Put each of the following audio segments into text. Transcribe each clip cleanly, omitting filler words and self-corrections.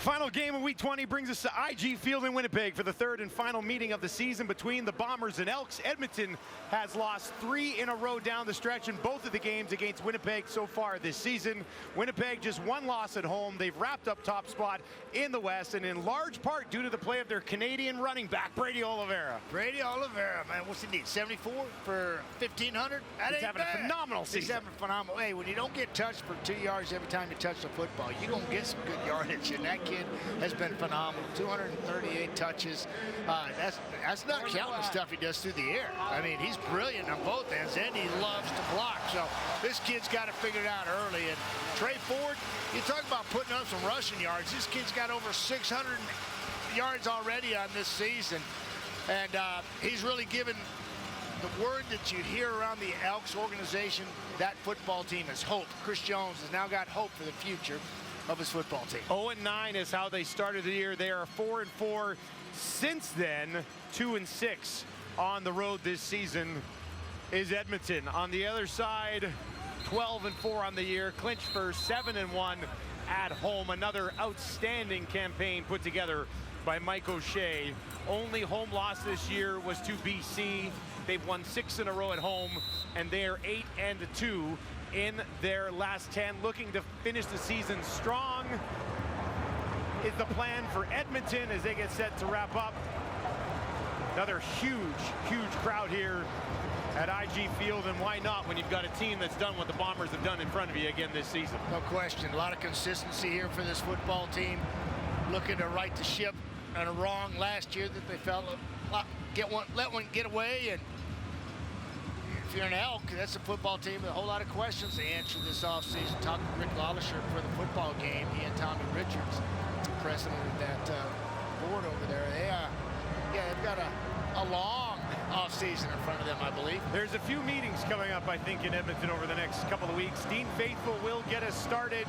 Final game of Week 20 brings us to IG Field in Winnipeg for the third and final meeting of the season between the Bombers and Elks. Edmonton has lost 3 in a row down the stretch in both of the games against Winnipeg so far this season. Winnipeg just 1 loss at home. They've wrapped up top spot in the West, and in large part due to the play of their Canadian running back, Brady Oliveira. Brady Oliveira, man, what's he need, 74 for 1,500? That He's ain't having bad. a phenomenal season. He's having a phenomenal. Hey, when you don't get touched for 2 yards every time you touch the football, you're going to get some good yardage, and that kid has been phenomenal. 238 touches. That's not counting the stuff he does through the air. I mean, he's brilliant on both ends, and he loves to block. So this kid's got to figure it out early. And Trey Ford, you talk about putting up some rushing yards. This kid's got over 600 yards already on this season. And he's really given the word that you hear around the Elks organization, that football team is hope. Chris Jones has now got hope for the future of his football team. 0-9 is how they started the year. They are 4-4 since then. 2-6 on the road this season is Edmonton. On the other side, 12-4 on the year. Clinch for 7-1 at home. Another outstanding campaign put together by Mike O'Shea. Only home loss this year was to BC. They've won 6 in a row at home, and they are 8-2 in their last 10, looking to finish the season strong is the plan for Edmonton as they get set to wrap up. Another huge crowd here at IG Field, and why not when you've got a team that's done what the Bombers have done in front of you again this season. No question, a lot of consistency here for this football team, looking to right the ship on a wrong last year that they felt let one get away. And if you're an Elk, that's a football team with a whole lot of questions to answer this offseason. Talking to Rick Lawlisher for the football game, he and Tommy Richards, president of that board over there. They've got a long offseason in front of them, I believe. There's a few meetings coming up, I think, in Edmonton over the next couple of weeks. Dean Faithful will get us started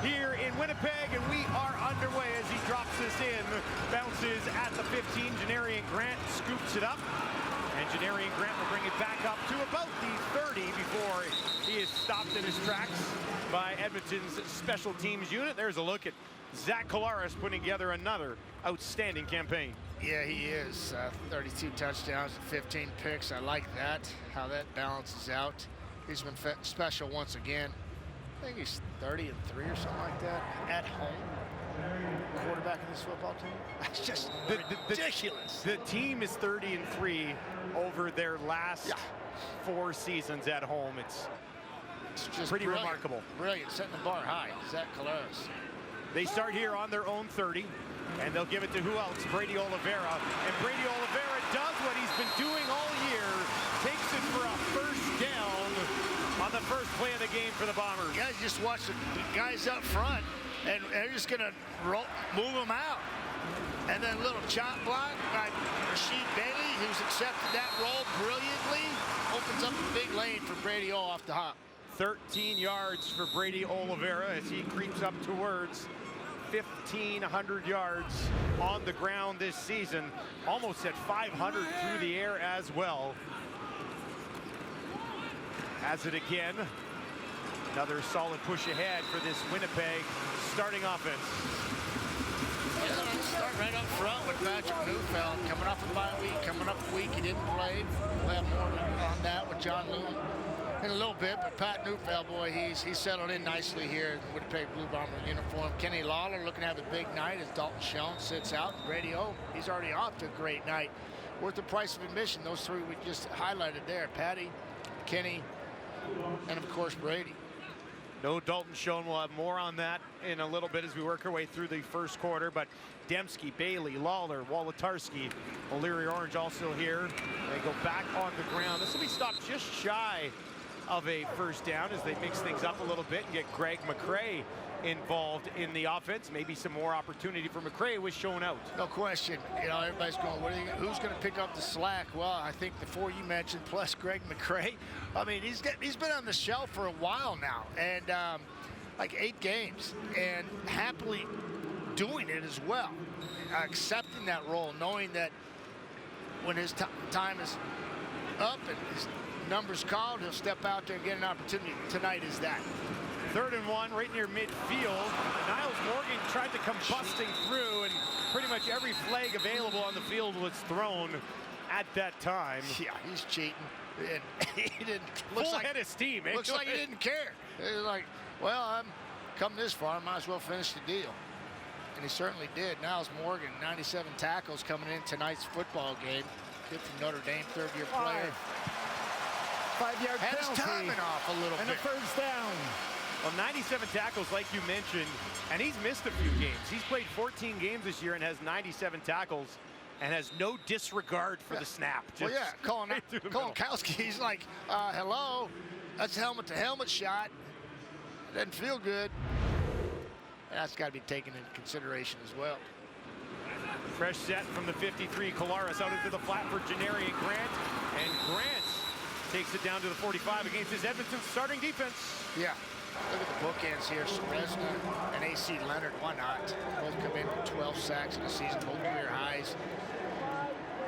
here in Winnipeg, and we are underway as he drops this in. Bounces at the 15. Janarian Grant scoops it up. And Janarian Grant will bring it back up to about the 30 before he is stopped in his tracks by Edmonton's special teams unit. There's a look at Zach Collaros putting together another outstanding campaign. Yeah, he is. 32 touchdowns and 15 picks. I like that, how that balances out. He's been special once again. I think he's 30-3 or something like that at home. Quarterback in this football team. That's just ridiculous. The team is 30-3 over their last 4 seasons at home. It's just pretty remarkable. Brilliant, setting the bar high. Zach Collaros. They start here on their own 30, and they'll give it to who else? Brady Oliveira. And Brady Oliveira does what he's been doing all year, takes it for a first down on the first play of the game for the Bombers. You guys just watch the guys up front, and they're just going to move them out. And then a little chop block by Rasheed Bailey, who's accepted that role brilliantly, opens up a big lane for Brady O off the hop. 13 yards for Brady Oliveira as he creeps up towards 1,500 yards on the ground this season, almost at 500 through the air as well. Has it again. Another solid push ahead for this Winnipeg starting offense. Yeah, start right up front with Patrick Neufeld, coming off a bye week, coming up a week he didn't play. We'll have more on that with John Loon in a little bit, but Pat Neufeld, boy, he's settled in nicely here in Winnipeg Blue Bomber uniform. Kenny Lawler looking to have a big night as Dalton Schoen sits out. Brady O, he's already off to a great night. Worth the price of admission, those 3 we just highlighted there. Patty, Kenny, and of course Brady. No Dalton Schoen. We'll have more on that in a little bit as we work our way through the first quarter. But Dembski, Bailey, Lawler, Wolotarski, O'Leary Orange also here. They go back on the ground. This will be stopped just shy of a first down as they mix things up a little bit and get Greg McCrae involved in the offense. Maybe some more opportunity for McCrae was shown out. No question. You know, everybody's going, who's going to pick up the slack? Well, I think the 4 you mentioned, plus Greg McCrae. I mean, he's been on the shelf for a while now, and like 8 games, and happily doing it as well. Accepting that role, knowing that when his time is up and his numbers called, he'll step out there and get an opportunity. Tonight is that. 3rd and 1 right near midfield. Niles Morgan tried to come busting through, and pretty much every flag available on the field was thrown at that time. Yeah, he's cheating. And he didn't. Full head of steam. Looks like he didn't care. He was like, well, I'm come this far, I might as well finish the deal. And he certainly did. Niles Morgan, 97 tackles coming in tonight's football game. Kid from Notre Dame, third-year player. 5-yard penalty. Had his timing off a little and bit. a first down. Well, 97 tackles, like you mentioned, and he's missed a few games. He's played 14 games this year and has 97 tackles and has no disregard for the snap. Well, yeah, Colin Kowski, he's like, hello, that's helmet-to-helmet shot. Doesn't feel good. That's got to be taken into consideration as well. Fresh set from the 53. Collaros out into the flat for Janarian Grant. And Grant takes it down to the 45 against his Edmonton starting defense. Yeah. Look at the bookends here. Serezna and A.C. Leonard, why not? Both come in with 12 sacks in the season, both career highs.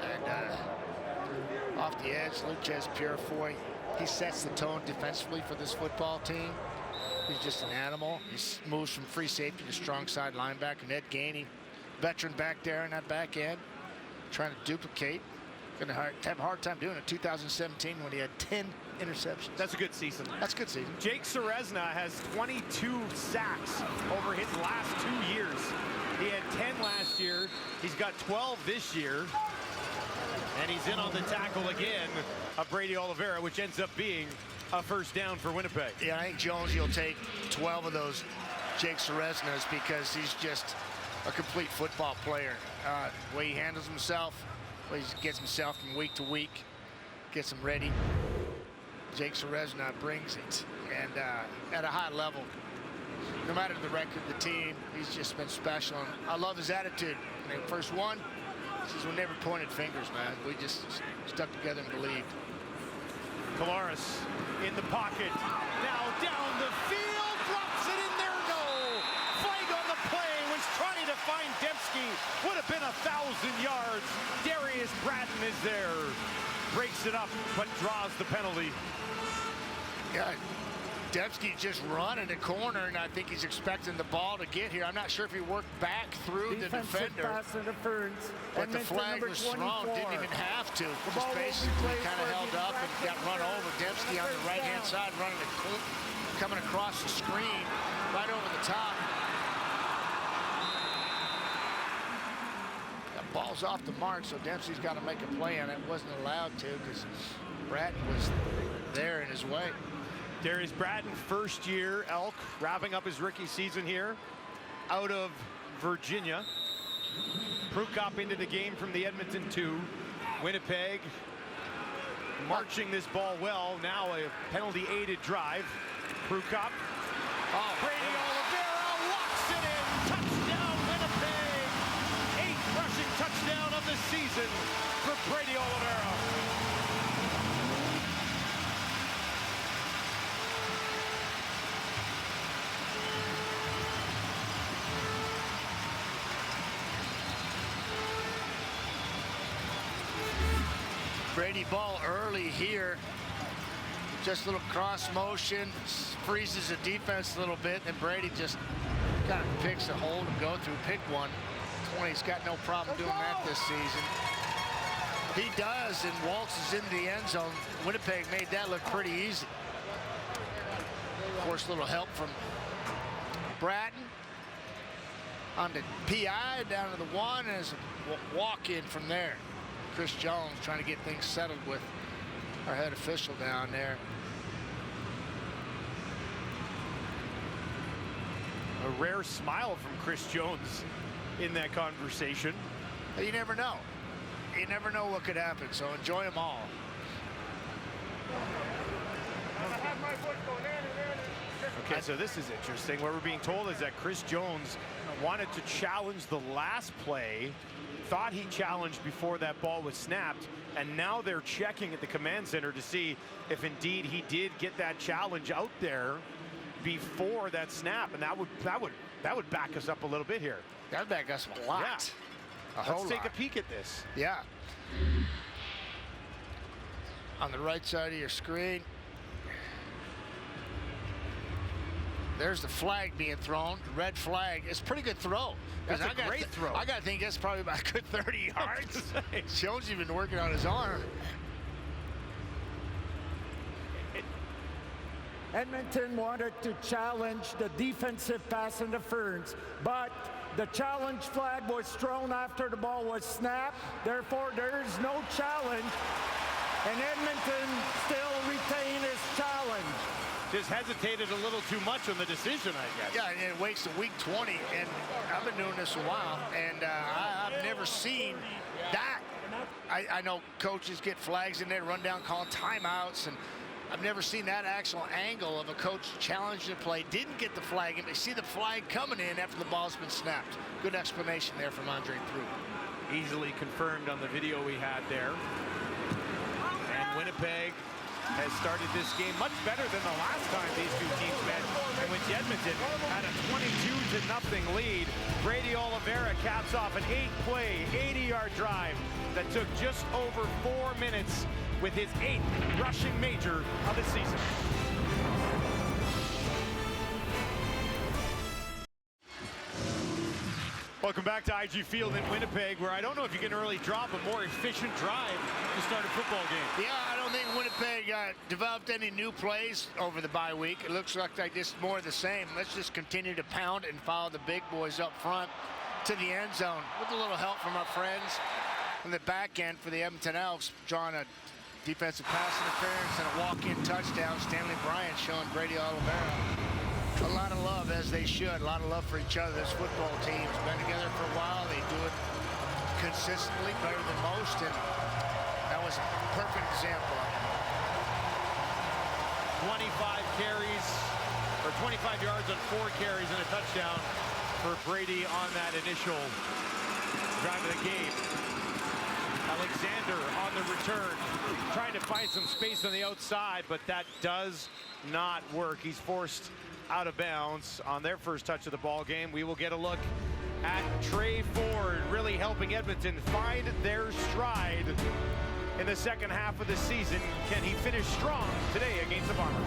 And off the edge, Luchez Purifoy. He sets the tone defensively for this football team. He's just an animal. He moves from free safety to strong side linebacker. Ned Gainey, veteran back there in that back end, trying to duplicate. Going to have a hard time doing it. 2017 when he had 10 interceptions. That's a good season. That's a good season. Jake Serezna has 22 sacks over his last 2 years. He had 10 last year. He's got 12 this year. And he's in on the tackle again of Brady Oliveira, which ends up being a first down for Winnipeg. Yeah, I think Jones, you'll take 12 of those Jake Sereznas because he's just a complete football player. The way he handles himself, the way he gets himself from week to week, gets him ready. Jake Serezna brings it, and at a high level. No matter the record of the team, he's just been special. And I love his attitude. And first one, we never pointed fingers, man. We just stuck together and believed. Collaros in the pocket. Now down the field, drops it in there, no. Flag on the play, was trying to find Dembski. Would have been 1,000 yards. Darius Bratton is there. Breaks it up, but draws the penalty. Yeah, Dembski just running the corner, and I think he's expecting the ball to get here. I'm not sure if he worked back through the defender. Pass interference. But the flag was thrown, didn't even have to. Just basically kind of held up and got run over. Dembski on the right-hand side running coming across the screen right over the top. That ball's off the mark, so Dempsey's got to make a play on it. Wasn't allowed to because Bratton was there in his way. Darius Bratton, first-year Elk, wrapping up his rookie season here out of Virginia. Prukop into the game from the Edmonton 2. Winnipeg marching this ball well. Now a penalty-aided drive. Prukop. Brady Oliveira locks it in. Touchdown, Winnipeg. 8th rushing touchdown of the season for Brady Oliveira. Brady ball early here. Just a little cross motion, freezes the defense a little bit, and Brady just kind of picks a hold and go through, pick one. 20's got no problem doing that this season. He does, and waltzes into the end zone. Winnipeg made that look pretty easy. Of course, a little help from Bratton. On the PI, down to the 1, and it's a walk-in from there. Chris Jones trying to get things settled with our head official down there. A rare smile from Chris Jones in that conversation. You never know. You never know what could happen, so enjoy them all. Okay, so this is interesting. What we're being told is that Chris Jones wanted to challenge the last play, thought he challenged before that ball was snapped, and now they're checking at the command center to see if indeed he did get that challenge out there before that snap, and that would back us up a little bit here. That would back us a lot. Yeah. Let's take a peek at this. Yeah. On the right side of your screen. There's the flag being thrown. Red flag. It's a pretty good throw. That's a great throw. I got to think that's probably about a good 30 yards. Jones even working on his arm. Edmonton wanted to challenge the defensive pass interference, but the challenge flag was thrown after the ball was snapped. Therefore, there is no challenge, and Edmonton still retain his challenge. Just hesitated a little too much on the decision, I guess. Yeah, and it waits to week 20, and I've been doing this a while, and I've never seen that. I know coaches get flags in there, run down, call timeouts, and I've never seen that actual angle of a coach challenging the play, didn't get the flag, and they see the flag coming in after the ball's been snapped. Good explanation there from Andre Proulx. Easily confirmed on the video we had there. And Winnipeg has started this game much better than the last time these two teams met, in which Edmonton had a 22-0 lead. Brady Oliveira caps off an 8-play, 80-yard drive that took just over 4 minutes with his 8th rushing major of the season. Welcome back to IG Field in Winnipeg, where I don't know if you can really drop a more efficient drive to start a football game. Yeah, I don't think Winnipeg developed any new plays over the bye week. It looks like they just more of the same. Let's just continue to pound and follow the big boys up front to the end zone with a little help from our friends in the back end for the Edmonton Elks, drawing a defensive pass interference and a walk-in touchdown. Stanley Bryant showing Brady Oliveira a lot of love, as they should. A lot of love for each other. This football team's been together for a while. They do it consistently, better than most, and that was a perfect example of it. 25 carries, or 25 yards on 4 carries and a touchdown for Brady on that initial drive of the game. Alexander on the return, trying to find some space on the outside, but that does not work. He's forced out of bounds on their first touch of the ball game. We will get a look at Trey Ford really helping Edmonton find their stride in the second half of the season. Can he finish strong today against the Bombers?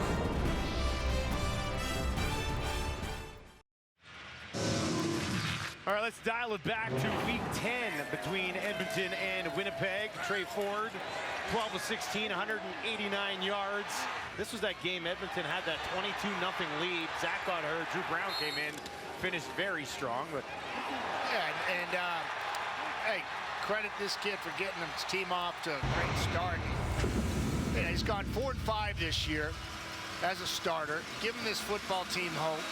All right, let's dial it back to week 10 between Edmonton and Winnipeg. Trey Ford, 12 of 16, 189 yards. This was that game Edmonton had that 22-0 lead. Zach got hurt. Drew Brown came in, finished very strong. But yeah, and hey, credit this kid for getting his team off to a great start. Yeah, he's gone 4-5 this year as a starter, giving this football team hope.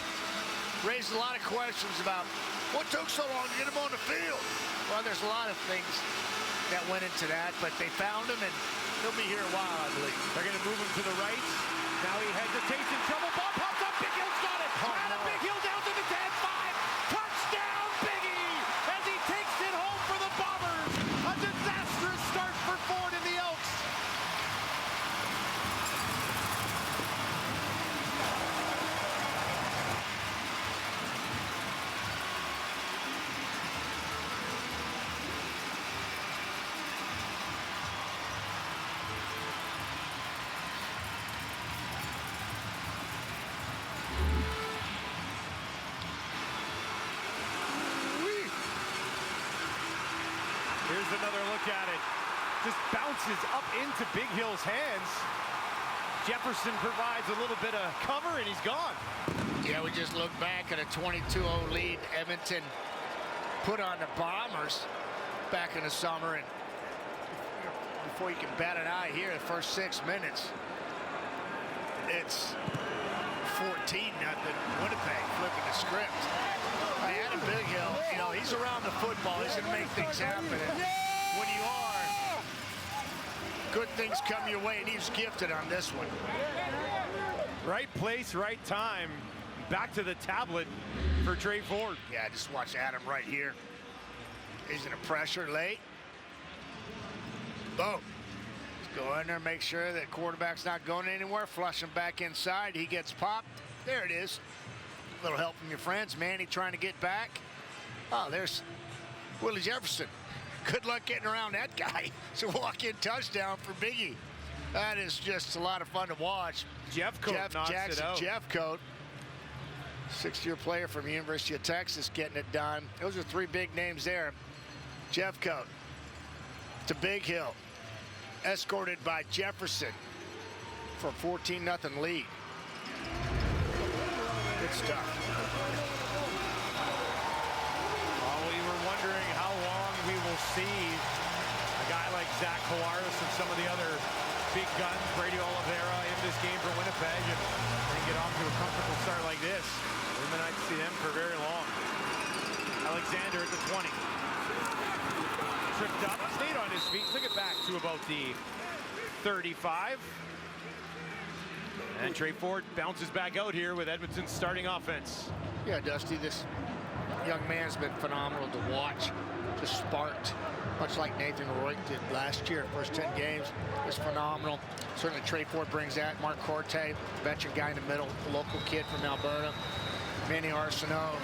Raised a lot of questions about what took so long to get him on the field. Well, there's a lot of things that went into that, but they found him, and he'll be here a while, I believe. They're going to move him to the right. Now he hesitates, in trouble. Ball pops up. Big Hill's got it. And a Big Hill down to the 10-5. Touchdown, Biggie, as he takes it home for the Bombers. A disastrous start for Ford and the Elks. Here's another look at it. Just bounces up into Big Hill's hands. Jefferson provides a little bit of cover, and he's gone. Yeah, we just look back at a 22-0 lead Edmonton put on the Bombers back in the summer, and before you can bat an eye here, the first 6 minutes, it's 14-0 Winnipeg, flipping the script. Adam Big Hill, you know, he's around the football. He's going to make things happen. And when you are, good things come your way, and he's gifted on this one. Right place, right time. Back to the tablet for Trey Ford. Yeah, just watch Adam right here. He's going to pressure late. Boom. Just go in there, make sure that quarterback's not going anywhere. Flush him back inside. He gets popped. There it is. A little help from your friends. Manny trying to get back. Oh, there's Willie Jefferson. Good luck getting around that guy. It's a walk-in touchdown for Biggie. That is just a lot of fun to watch. Jeffcoat knocks it out. Jeffcoat. Sixth-year player from University of Texas getting it done. Those are three big names there. Jeffcoat to Big Hill, escorted by Jefferson for a 14-0 lead. Good stuff. Well, we were wondering how long we will see a guy like Zach Collaros and some of the other big guns, Brady Oliveira, in this game for Winnipeg, and get off to a comfortable start like this. We may not see them for very long. Alexander at the 20. Tripped up, stayed on his feet, took it back to about the 35. And Trey Ford bounces back out here with Edmonton's starting offense. Yeah, Dusty, this young man's been phenomenal to watch. Just sparked, much like Nathan Roy did last year. First 10 games was phenomenal. Certainly Trey Ford brings that. Mark Corte, veteran guy in the middle, a local kid from Alberta. Manny Arsenault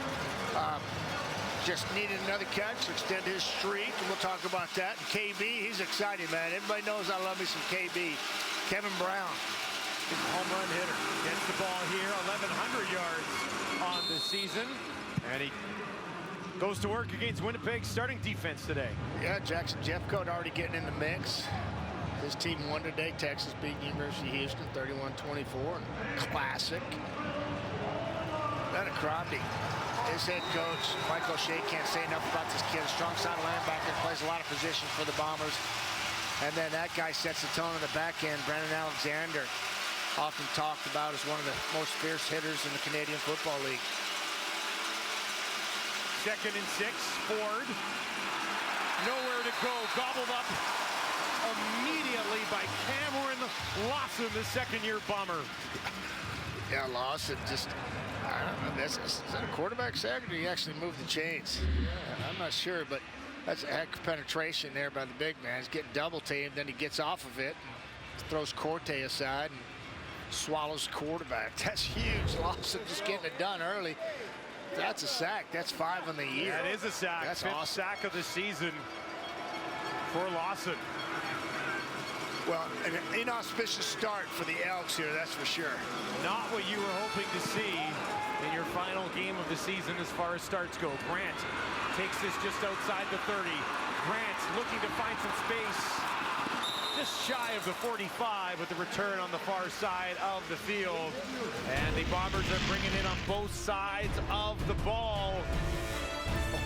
just needed another catch to extend his streak, and we'll talk about that. And KB, he's excited, man. Everybody knows I love me some KB. Kevin Brown, he's a home run hitter. Gets the ball here, 1,100 yards on the season. And he goes to work against Winnipeg's starting defense today. Yeah, Jackson Jeffcoat already getting in the mix. His team won today. Texas beat University of Houston 31-24. Classic. Ben Crosby, his head coach, Michael O'Shea, can't say enough about this kid. Strong side linebacker, plays a lot of positions for the Bombers. And then that guy sets the tone on the back end. Brandon Alexander, often talked about as one of the most fierce hitters in the Canadian Football League. 2nd and 6, Ford. Nowhere to go, gobbled up immediately by Cameron Lawson, the second-year Bomber. Yeah, Lawson just, I don't know, is that a quarterback sack, or did he actually move the chains? Yeah, I'm not sure, but that's a heck of penetration there by the big man. He's getting double teamed, then he gets off of it, and throws Corte aside, and swallows the quarterback. That's huge. Lawson just getting it done early. That's a sack. That's 5 on the year. That is a sack. That's 5th awesome. sack of the season for Lawson. Well, an inauspicious start for the Elks here, that's for sure. Not what you were hoping to see in your final game of the season as far as starts go. Grant takes this just outside the 30. Grant looking to find some space just shy of the 45 with the return on the far side of the field. And the Bombers are bringing in on both sides of the ball.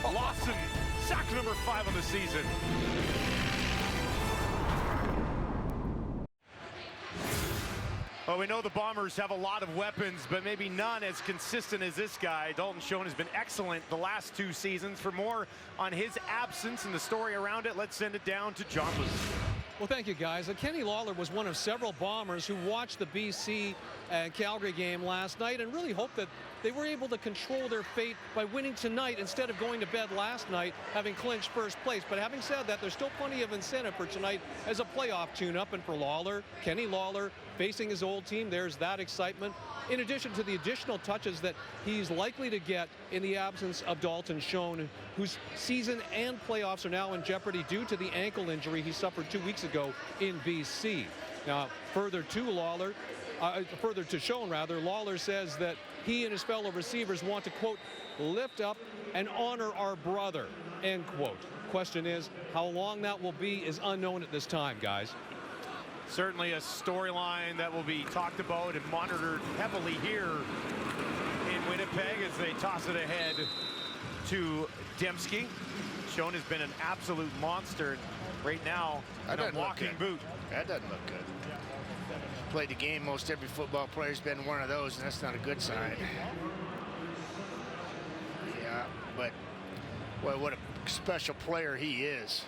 Lawson, sack number 5 of the season. Well, we know the Bombers have a lot of weapons, but maybe none as consistent as this guy. Dalton Schoen has been excellent the last 2 seasons. For more on his absence and the story around it, let's send it down to John Luke. Well, thank you, guys. Kenny Lawler was one of several Bombers who watched the BC and Calgary game last night and really hoped that they were able to control their fate by winning tonight instead of going to bed last night, having clinched first place. But having said that, there's still plenty of incentive for tonight as a playoff tune-up. And for Lawler, Kenny Lawler, facing his old team, there's that excitement. In addition to the additional touches that he's likely to get in the absence of Dalton Schoen, whose season and playoffs are now in jeopardy due to the ankle injury he suffered 2 weeks ago in BC. Now, further to Schoen, Lawler says that he and his fellow receivers want to, quote, lift up and honor our brother, end quote. Question is, how long that will be is unknown at this time, guys. Certainly a storyline that will be talked about and monitored heavily here in Winnipeg as they toss it ahead to Dembski. Schoen has been an absolute monster right now in a walking boot. That doesn't look good. Played the game. Most every football player's been one of those, and that's not a good sign. Yeah, but well, what a special player he is.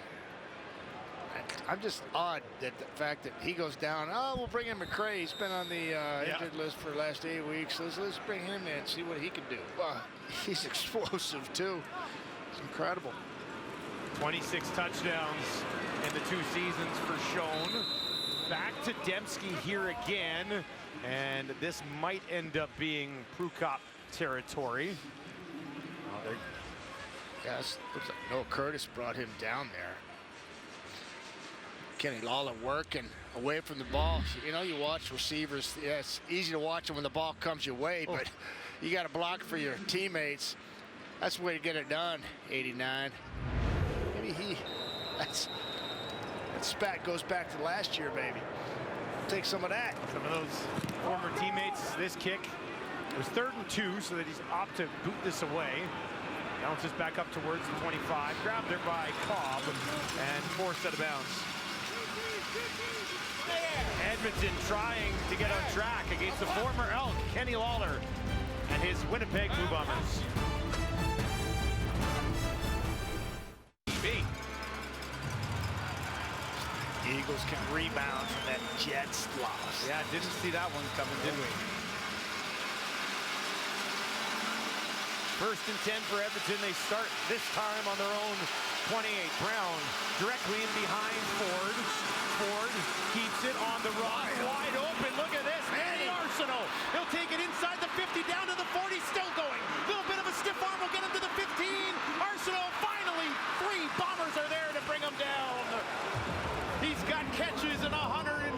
I'm just odd that the fact that he goes down. Oh, we'll bring in McCray. He's been on the injured list for the last 8 weeks. Let's bring him in and see what he can do. He's explosive too. It's incredible. 26 touchdowns in the 2 seasons for Schoen. Back to Dembski here again, and this might end up being Prukop territory. Yes, looks like Noah Curtis brought him down there. Kenny Lawler working away from the ball. You know, you watch receivers. Yeah, it's easy to watch them when the ball comes your way, but you got to block for your teammates. That's the way to get it done. 89. Maybe that spat goes back to last year, baby. Take some of that. Some of those former teammates. This kick, it was 3rd and 2, so that he's opt to boot this away. Bounces back up towards the 25. Grabbed there by Cobb and forced out of bounds. Edmonton trying to get on track against the former Elk, Kenny Lawler, and his Winnipeg Blue Bombers. Eagles can rebound from that Jets loss. Yeah, didn't see that one coming, did we? 1st and 10 for Edmonton. They start this time on their own 28. Brown directly in behind Ford. Ford keeps it on the run. Wide open. Look at this. Manny Arsenault. He'll take it inside the 50, down to the 40. Still going. Little bit of a stiff arm will get him to the 15. Arsenault finally. 3 Bombers are there to bring him down. He's got catches in 146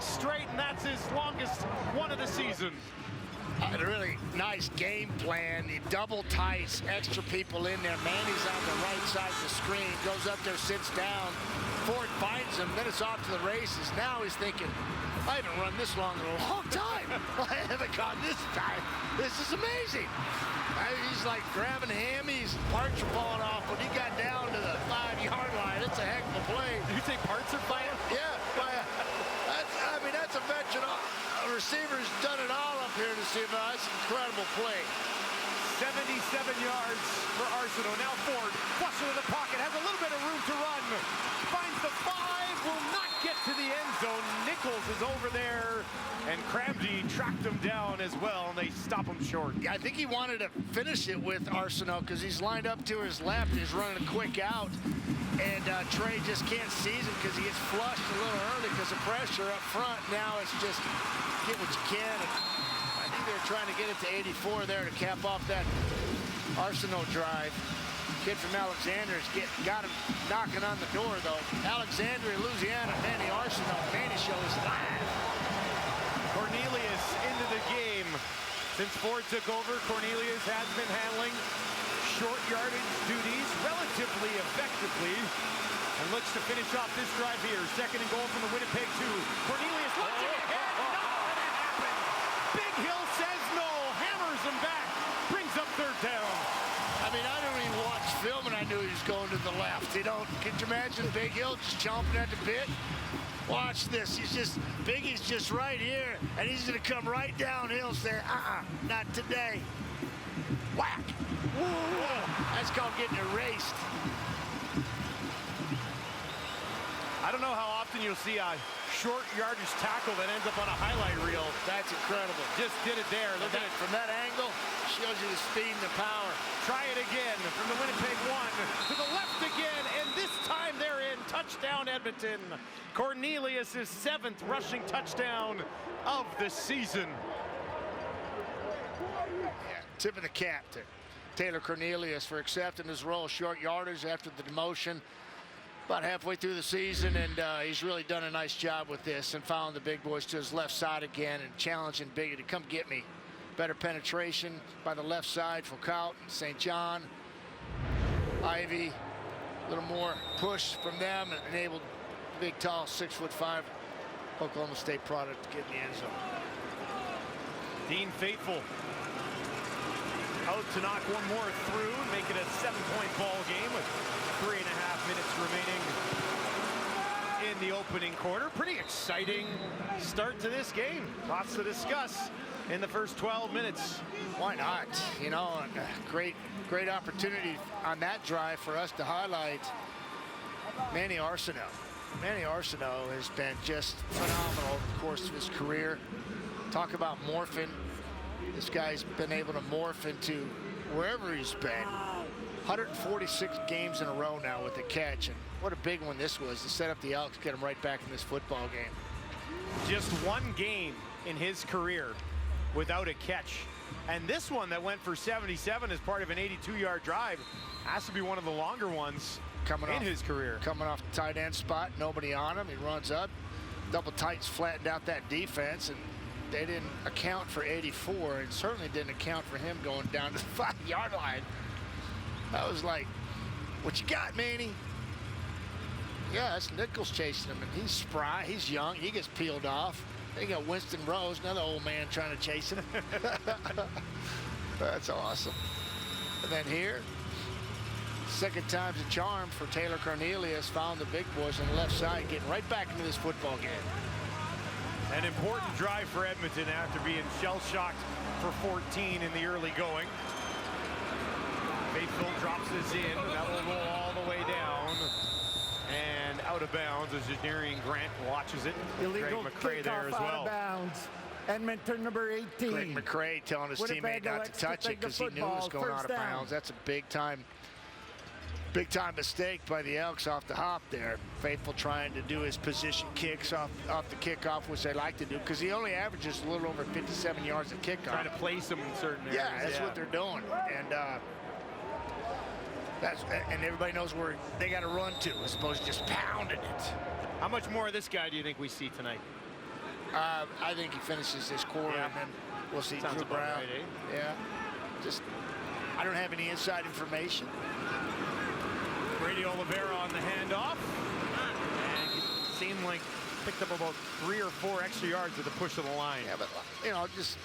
straight, and that's his longest one of the season. A really nice game plan. He double tights, extra people in there. Manny's on the right side of the screen, goes up there, sits down. Ford finds him, then it's off to the races. Now he's thinking, I haven't run this long in a long time. I haven't gone this time. This is amazing. He's like grabbing hammies, parts are falling off. When he got down to the 5-yard line, it's a heck of a play. Did you say parts are flying? Yeah, that's a veteran. A receiver's done it all up here in the CFL. That's an incredible play. 77 yards for Arsenault. Now Ford, flush into the pocket, has a little bit of room to run. Finds the 5, will not get to the end zone. Nichols is over there, and Cramsey tracked him down as well, and they stop him short. Yeah, I think he wanted to finish it with Arsenault because he's lined up to his left. He's running a quick out, and Trey just can't seize him because he gets flushed a little early because of pressure up front. Now it's just get what you can. I think they're trying to get it to 84 there to cap off that Arsenault drive. Kid from Alexandria got him knocking on the door, though. Alexandria, Louisiana, Manny Arsenault. Manny show is live. Cornelius into the game. Since Ford took over, Cornelius has been handling short yardage duties relatively effectively and looks to finish off this drive here. 2nd and goal from the Winnipeg 2. Cornelius launching ahead. Not going to happen. Big Hill says no. Hammers him back. Brings up 3rd down. I mean, I didn't even watch film, and I knew he was going to the left. You know, could you imagine Big Hill just chomping at the bit? Watch this. Biggie's just right here, and he's going to come right downhill saying, not today. Whack. Whoa. That's called getting erased. I don't know how often you'll see a short yardage tackle that ends up on a highlight reel. That's incredible. Just did it there. Look at it. From that angle, shows you the speed and the power. Try it again from the Winnipeg 1 to the left again, and this time they're in. Touchdown, Edmonton. Cornelius' 7th rushing touchdown of the season. Yeah, tip of the cap to Taylor Cornelius for accepting his role, short yardage after the demotion. About halfway through the season, and he's really done a nice job with this and following the big boys to his left side again and challenging Biggie to come get me. Better penetration by the left side for Carlton, St. John, Ivy. A little more push from them and enabled big, tall, 6'5" Oklahoma State product to get in the end zone. Dean Faithful out to knock one more through, make it a 7-point ball game with 3.5 minutes remaining in the opening quarter. Pretty exciting start to this game. Lots to discuss in the first 12 minutes. Why not? You know, great opportunity on that drive for us to highlight Manny Arsenault. Manny Arsenault has been just phenomenal over the course of his career. Talk about morphing. This guy's been able to morph into wherever he's been. 146 games in a row now with the catch, and what a big one this was to set up the Elks, get him right back in this football game. Just one game in his career without a catch, and this one that went for 77 as part of an 82-yard drive has to be one of the longer ones in his career. Coming off the tight end spot, nobody on him. He runs up, double tights, flattened out that defense, and they didn't account for 84, and certainly didn't account for him going down to the 5-yard line. I was like, what you got, Manny? Yeah, that's Nichols chasing him, and he's spry, he's young, he gets peeled off. They got Winston Rose, another old man trying to chase him. That's awesome. And then here, second time's a charm for Taylor Cornelius. Found the big boys on the left side, getting right back into this football game. An important drive for Edmonton after being shell-shocked for 14 in the early going. Faithful drops this in. That will roll all the way down and out of bounds as Jadarian Grant watches it. Illegal Greg McCray there as out well. of bounds. Edmonton number 18. Greg McCray telling his Winnipeg teammate not to elects to touch it take the because he knew it was football. going out First of down. bounds. That's a big time mistake by the Elks off the hop there. Faithful trying to do his position kicks off the kickoff, which they like to do, because he only averages a little over 57 yards at kickoff. Trying to place them in certain areas. Yeah, that's what they're doing. And everybody knows where they got to run to, as opposed to just pounding it. How much more of this guy do you think we see tonight? I think he finishes this quarter, and then we'll see Sounds Drew about Brown. right, eh? Yeah, just I don't have any inside information. Brady Oliveira on the handoff. And it seemed like picked up about 3 or 4 extra yards with the push of the line. Yeah, but just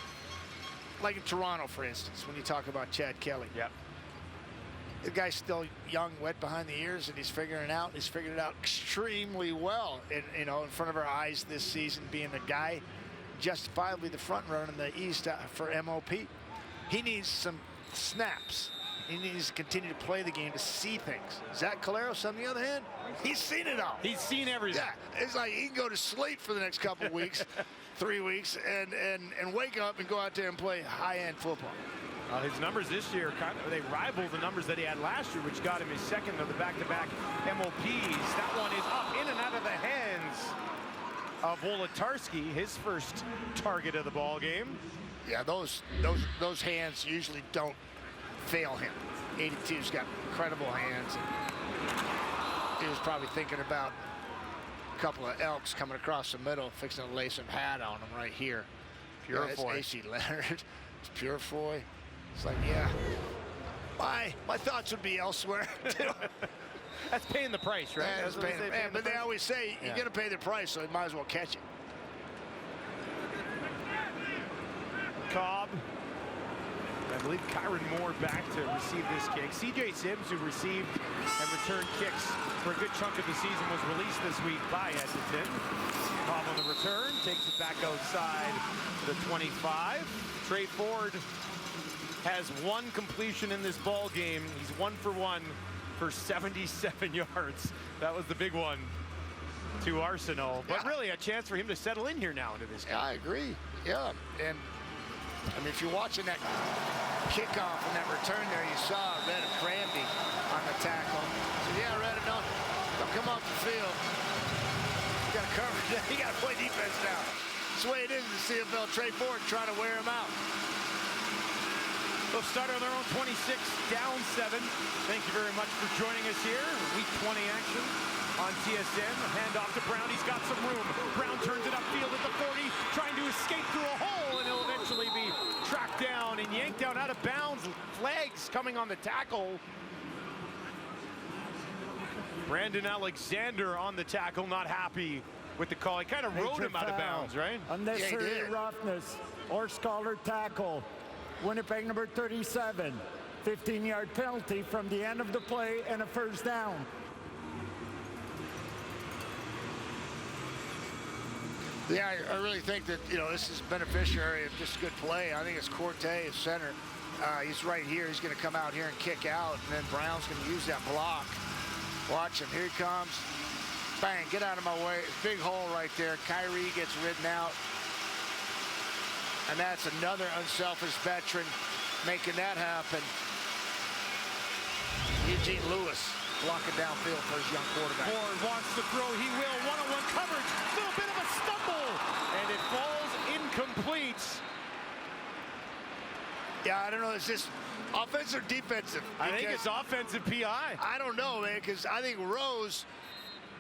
like in Toronto, for instance, when you talk about Chad Kelly. Yep. The guy's still young, wet behind the ears, and he's figuring it out. He's figured it out extremely well, in front of our eyes this season, being the guy justifiably the front runner in the East for MOP. He needs some snaps. He needs to continue to play the game to see things. Zach Caleros, on the other hand, he's seen it all. He's seen everything. Yeah, it's like he can go to sleep for the next couple of weeks, 3 weeks, and wake up and go out there and play high-end football. His numbers this year, they rival the numbers that he had last year, which got him his second of the back-to-back MOPs. That one is up, in and out of the hands of Wolodarski, his first target of the ball game. Yeah, those hands usually don't fail him. 82's got incredible hands. He was probably thinking about a couple of Elks coming across the middle, fixing to lay some hat on him right here. Purefoy. It's AC Leonard. It's Purefoy. It's like, yeah, my thoughts would be elsewhere too. That's paying the price, right? That's paying the, but they always say you're going to pay the price, so you might as well catch it. Cobb. I believe Kyron Moore back to receive this kick. CJ Sims, who received and returned kicks for a good chunk of the season, was released this week by Edmonton. Cobb on the return, takes it back outside the 25. Trey Ford has 1 completion in this ball game. He's 1 for 1 for 77 yards. That was the big one to Arsenal. But really a chance for him to settle in here now into this game. Yeah, I agree. Yeah, and I mean, if you're watching that kickoff and that return there, you saw Redden Cranby on the tackle. So yeah, Redden, don't come off the field. You got to cover. You got to play defense now. That's the way it is in the CFL. Trey Ford trying to wear him out. They'll start on their own 26, down 7. Thank you very much for joining us here. Week 20 action on TSN. Handoff to Brown. He's got some room. Brown turns it upfield at the 40, trying to escape through a hole, and he'll eventually be tracked down and yanked down out of bounds. Flags coming on the tackle. Brandon Alexander on the tackle, not happy with the call. He kind of rode him out of bounds, right? Unnecessary roughness or scholar tackle. Winnipeg number 37. 15-yard penalty from the end of the play and a first down. Yeah, I really think that, this is beneficiary of just good play. I think it's Corte at center. He's right here. He's going to come out here and kick out, and then Brown's going to use that block. Watch him. Here he comes. Bang, get out of my way. Big hole right there. Kyrie gets ridden out. And that's another unselfish veteran making that happen. Eugene Lewis blocking downfield for his young quarterback. Ford wants to throw. He will. One-on-one coverage. Little bit of a stumble. And it falls incomplete. Yeah, I don't know. Is this offensive or defensive? I think it's offensive PI. I don't know, man, because I think Rose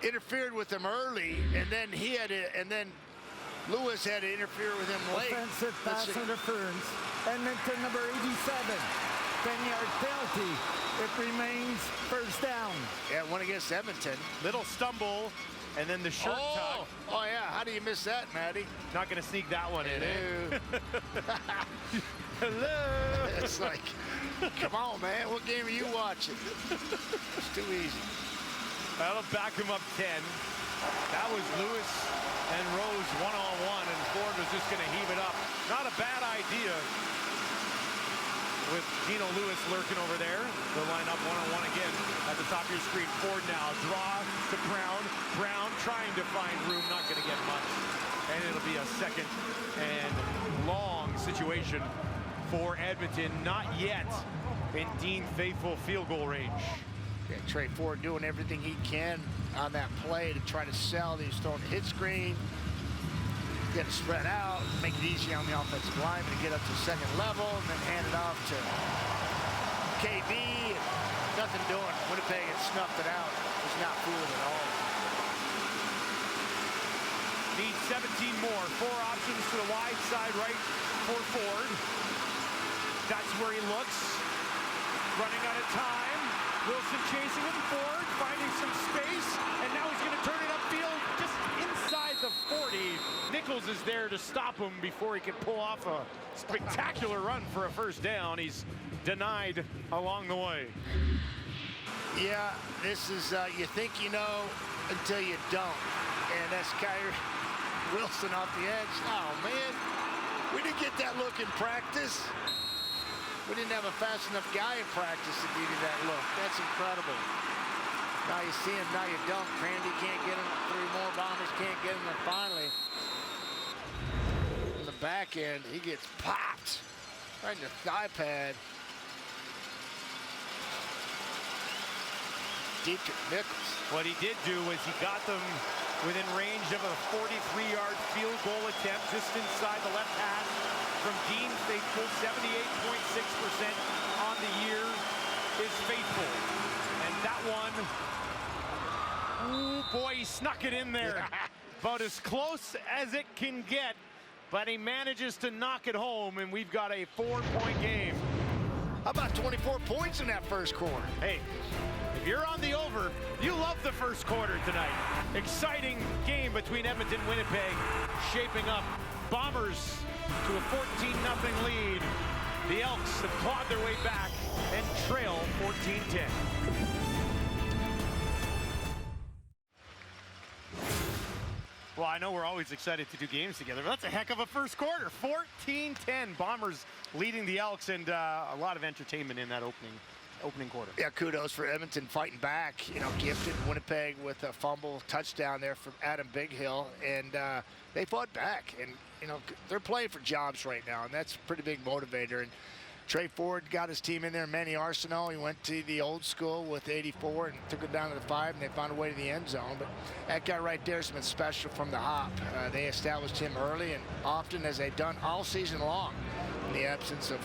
interfered with him early, and then he had it, and then Lewis had to interfere with him late. Offensive pass interference. Edmonton number 87. 10-yard penalty. It remains first down. Yeah, one against Edmonton. Little stumble, and then the shirt tuck. Oh, yeah. How do you miss that, Matty? Not going to sneak that one in. Hello. Hello. It's like, come on, man. What game are you watching? It's too easy. That'll back him up 10. That was Lewis and Rose one-on-one, and Ford was just going to heave it up. Not a bad idea with Gino Lewis lurking over there. They'll line up one-on-one again at the top of your screen. Ford now, draw to Brown. Brown trying to find room, not going to get much. And it'll be a second and long situation for Edmonton. Not yet in Dean Faithful field goal range. Yeah, Trey Ford doing everything he can on that play to try to sell. He's throwing a hit screen, get it spread out, make it easy on the offensive lineman to get up to the second level, and then hand it off to KB. Nothing doing. Winnipeg had snuffed it out. Was not fooling at all. Need 17 more. 4 options to the wide side right for Ford. That's where he looks. Running out of time. Wilson chasing him. Ford finding some space. And now he's going to turn it upfield just inside the 40. Nichols is there to stop him before he can pull off a spectacular run for a first down. He's denied along the way. Yeah, this is, you think you know until you don't. And that's Kyrie Wilson off the edge. Oh, man. We didn't get that look in practice. We didn't have a fast enough guy in practice to give you that look. That's incredible. Now you see him, now you don't. Crandy can't get him. 3 more Bombers can't get him. And finally, in the back end, he gets popped right in the thigh pad. Deep to Nichols. What he did do was he got them within range of a 43-yard field goal attempt just inside the left hash from Dean Faithful. 78.6% on the year is Faithful. And that one, oh boy, he snuck it in there. About as close as it can get, but he manages to knock it home, and we've got a 4-point game. How about 24 points in that first quarter? Hey, if you're on the over, you love the first quarter tonight. Exciting game between Edmonton and Winnipeg shaping up. Bombers to a 14-0 lead. The Elks have clawed their way back and trail 14-10. Well, I know we're always excited to do games together, but that's a heck of a first quarter. 14-10, Bombers leading the Elks, and a lot of entertainment in that opening quarter. Yeah, kudos for Edmonton fighting back. You know, gifted Winnipeg with a fumble touchdown there from Adam Bighill, and they fought back. And, you know, they're playing for jobs right now, and that's a pretty big motivator. And Trey Ford got his team in there, Manny Arsenault. He went to the old school with 84 and took it down to the 5, and they found a way to the end zone. But that guy right there has been special from the hop. They established him early and often, as they've done all season long, in the absence of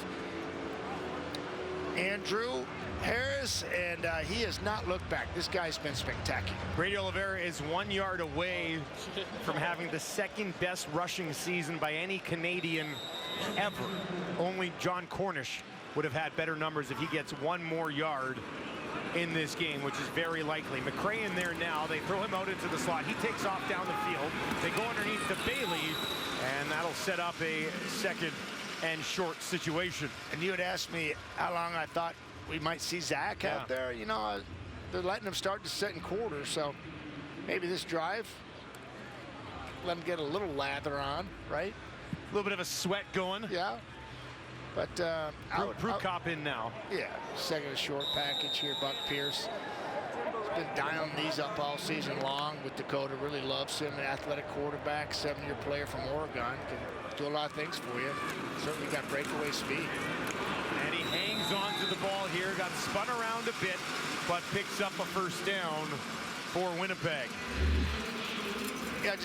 Andrew Harris, and he has not looked back. This guy's been spectacular. Brady Oliveira is 1 yard away from having the second best rushing season by any Canadian ever. Only John Cornish would have had better numbers if he gets 1 more yard in this game, which is very likely. McCray in there now. They throw him out into the slot. He takes off down the field. They go underneath to Bailey, and that'll set up a second and short situation. And you had asked me how long I thought we might see Zach out there. You know, they're letting him start the second quarter, so maybe this drive, let him get a little lather on, right? A little bit of a sweat going. Yeah. But Brew Cop in now. Yeah, second and short package here. Buck Pierce has been dialing these up all season long with Dakota. Really loves him, an athletic quarterback, 7-year player from Oregon. Can do a lot of things for you. Certainly got breakaway speed. And he hangs on to the ball here. Got spun around a bit, but picks up a first down for Winnipeg. Yeah,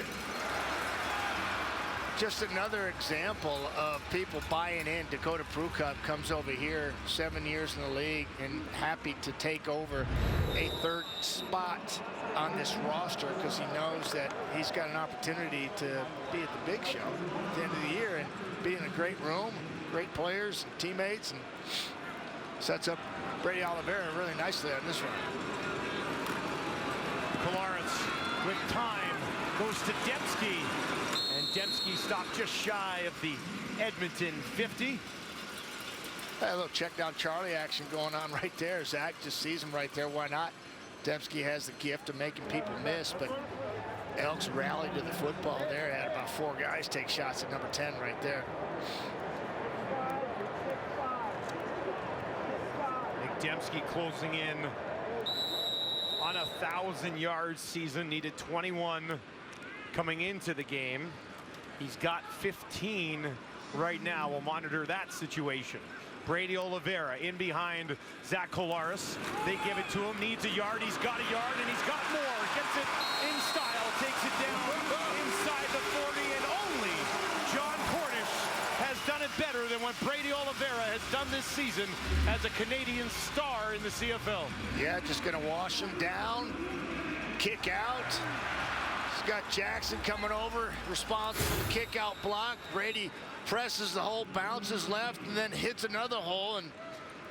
just another example of people buying in. Dakota Prukop comes over here, 7 years in the league, and happy to take over a third spot on this roster because he knows that he's got an opportunity to be at the big show at the end of the year and be in a great room, great players and teammates, and sets up Brady Oliveira really nicely on this one. Collaros with time goes to Dembski, and Dembski stopped just shy of the Edmonton 50. A little check down Charlie action going on right there. Zach just sees him right there. Why not? Dembski has the gift of making people miss, but Elks rallied to the football there. Had about 4 guys take shots at number 10 right there. Dembski closing in on a 1,000-yard season, needed 21 coming into the game. He's got 15 right now. We'll monitor that situation. Brady Oliveira in behind Zach Collaros. They give it to him, needs a yard. He's got a yard, and he's got more. Gets it in style, takes it down inside the 40, and only John Cornish has done it better than what Brady Oliveira has done this season as a Canadian star in the CFL. Yeah, just going to wash him down, kick out. He's got Jackson coming over, responsible for the kick out block. Brady presses the hole, bounces left, and then hits another hole and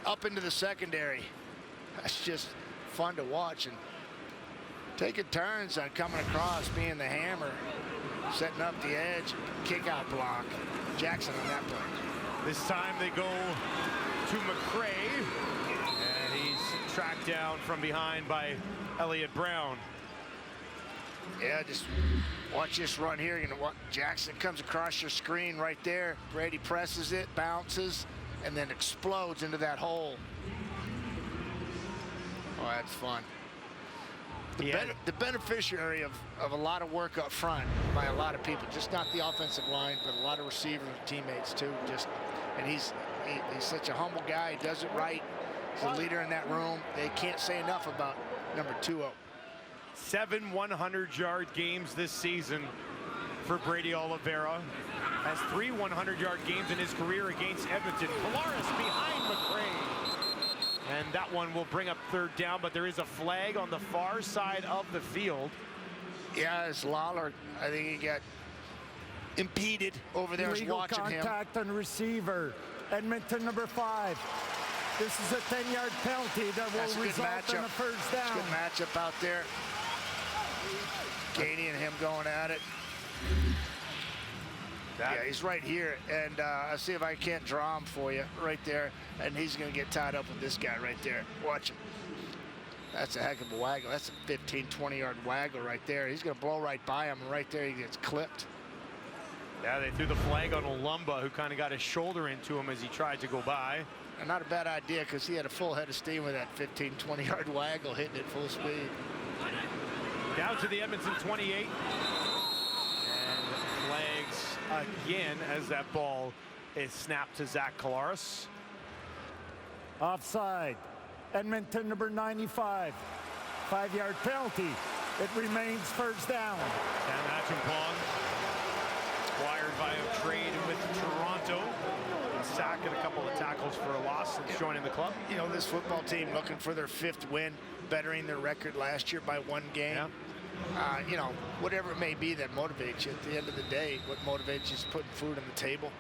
up into the secondary. That's just fun to watch, and taking turns on coming across, being the hammer, setting up the edge, kick out block. Jackson on that play. This time they go to McCray, and he's tracked down from behind by Elliott Brown. Yeah, just watch this run here. You know, Jackson comes across your screen right there. Brady presses it, bounces, and then explodes into that hole. Oh, that's fun. The beneficiary of a lot of work up front by a lot of people, just not the offensive line, but a lot of receivers and teammates too. And he's such a humble guy. He does it right. He's a leader in that room. They can't say enough about number 20. 7 100-yard games this season for Brady Oliveira. Has 3 100-yard games in his career against Edmonton. Collaros behind McCray. And that one will bring up 3rd down, but there is a flag on the far side of the field. Yeah, it's Lawler. I think he got impeded over there. Illegal Watching contact him. on receiver. Edmonton number 5. This is a 10-yard penalty that will result in a 1st down. Good matchup out there. Gainey and him going at it. Yeah, he's right here, and I'll see if I can't draw him for you right there, and he's going to get tied up with this guy right there. Watch him. That's a heck of a waggle. That's a 15, 20-yard waggle right there. He's going to blow right by him, and right there he gets clipped. Yeah, they threw the flag on Olumba, who kind of got his shoulder into him as he tried to go by. And not a bad idea, because he had a full head of steam with that 15, 20-yard waggle hitting at full speed. Down to the Edmonton 28. And flags again as that ball is snapped to Zach Collaros. Offside. Edmonton number 95. 5-yard penalty. It remains 1st down. And Achumpong acquired via trade with Toronto. Sack and a couple of tackles for a loss since joining the club. You know, this football team looking for their 5th win, bettering their record last year by 1 game. Yeah. You know, whatever it may be that motivates you. At the end of the day, what motivates you is putting food on the table,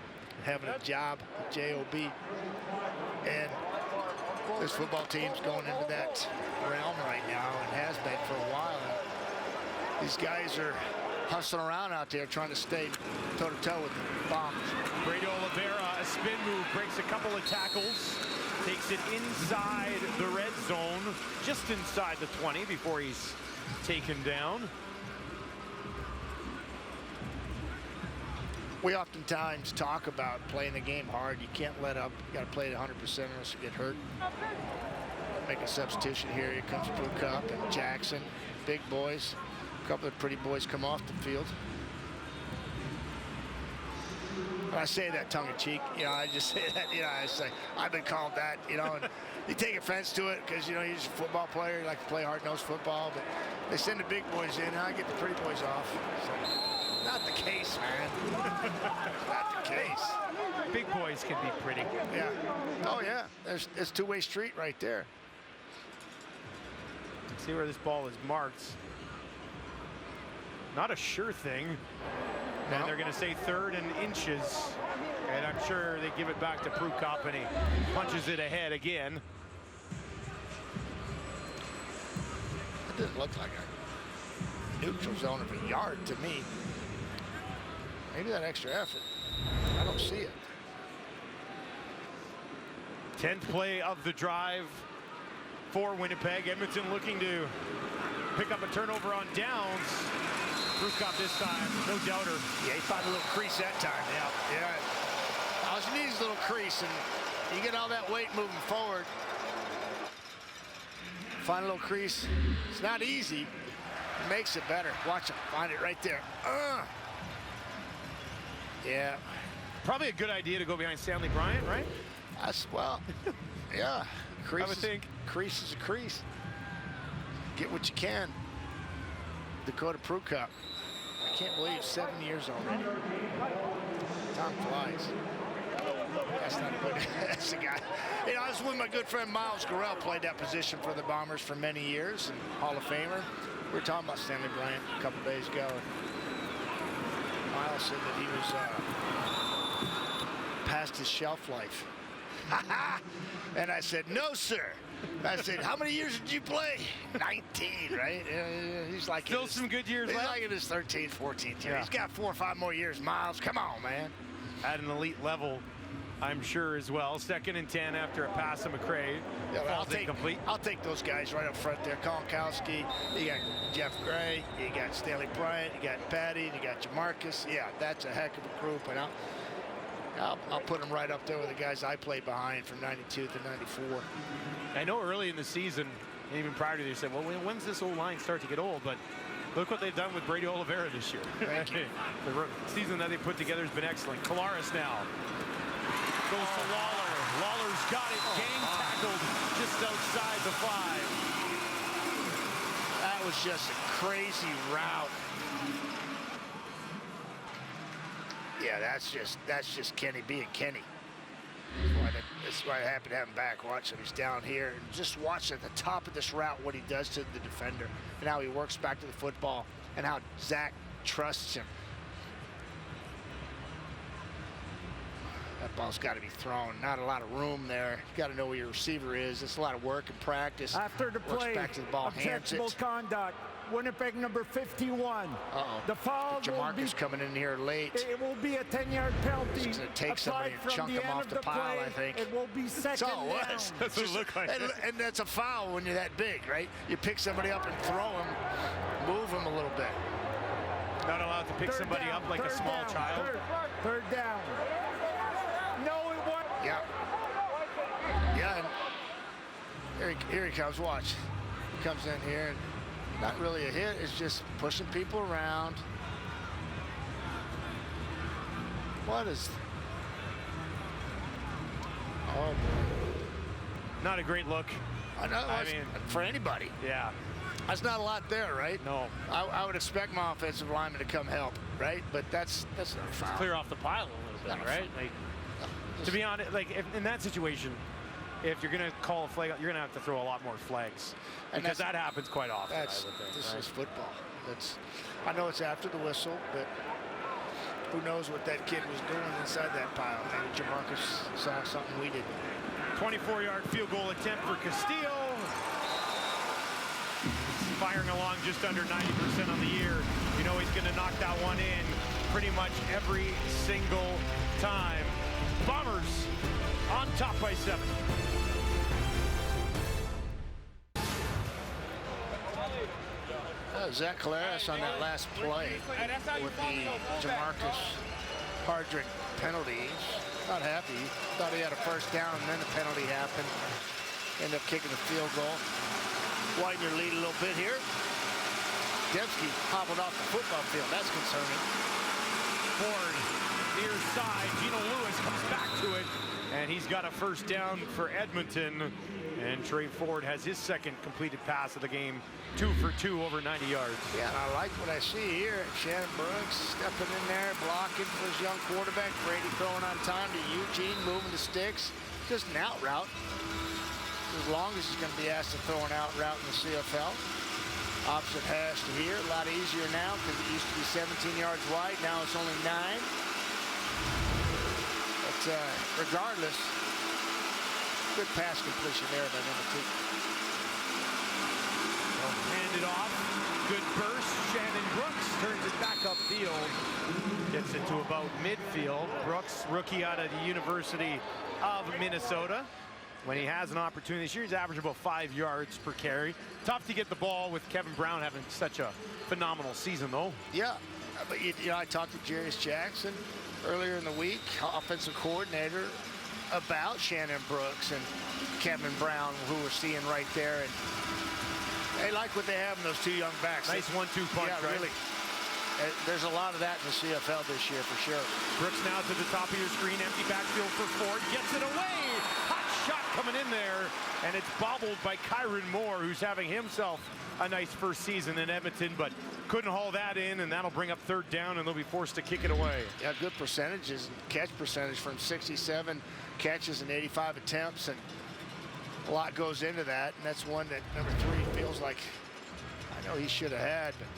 having a job, a job. And this football team's going into that realm right now and has been for a while. And these guys are hustling around out there trying to stay toe-to-toe with the Bombers. Brady Oliveira, a spin move, breaks a couple of tackles, takes it inside the red zone, just inside the 20 before he's taken down. We oftentimes talk about playing the game hard. You can't let up. You got to play it 100% or else you get hurt. Make a substitution here. Here comes Prukop and Jackson. Big boys. A couple of pretty boys come off the field. When I say that tongue-in-cheek, you know, I just say that, you know, I say, I've been called that, you know, and you take offense to it because, you know, you're just a football player. You like to play hard-nosed football, but they send the big boys in, and I get the pretty boys off. So. not the case, man. Not the case. Big boys can be pretty. Yeah. Oh, yeah. It's two-way street right there. See where this ball is marked. Not a sure thing. No. And they're going to say 3rd and inches. And I'm sure they give it back to Prukop, and he punches it ahead again. It didn't look like a neutral zone of a yard to me. Maybe that extra effort. I don't see it. 10th play of the drive for Winnipeg. Edmonton looking to pick up a turnover on downs. Prukop this time, no doubter. Yeah, he found a little crease that time. Yeah. All you need is a little crease, and you get all that weight moving forward. Find a little crease. It's not easy. It makes it better. Watch him. Find it right there. Yeah. Probably a good idea to go behind Stanley Bryant, right? Well, yeah. Crease I would think. Crease is a crease. Get what you can. Dakota Prukop. I can't believe 7 years already. Time flies. That's not a good. That's the guy. You know, I was with my good friend Miles Gorell, played that position for the Bombers for many years, and Hall of Famer. We were talking about Stanley Bryant a couple days ago. Miles said that he was past his shelf life. And I said, no, sir. I said, how many years did you play? 19, right? He's like Still some good years left. He's like in his 13th, 14th year. Yeah. He's got 4 or 5 more years. Miles, come on, man. At an elite level, I'm sure as well. 2nd and 10 after a pass to McRae. Yeah, Falls incomplete. I'll take those guys right up front there. Kolonkowski, you got Jeff Gray, you got Stanley Bryant, you got Patty, you got Jamarcus. Yeah, that's a heck of a group. And I'll put them right up there with the guys I played behind from 92 to 94. I know early in the season, even prior to this, they said, well, when's this old line start to get old? But look what they've done with Brady Oliveira this year. Thank you. The season that they put together has been excellent. Kolaris now goes to Lawler. Lawler's got it. Gang tackled just outside the 5. That was just a crazy route. Yeah, that's just Kenny being Kenny. That's why I happen to have him back. Watch him. He's down here. And just watch at the top of this route what he does to the defender and how he works back to the football and how Zach trusts him. That ball's got to be thrown. Not a lot of room there. You got to know where your receiver is. It's a lot of work and practice. After the play, back to the ball, hands objectionable it. conduct. Winnipeg number 51. Uh-oh. The foul Jamarcus coming in here late. It will be a 10-yard penalty. He's going to take somebody and chunk him off the pile, I think. It will be second down. That's what it looked like. And that's a foul when you're that big, right? You pick somebody up and throw him, move him a little bit. Not allowed to pick somebody up like a small child. Third down. No, it wasn't. Yeah. Yeah, and here he comes. Watch. He comes in here, and not really a hit. It's just pushing people around. What is... Oh, Not a great look. I know. I mean, for anybody. Yeah. That's not a lot there, right? No. I would expect my offensive lineman to come help, right? But that's not a foul. Clear off the pile a little bit, right? Like, to be honest, like in that situation, if you're going to call a flag, you're going to have to throw a lot more flags. Because that happens quite often. This is football. I know it's after the whistle, but who knows what that kid was doing inside that pile. Maybe Jamarcus saw something we didn't. 24-yard field goal attempt for Castillo. Firing along just under 90% on the year. You know he's going to knock that one in pretty much every single time. Bombers on top by 7. Zach Collaros on that last play with the Jamarcus Hardrick penalty. Not happy. Thought he had a first down, and then the penalty happened. Ended up kicking the field goal. Widen your lead a little bit here. Dembski hobbled off the football field. That's concerning. Ford near side. Gino Lewis comes back to it, and he's got a first down for Edmonton. And Trey Ford has his second completed pass of the game, 2 for 2 over 90 yards. Yeah, and I like what I see here. Shannon Brooks stepping in there, blocking for his young quarterback. Brady throwing on time to Eugene, moving the sticks. Just an out route. As long as he's going to be asked to throw an out route in the CFL. Opposite hash to here. A lot easier now because it used to be 17 yards wide. Now it's only 9. But regardless, good pass completion there by number 2. Hand it off. Good burst. Shannon Brooks turns it back upfield. Gets it to about midfield. Brooks, rookie out of the University of Minnesota. When he has an opportunity this year, he's averaged about 5 yards per carry. Tough to get the ball with Kevin Brown having such a phenomenal season, though. Yeah, but you know, I talked to Jarius Jackson earlier in the week, offensive coordinator, about Shannon Brooks and Kevin Brown, who we're seeing right there. And they like what they have in those 2 young backs. Nice 1-2 punch, yeah, right? Really. There's a lot of that in the CFL this year for sure. Brooks now to the top of your screen, empty backfield for Ford, gets it away. Hot shot coming in there, and it's bobbled by Kyron Moore, who's having himself a nice first season in Edmonton, but couldn't haul that in, and that'll bring up 3rd down, and they'll be forced to kick it away. Yeah, good percentages, catch percentage from 67 catches and 85 attempts, and a lot goes into that, and that's one that number 3 feels like, I know he should have had, but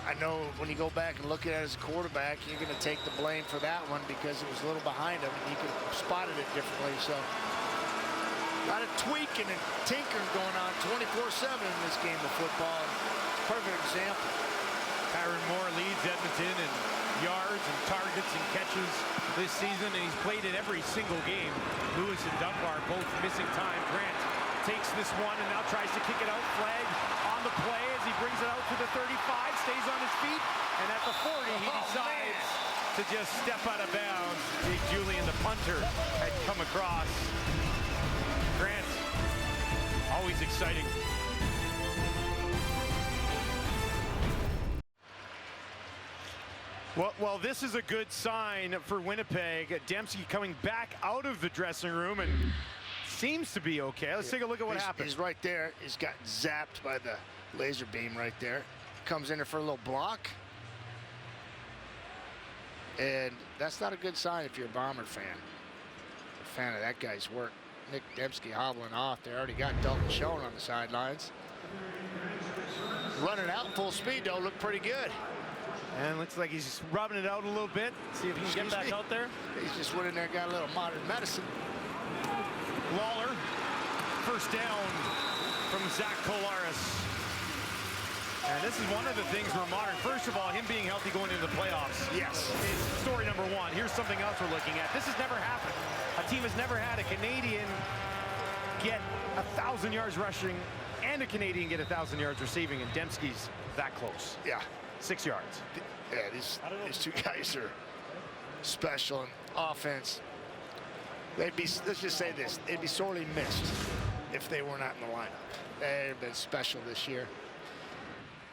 I know when you go back and look at it as a quarterback, you're going to take the blame for that one because it was a little behind him and he could have spotted it differently. So, a lot of tweaking and tinkering going on 24/7 in this game of football. Perfect example. Kyron Moore leads Edmonton in yards and targets and catches this season, and he's played in every single game. Lewis and Dunbar both missing time. Grant takes this one and now tries to kick it out. Flag on the play as he brings it out to the 35, stays on his feet, and at the 40 he decides to just step out of bounds. Big Julian, the punter, had come across. Grant, always exciting. Well, this is a good sign for Winnipeg. Dempsey coming back out of the dressing room and seems to be okay. Let's take a look at what happened. He's right there. He's got zapped by the laser beam right there. Comes in there for a little block. And that's not a good sign if you're a Bomber fan. A fan of that guy's work. Nick Dembski hobbling off. They already got Dalton Schoen on the sidelines. Running out full speed, though, looked pretty good. And looks like he's just rubbing it out a little bit. See if he can get back out there. He's just went in there, got a little modern medicine. Lawler, first down from Zach Kolaris. And this is one of the things we're monitoring. First of all, him being healthy going into the playoffs. Yes. Is story number 1. Here's something else we're looking at. This has never happened. A team has never had a Canadian get 1,000 yards rushing and a Canadian get 1,000 yards receiving, and Dembski's that close. Yeah. 6 yards. Yeah, these 2 guys are special in offense. They'd be, let's just say this, they'd be sorely missed if they were not in the lineup. They've been special this year.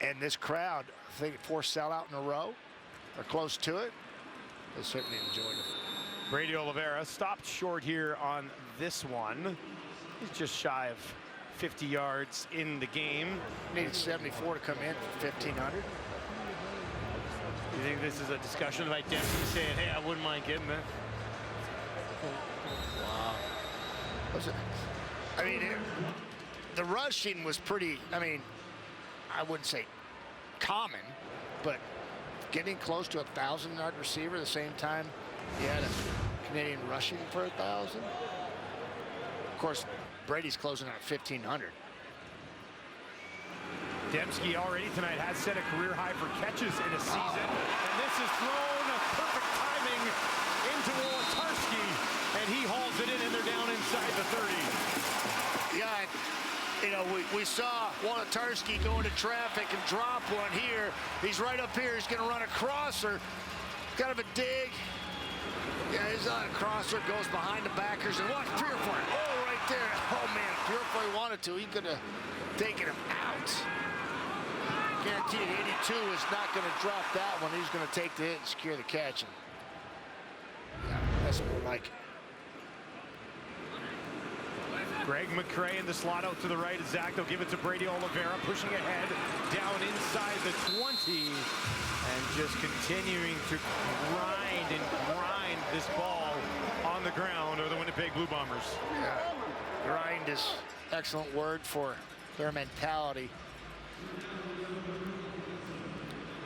And this crowd, I think 4 sellout in a row, or close to it. They certainly enjoyed it. Brady Oliveira stopped short here on this one. He's just shy of 50 yards in the game. Needed 74 to come in for 1,500. You think this is a discussion about Dempsey saying, hey, I wouldn't mind getting that? Wow. I mean, the rushing was pretty, I mean, I wouldn't say common, but getting close to 1,000-yard receiver at the same time you had a Canadian rushing for 1,000. Of course, Brady's closing out 1,500. Dembski already tonight has set a career high for catches in a season. And this is thrown perfect timing into Wolotarski. And he hauls it in, and they're down inside the 30. Yeah, you know, we saw Wolotarski go into traffic and drop one here. He's right up here. He's going to run a crosser. Kind of a dig. Yeah, he's on a crosser. Goes behind the backers. And watch Purefoy. Oh, right there. Oh, man, if Purefoy wanted to, he could have taken him out. Guaranteed 82 is not going to drop that one. He's going to take the hit and secure the catch. And yeah, that's more like it. Greg McCray in the slot out to the right. Zach, they'll give it to Brady Oliveira, pushing ahead, down inside the 20, and just continuing to grind this ball on the ground are the Winnipeg Blue Bombers. Yeah. Grind is an excellent word for their mentality.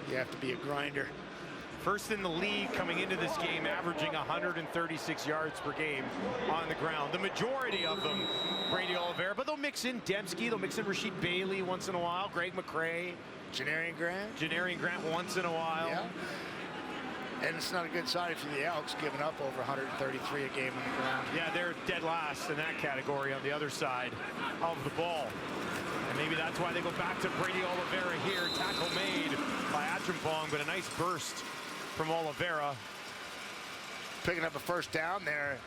You have to be a grinder. First in the league coming into this game, averaging 136 yards per game on the ground. The majority of them, Brady Oliveira, but they'll mix in Dembski, they'll mix in Rasheed Bailey once in a while, Greg McCray. Janarian Grant once in a while. Yeah. And it's not a good sign for the Elks, giving up over 133 a game on the ground. Yeah, they're dead last in that category on the other side of the ball. And maybe that's why they go back to Brady Oliveira here. Tackle made by Atrimpong, but a nice burst from Oliveira. Picking up a first down there,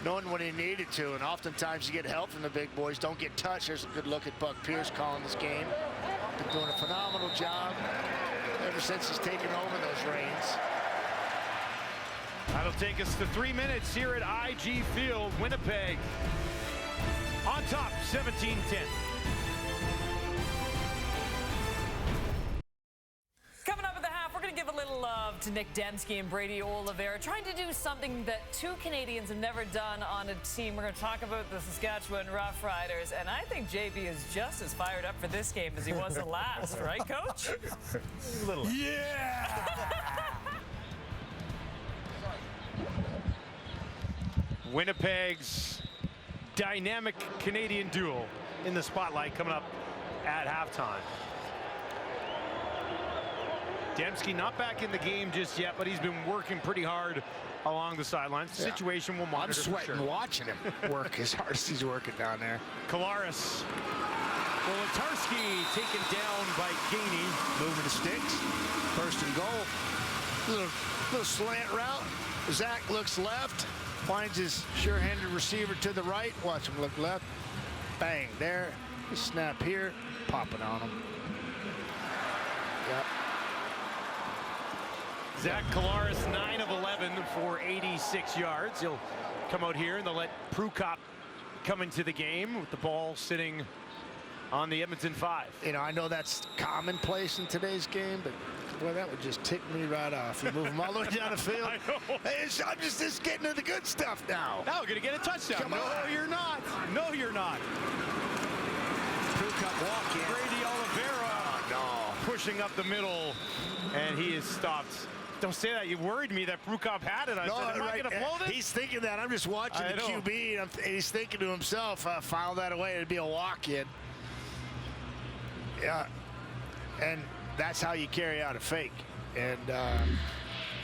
knowing when he needed to, and oftentimes you get help from the big boys. Don't get touched. There's a good look at Buck Pierce calling this game. Been doing a phenomenal job ever since he's taken over those reins. That'll take us to 3 minutes here at IG Field. Winnipeg on top, 17-10. Coming up at the half, we're going to give a little love to Nick Dembski and Brady Oliveira, trying to do something that two Canadians have never done on a team. We're going to talk about the Saskatchewan Roughriders, and I think JB is just as fired up for this game as he was the last, right, Coach? A little. Yeah! Winnipeg's dynamic Canadian duo in the spotlight coming up at halftime. Dembski not back in the game just yet, but he's been working pretty hard along the sidelines. Yeah. Situation will monitor. I'm sweating for sure. watching him work as hard as he's working down there. Kolaris. Wolotarski taken down by Gainey. Moving the sticks. First and goal. Little slant route. Zach looks left. Finds his sure-handed receiver to the right. Watch him look left. Bang, there. Snap here. Popping on him. Yep. Zach Kolaris, 9 of 11 for 86 yards. He'll come out here and they'll let Prukop come into the game with the ball sitting on the Edmonton 5. You know, I know that's commonplace in today's game, but boy, that would just tick me right off. You move them all the way down the field. I know. Hey, I'm just getting to the good stuff now. Now we're going to get a touchdown. Come on. No, you're not. No, you're not. Prukop walk in. Brady Oliveira No. pushing up the middle, and he is stopped. Don't say that. You worried me that Prukop had it. I said, am I going to blow this? He's thinking that. I'm just watching I the know. QB, and he's thinking to himself, file that away. It'd be a walk-in. Yeah. And that's how you carry out a fake. And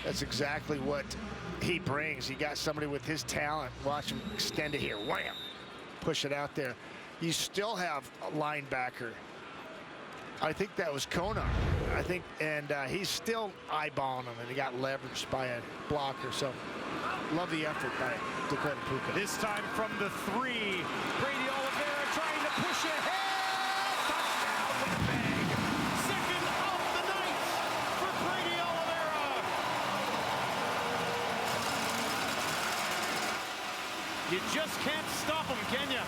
that's exactly what he brings. You got somebody with his talent. Watch him extend it here. Wham! Push it out there. You still have a linebacker. I think that was Konar. I think, and he's still eyeballing him, and he got leveraged by a blocker. So, love the effort by Dakota Prukop. This time from the 3. Brady Oliveira trying to push ahead. Touchdown, Winnipeg. Second of the night for Brady Oliveira. You just can't stop him, can you?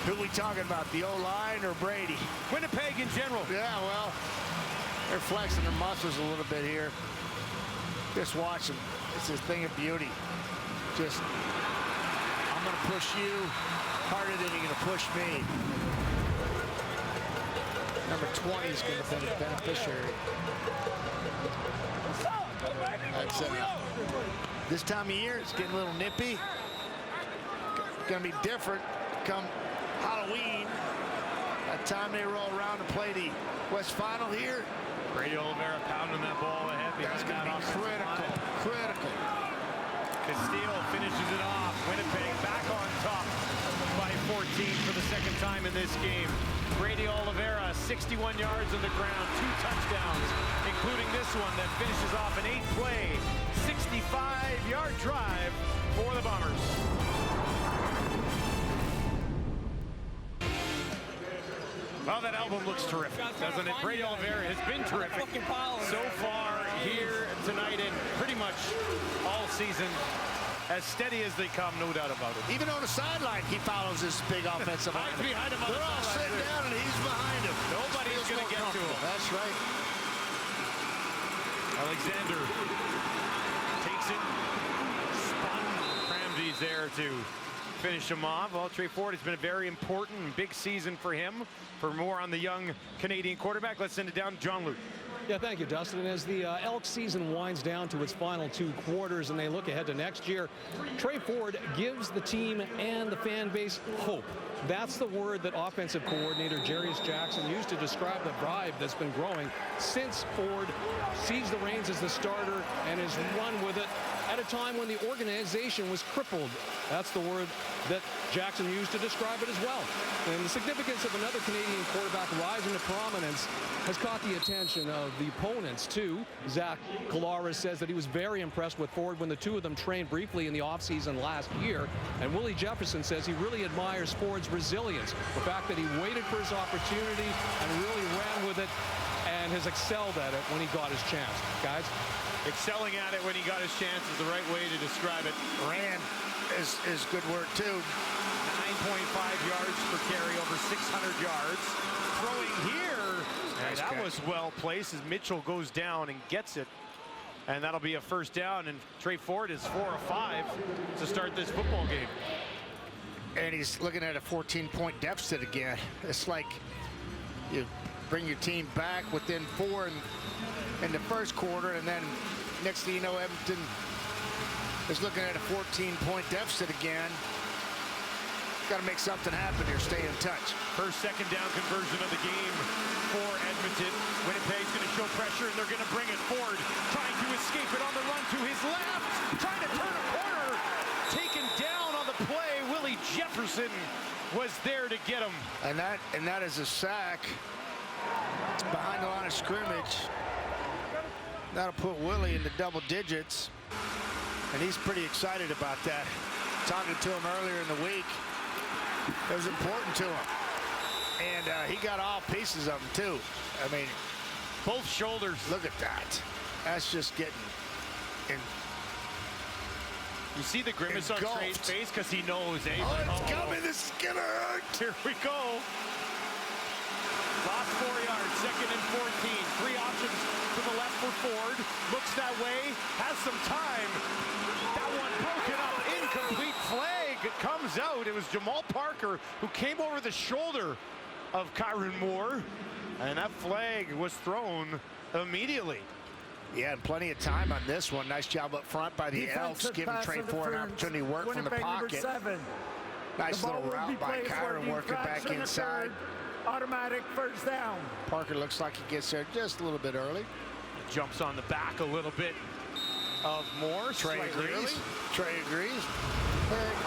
Who are we talking about, the O-line or Brady? Winnipeg in general. Yeah, well, they're flexing their muscles a little bit here. Just watch them. It's a thing of beauty. Just, I'm going to push you harder than you're going to push me. Number 20 is going to be the beneficiary. That's, this time of year, it's getting a little nippy. Going to be different come Halloween. That time they roll around to play the West Final here. Brady Oliveira pounding that ball ahead. That's going to be critical. Castillo finishes it off. Winnipeg back on top by 14 for the second time in this game. Brady Oliveira, 61 yards on the ground, 2 touchdowns, including this one that finishes off an 8-play, 65-yard drive for the Bombers. Well, that album looks terrific, doesn't it? Brady Oliveira has been terrific so far here tonight and pretty much all season. as steady as they come, no doubt about it. Even on the sideline, he follows this big offensive line. Hides behind him on They're the all sideline. sitting down, and he's behind him. Nobody's going to get to him. That's right. Alexander takes it. Spun. Cramdy's there to finish him off. Well, Trey Ford has been a very important and big season for him. For more on the young Canadian quarterback, let's send it down to John Luke. Yeah, thank you, Dustin. And as the Elks season winds down to its final 2 quarters and they look ahead to next year, Trey Ford gives the team and the fan base hope. That's the word that offensive coordinator Jarius Jackson used to describe the vibe that's been growing since Ford seized the reins as the starter and has run with it at a time when the organization was crippled. That's the word that Jackson used to describe it as well. And the significance of another Canadian quarterback rising to prominence has caught the attention of the opponents, too. Zach Collaros says that he was very impressed with Ford when the two of them trained briefly in the offseason last year. And Willie Jefferson says he really admires Ford's resilience, the fact that he waited for his opportunity and really ran with it and has excelled at it when he got his chance. Guys? Excelling at it when he got his chance is the right way to describe it. Ran is good word, too. 9.5 yards per carry, over 600 yards. Throwing here, and that was well placed as Mitchell goes down and gets it. And that'll be a first down, and Trey Ford is 4 of 5 to start this football game. And he's looking at a 14-point deficit again. It's like you bring your team back within 4 in the first quarter, and then next thing you know, Edmonton is looking at a 14-point deficit again. Got to make something happen here. Stay in touch. First second down conversion of the game for Edmonton. Winnipeg's going to show pressure, and they're going to bring it forward. Trying to escape it on the run to his left. Trying to turn a corner. Taken down on the play. Willie Jefferson was there to get him. And that is a sack behind the line of scrimmage. That'll put Willie into double digits. And he's pretty excited about that. Talking to him earlier in the week. It was important to him. And he got all pieces of them, too. I mean, both shoulders. Look at that. That's just getting in. You see the grimace on Trey's face because he knows, eh? Oh, it's coming. This is going to hurt. Here we go. Lost 4 yards, second and 14. 3 options to the left for Ford. Looks that way, has some time. That one broken up, incomplete flag. It comes out. It was Jamal Parker who came over the shoulder of Kyron Moore. And that flag was thrown immediately. Yeah, and plenty of time on this one. Nice job up front by the Elks, giving Trey Ford an opportunity to work from the pocket. Nice little route by Kyron working back inside. Automatic first down. Parker looks like he gets there just a little bit early. Jumps on the back a little bit of Moore. Trey agrees. Early. Trey agrees.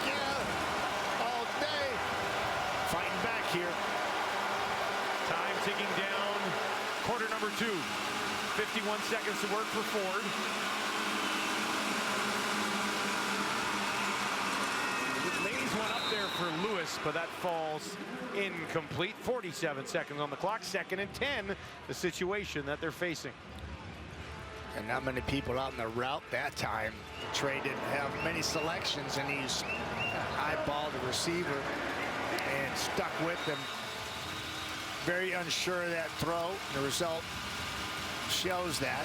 Yeah, all day. Fighting back here. Time ticking down. Quarter number 2. 51 seconds to work for Ford. Lays one up there for Lewis, but that falls incomplete. 47 seconds on the clock. Second and 10, the situation that they're facing. And not many people out in the route that time. Trey didn't have many selections, and he's eyeballed the receiver and stuck with him. Very unsure of that throw. The result shows that.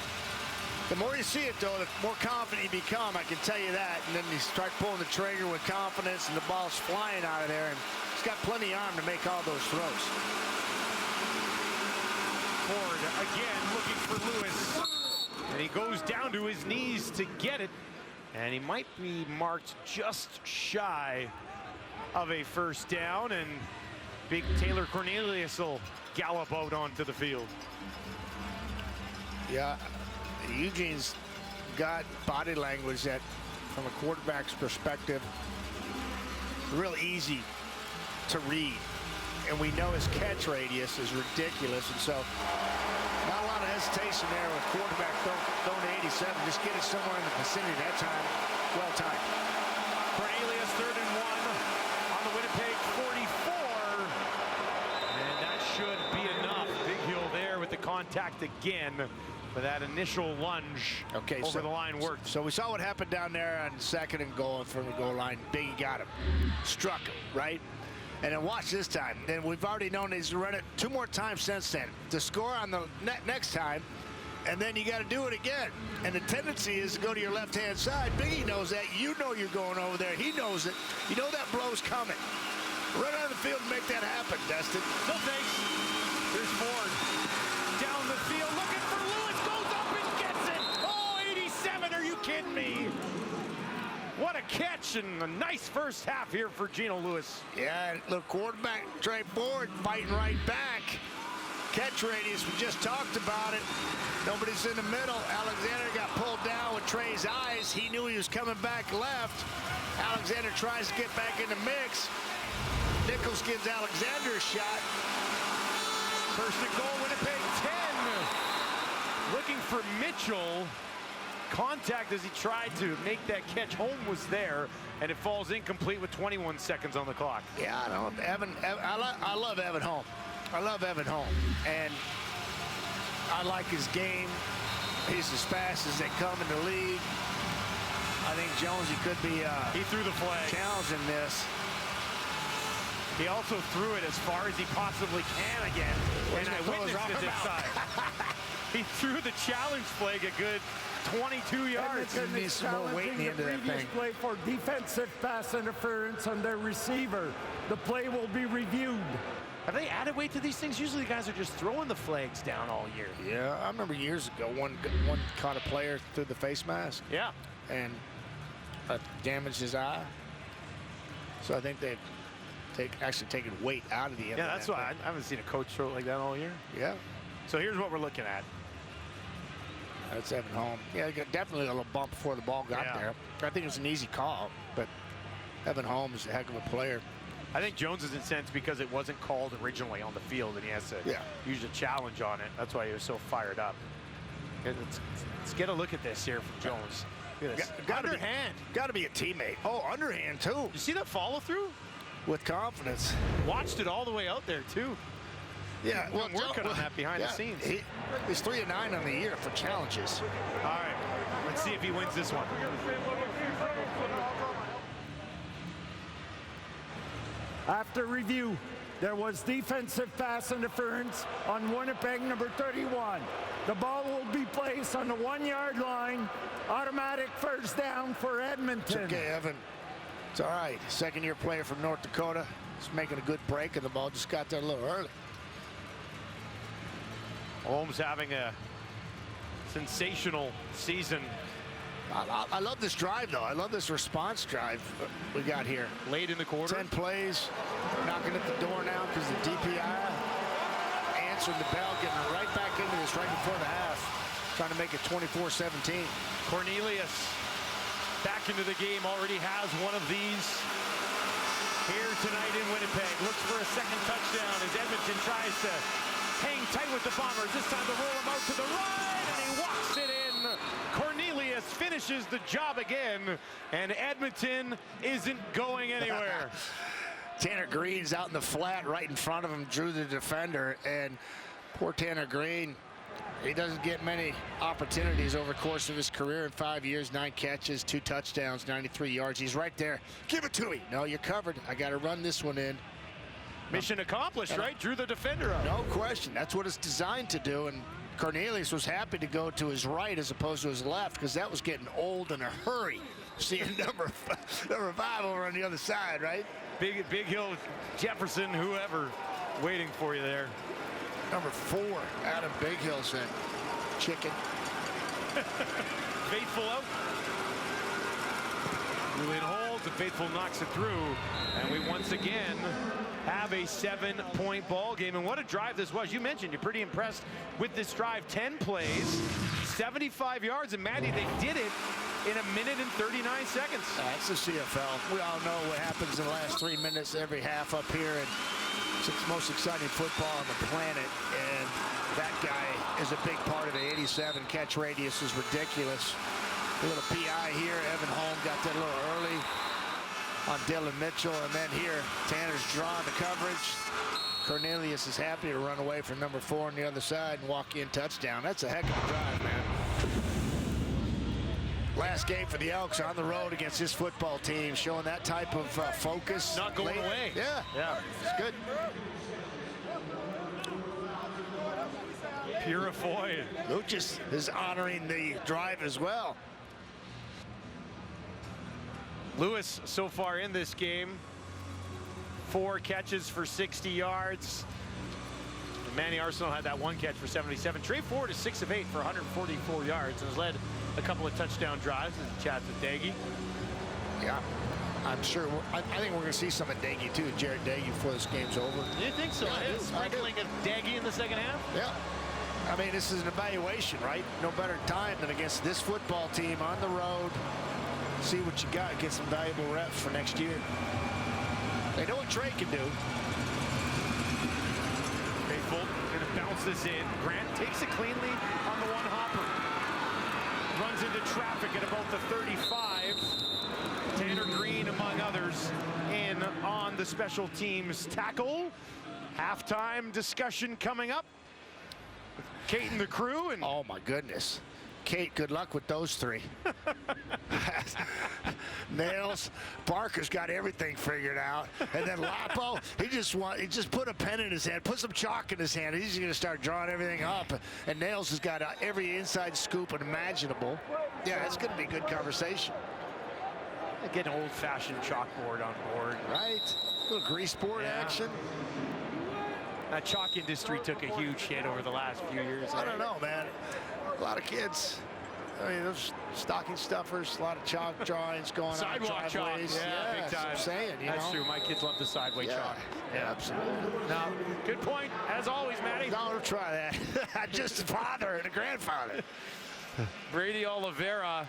The more you see it, though, the more confident you become, I can tell you that. And then you start pulling the trigger with confidence, and the ball's flying out of there. And he's got plenty of arm to make all those throws. Ford again looking for Lewis. And he goes down to his knees to get it. And he might be marked just shy of a first down. And big Taylor Cornelius will gallop out onto the field. Yeah, Eugene's got body language that, from a quarterback's perspective, real easy to read. And we know his catch radius is ridiculous. And so, not a lot of hesitation there with quarterback throwing to 87. Just get it somewhere in the vicinity that time. Well timed. Cornelius, 3rd and 1 on the Winnipeg 44. And that should be enough. Big Hill there with the contact again. But that initial lunge over the line worked. So we saw what happened down there on 2nd and goal from the goal line. Biggie got him, struck him, right? And then watch this time. Then we've already known he's run it 2 more times since then. To score on the next time, and then you got to do it again. And the tendency is to go to your left-hand side. Biggie knows that. You know you're going over there. He knows it. You know that blow's coming. Run on the field and make that happen, Destin. No thanks. Here's Ford. Down the field, looking for Lewis. Goes up and gets it. Oh, 87. Are you kidding me? What a catch and a nice first half here for Geno Lewis. Yeah, look, quarterback Trey Ford fighting right back. Catch radius, we just talked about it. Nobody's in the middle. Alexander got pulled down with Trey's eyes. He knew he was coming back left. Alexander tries to get back in the mix. Nichols gives Alexander a shot. First and goal, Winnipeg 10. Looking for Mitchell. Contact as he tried to make that catch. Home was there, and it falls incomplete with 21 seconds on the clock. Yeah, I know. I love Evan Home. I love Evan Home, and I like his game. He's as fast as they come in the league. I think Jonesy could be he threw the flag. Challenging this. He also threw it as far as he possibly can again. And I witnessed it this time. He threw the challenge flag a good 22 yards. Edmonton is some more weight in the challenging end of that previous thing. play for defensive pass interference on their receiver. The play will be reviewed. Have they added weight to these things? Usually the guys are just throwing the flags down all year. Yeah, I remember years ago, one caught a player through the face mask. Yeah. And damaged his eye. So I think they've actually taken weight out of the end. Yeah, that's why I haven't seen a coach throw it like that all year. Yeah. So here's what we're looking at. That's Evan Home. Yeah, definitely a little bump before the ball got there. I think it was an easy call, but Evan Home is a heck of a player. I think Jones is incensed because it wasn't called originally on the field, and he has to use a challenge on it. That's why he was so fired up. Let's get a look at this here from Jones. Look at this. Underhand. Got to be a teammate. Oh, underhand, too. You see that follow-through? With confidence. Watched it all the way out there, too. Yeah, well, working on that behind the scenes. He's 3-9 on the year for challenges. All right, let's see if he wins this one. After review, there was defensive pass interference on Winnipeg number 31. The ball will be placed on the 1-yard line. Automatic first down for Edmonton. It's okay, Evan. It's all right. Second-year player from North Dakota. He's making a good break, and the ball just got there a little early. Holmes having a sensational season. I love this drive, though. I love this response drive we got here. Late in the quarter. 10 plays, knocking at the door now because the DPI answering the bell, getting right back into this right before the half, trying to make it 24-17. Cornelius back into the game, already has one of these here tonight in Winnipeg. Looks for a second touchdown as Edmonton tries to hang tight with the Bombers. This time to roll him out to the right, and he walks it in. Cornelius finishes the job again, and Edmonton isn't going anywhere. Tanner Green's out in the flat right in front of him, drew the defender, and poor Tanner Green, he doesn't get many opportunities over the course of his career. In 5 years, 9 catches, 2 touchdowns, 93 yards. He's right there. Give it to me. No, you're covered. I got to run this one in. Mission accomplished, right? Drew the defender up. No question. That's what it's designed to do. And Cornelius was happy to go to his right as opposed to his left because that was getting old in a hurry. Seeing number 5 over on the other side, right? Big Hill, Jefferson, whoever, waiting for you there. Number 4, Adam Big Hill's in. Chicken. Faithful out. Julian holds, and Faithful knocks it through. And we once again have a 7-point ball game. And what a drive this was. You mentioned you're pretty impressed with this drive. 10 plays, 75 yards. And Maddie, they did it in 1 minute and 39 seconds. That's the CFL. We all know what happens in the last 3 minutes every half up here. And it's the most exciting football on the planet. And that guy is a big part of it. 87 catch radius is ridiculous. A little PI here. Evan Holm got that a little early on Dylan Mitchell. And then here, Tanner's drawing the coverage. Cornelius is happy to run away from number 4 on the other side and walk in touchdown. That's a heck of a drive, man. Last game for the Elks on the road against this football team, showing that type of focus. Not going away. Yeah, it's good. Purifoy. Lucas is honoring the drive as well. Lewis so far in this game, 4 catches for 60 yards. And Manny Arsenal had that 1 catch for 77. Trey Ford is 6 of 8 for 144 yards and has led a couple of touchdown drives as he chats with Daggy. Yeah, I'm sure. I think we're going to see some of Daggy too, Jared Daggy, before this game's over. Do you think so? Yeah, Sprinkling of Daggy in the second half? Yeah. I mean, this is an evaluation, right? No better time than against this football team on the road. See what you got. Get some valuable reps for next year. They know what Trey can do. Faithful going to bounce this in. Grant takes it cleanly on the one hopper. Runs into traffic at about the 35. Tanner Green, among others, in on the special teams tackle. Halftime discussion coming up. Kate and the crew. And oh, my goodness. Kate, good luck with those 3. Nails, Barker's got everything figured out, and then Lapo, he just put a pen in his hand, put some chalk in his hand. He's going to start drawing everything up, and Nails has got every inside scoop imaginable. Yeah, it's going to be good conversation. Get an old-fashioned chalkboard on board. Right, a little grease board action. That chalk industry took a huge hit over the last few years. I don't know, man. A lot of kids. I mean, those stocking stuffers, a lot of chalk drawings going Sidewalk on. chalk, driveways. yeah, big time. I'm saying, That's true. My kids love the sideway chalk. Yeah, absolutely. Now, good point, as always, Matty. Don't try that. Just a father and a grandfather. Brady Oliveira,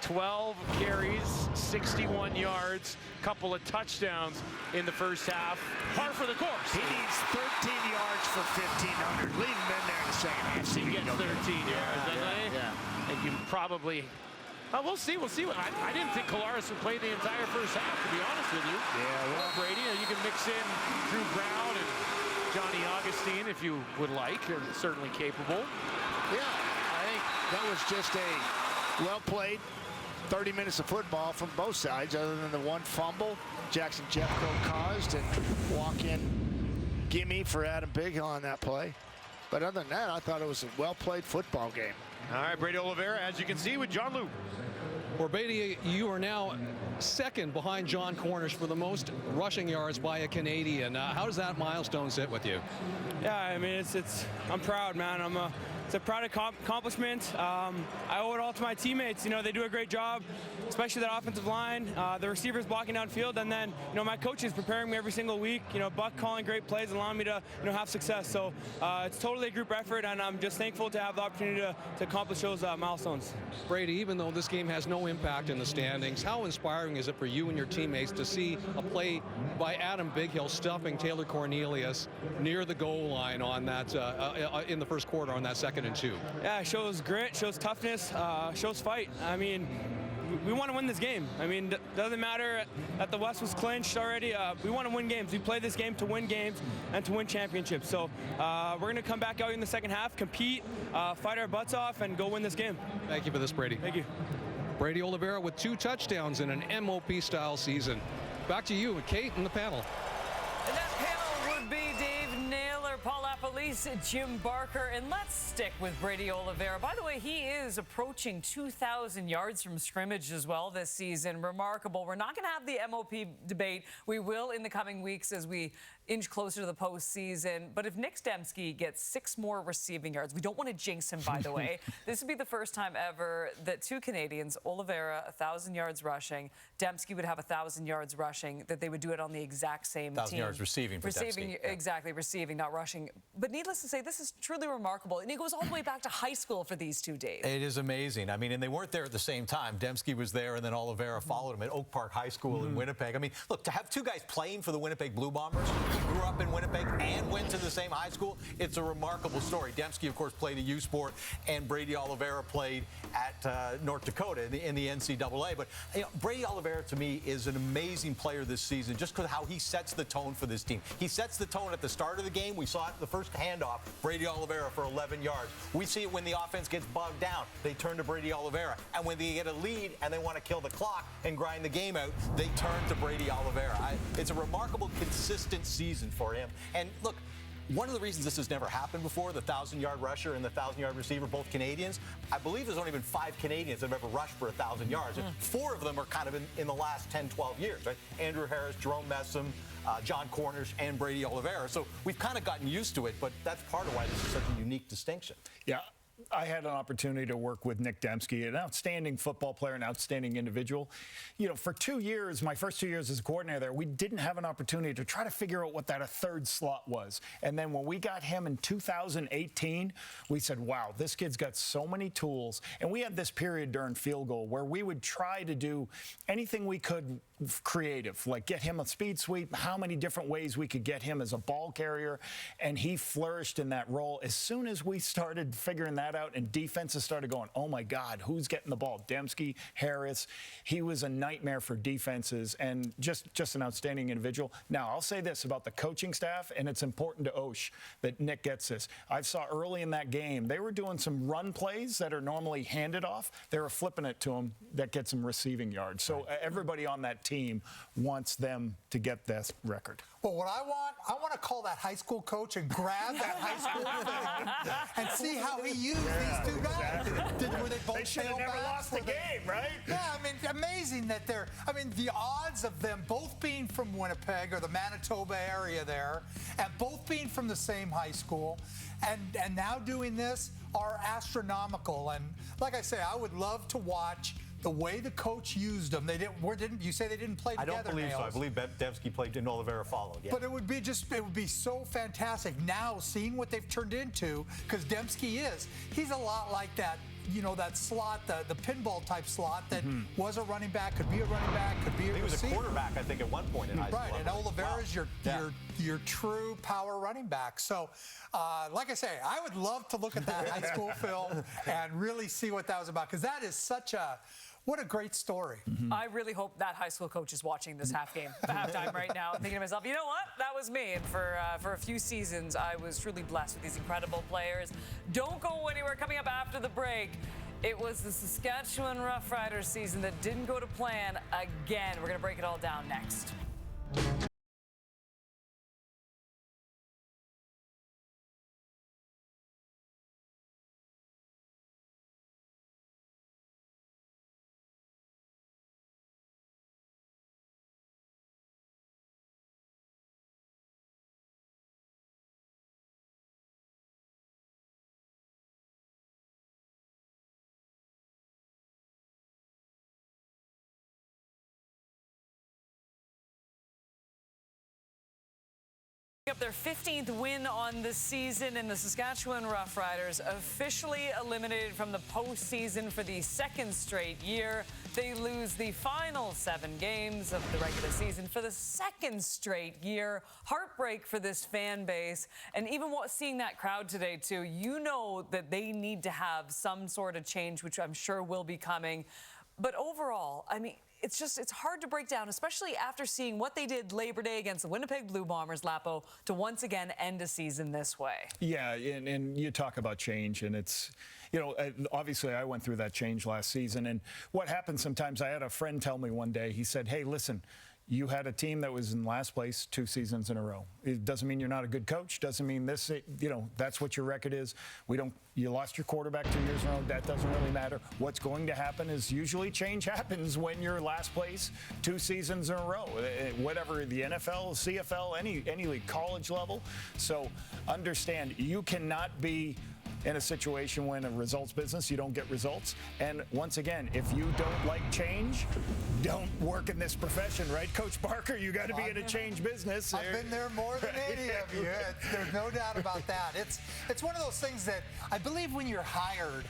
12 carries, 61 yards, couple of touchdowns in the first half. Par for the course. He needs 13 yards for 1,500. Leave him in there in the second half. He gets 13 yards, doesn't he? Yeah. I think you probably. We'll see. We'll see. I didn't think Colares would play the entire first half, to be honest with you. Yeah, well, Brady, you can mix in Drew Brown and Johnny Augustine if you would like. They're certainly capable. Yeah, I think that was just a well-played 30 minutes of football from both sides, other than the one fumble Jackson Jeffco caused and walk-in gimme for Adam Bighill on that play. But other than that, I thought it was a well-played football game. All right, Brady Oliveira, as you can see, with John Lou. Well, Brady, you are now second behind John Cornish for the most rushing yards by a Canadian. How does that milestone sit with you? Yeah, I mean, I'm proud, man. It's a proud accomplishment. I owe it all to my teammates. You know, they do a great job, especially that offensive line, the receivers blocking downfield, and then, you know, my coaches preparing me every single week. You know, Buck calling great plays, allowing me to, you know, have success. So it's totally a group effort, and I'm just thankful to have the opportunity to accomplish those milestones. Brady, even though this game has no impact in the standings, how inspiring is it for you and your teammates to see a play by Adam Bighill stuffing Taylor Cornelius near the goal line on that in the first quarter on that 2nd and 2? Yeah, it shows grit, shows toughness, shows fight. I mean, we want to win this game. I mean, it doesn't matter that the West was clinched already. We want to win games. We play this game to win games and to win championships. So we're going to come back out in the second half, compete, fight our butts off, and go win this game. Thank you for this, Brady. Thank you. Brady Oliveira with 2 touchdowns in an MOP-style season. Back to you, Kate, and the panel. And that panel would be Dave Naylor, Paul Appolice, Jim Barker, and let's stick with Brady Oliveira. By the way, he is approaching 2,000 yards from scrimmage as well this season. Remarkable. We're not going to have the MOP debate. We will in the coming weeks as we inch closer to the postseason. But if Nick Dembski gets 6 more receiving yards, we don't want to jinx him, by the way. This would be the first time ever that 2 Canadians, Oliveira, 1,000 yards rushing, Dembski would have 1,000 yards rushing, that they would do it on the exact same 1,000 yards receiving for Dembski. Exactly, receiving, not rushing. But needless to say, this is truly remarkable. And it goes all the way back to high school for these 2 days. It is amazing. I mean, and they weren't there at the same time. Dembski was there, and then Oliveira followed him at Oak Park High School in Winnipeg. I mean, look, to have 2 guys playing for the Winnipeg Blue Bombers, who grew up in Winnipeg and went to the same high school. It's a remarkable story. Dembski, of course, played at U Sport, and Brady Oliveira played at North Dakota in the NCAA. But Brady Oliveira, to me, is an amazing player this season just because of how he sets the tone for this team. He sets the tone at the start of the game. We saw it the first handoff, Brady Oliveira for 11 yards. We see it when the offense gets bogged down. They turn to Brady Oliveira. And when they get a lead and they want to kill the clock and grind the game out, they turn to Brady Oliveira. It's a remarkable, consistent season for him. And look, one of the reasons this has never happened before, the 1,000-yard rusher and the 1,000-yard receiver, both Canadians, I believe there's only been 5 Canadians that have ever rushed for 1,000 yards. And 4 of them are kind of in the last 10, 12 years, right? Andrew Harris, Jerome Messam, John Cornish, and Brady Oliveira. So we've kind of gotten used to it, but that's part of why this is such a unique distinction. Yeah. I had an opportunity to work with Nick Dembski, an outstanding football player, an outstanding individual. You know, for 2 years, my first 2 years as a coordinator there, we didn't have an opportunity to try to figure out what that third slot was. And then when we got him in 2018, we said, wow, this kid's got so many tools. And we had this period during field goal where we would try to do anything we could creative, like get him a speed sweep, how many different ways we could get him as a ball carrier, and he flourished in that role. As soon as we started figuring that out and defenses started going, oh my God, who's getting the ball? Dembski, Harris. He was a nightmare for defenses and just an outstanding individual. Now, I'll say this about the coaching staff, and it's important to Osh that Nick gets this. I saw early in that game, they were doing some run plays that are normally handed off. They were flipping it to him that gets him receiving yards. So everybody on that team wants them to get this record. Well, what I want to call that high school coach and grab that high school thing and see how he used these 2 guys. Were they both They should have never lost the game, right? Yeah, I mean, amazing that the odds of them both being from Winnipeg or the Manitoba area there, and both being from the same high school, and now doing this are astronomical. And like I say, I would love to watch the way the coach used them. You say they didn't play together. I don't believe so. I believe Dembski played and Oliveira followed. Yeah. But it would be so fantastic now seeing what they've turned into, because Dembski he's a lot like that, that slot, the pinball type slot that was a running back, could be a running back, could be a receiver. He was a quarterback, I think, at one point in high school. Right, and Oliveira's your true power running back. So, like I say, I would love to look at that high school film and really see what that was about, because that is what a great story. I really hope that high school coach is watching this halftime right now and thinking to myself, you know what? That was me. And for a few seasons, I was truly blessed with these incredible players. Don't go anywhere. Coming up after the break, it was the Saskatchewan Roughriders season that didn't go to plan again. We're going to break it all down next. Up their 15th win on the season, and the Saskatchewan Roughriders officially eliminated from the postseason for the 2nd straight year. They lose the final 7 games of the regular season for the 2nd straight year. Heartbreak for this fan base, and even seeing that crowd today too, you know that they need to have some sort of change, which I'm sure will be coming. But overall, I mean, it's hard to break down, especially after seeing what they did Labor Day against the Winnipeg Blue Bombers, Lapo, to once again end a season this way. Yeah, and you talk about change, and it's, obviously I went through that change last season. And what happens sometimes, I had a friend tell me one day, he said, hey, listen, you had a team that was in last place 2 seasons in a row. It doesn't mean you're not a good coach. Doesn't mean this, that's what your record is. You lost your quarterback 2 years in a row. That doesn't really matter. What's going to happen is usually change happens when you're last place 2 seasons in a row. Whatever, the NFL, CFL, any league, college level. So understand, you cannot be in a situation when a results business, you don't get results. And once again, if you don't like change, don't work in this profession, right? Coach Barker, you got to be in a change business. I've been there more than any of you. There's no doubt about that. It's one of those things that I believe when you're hired,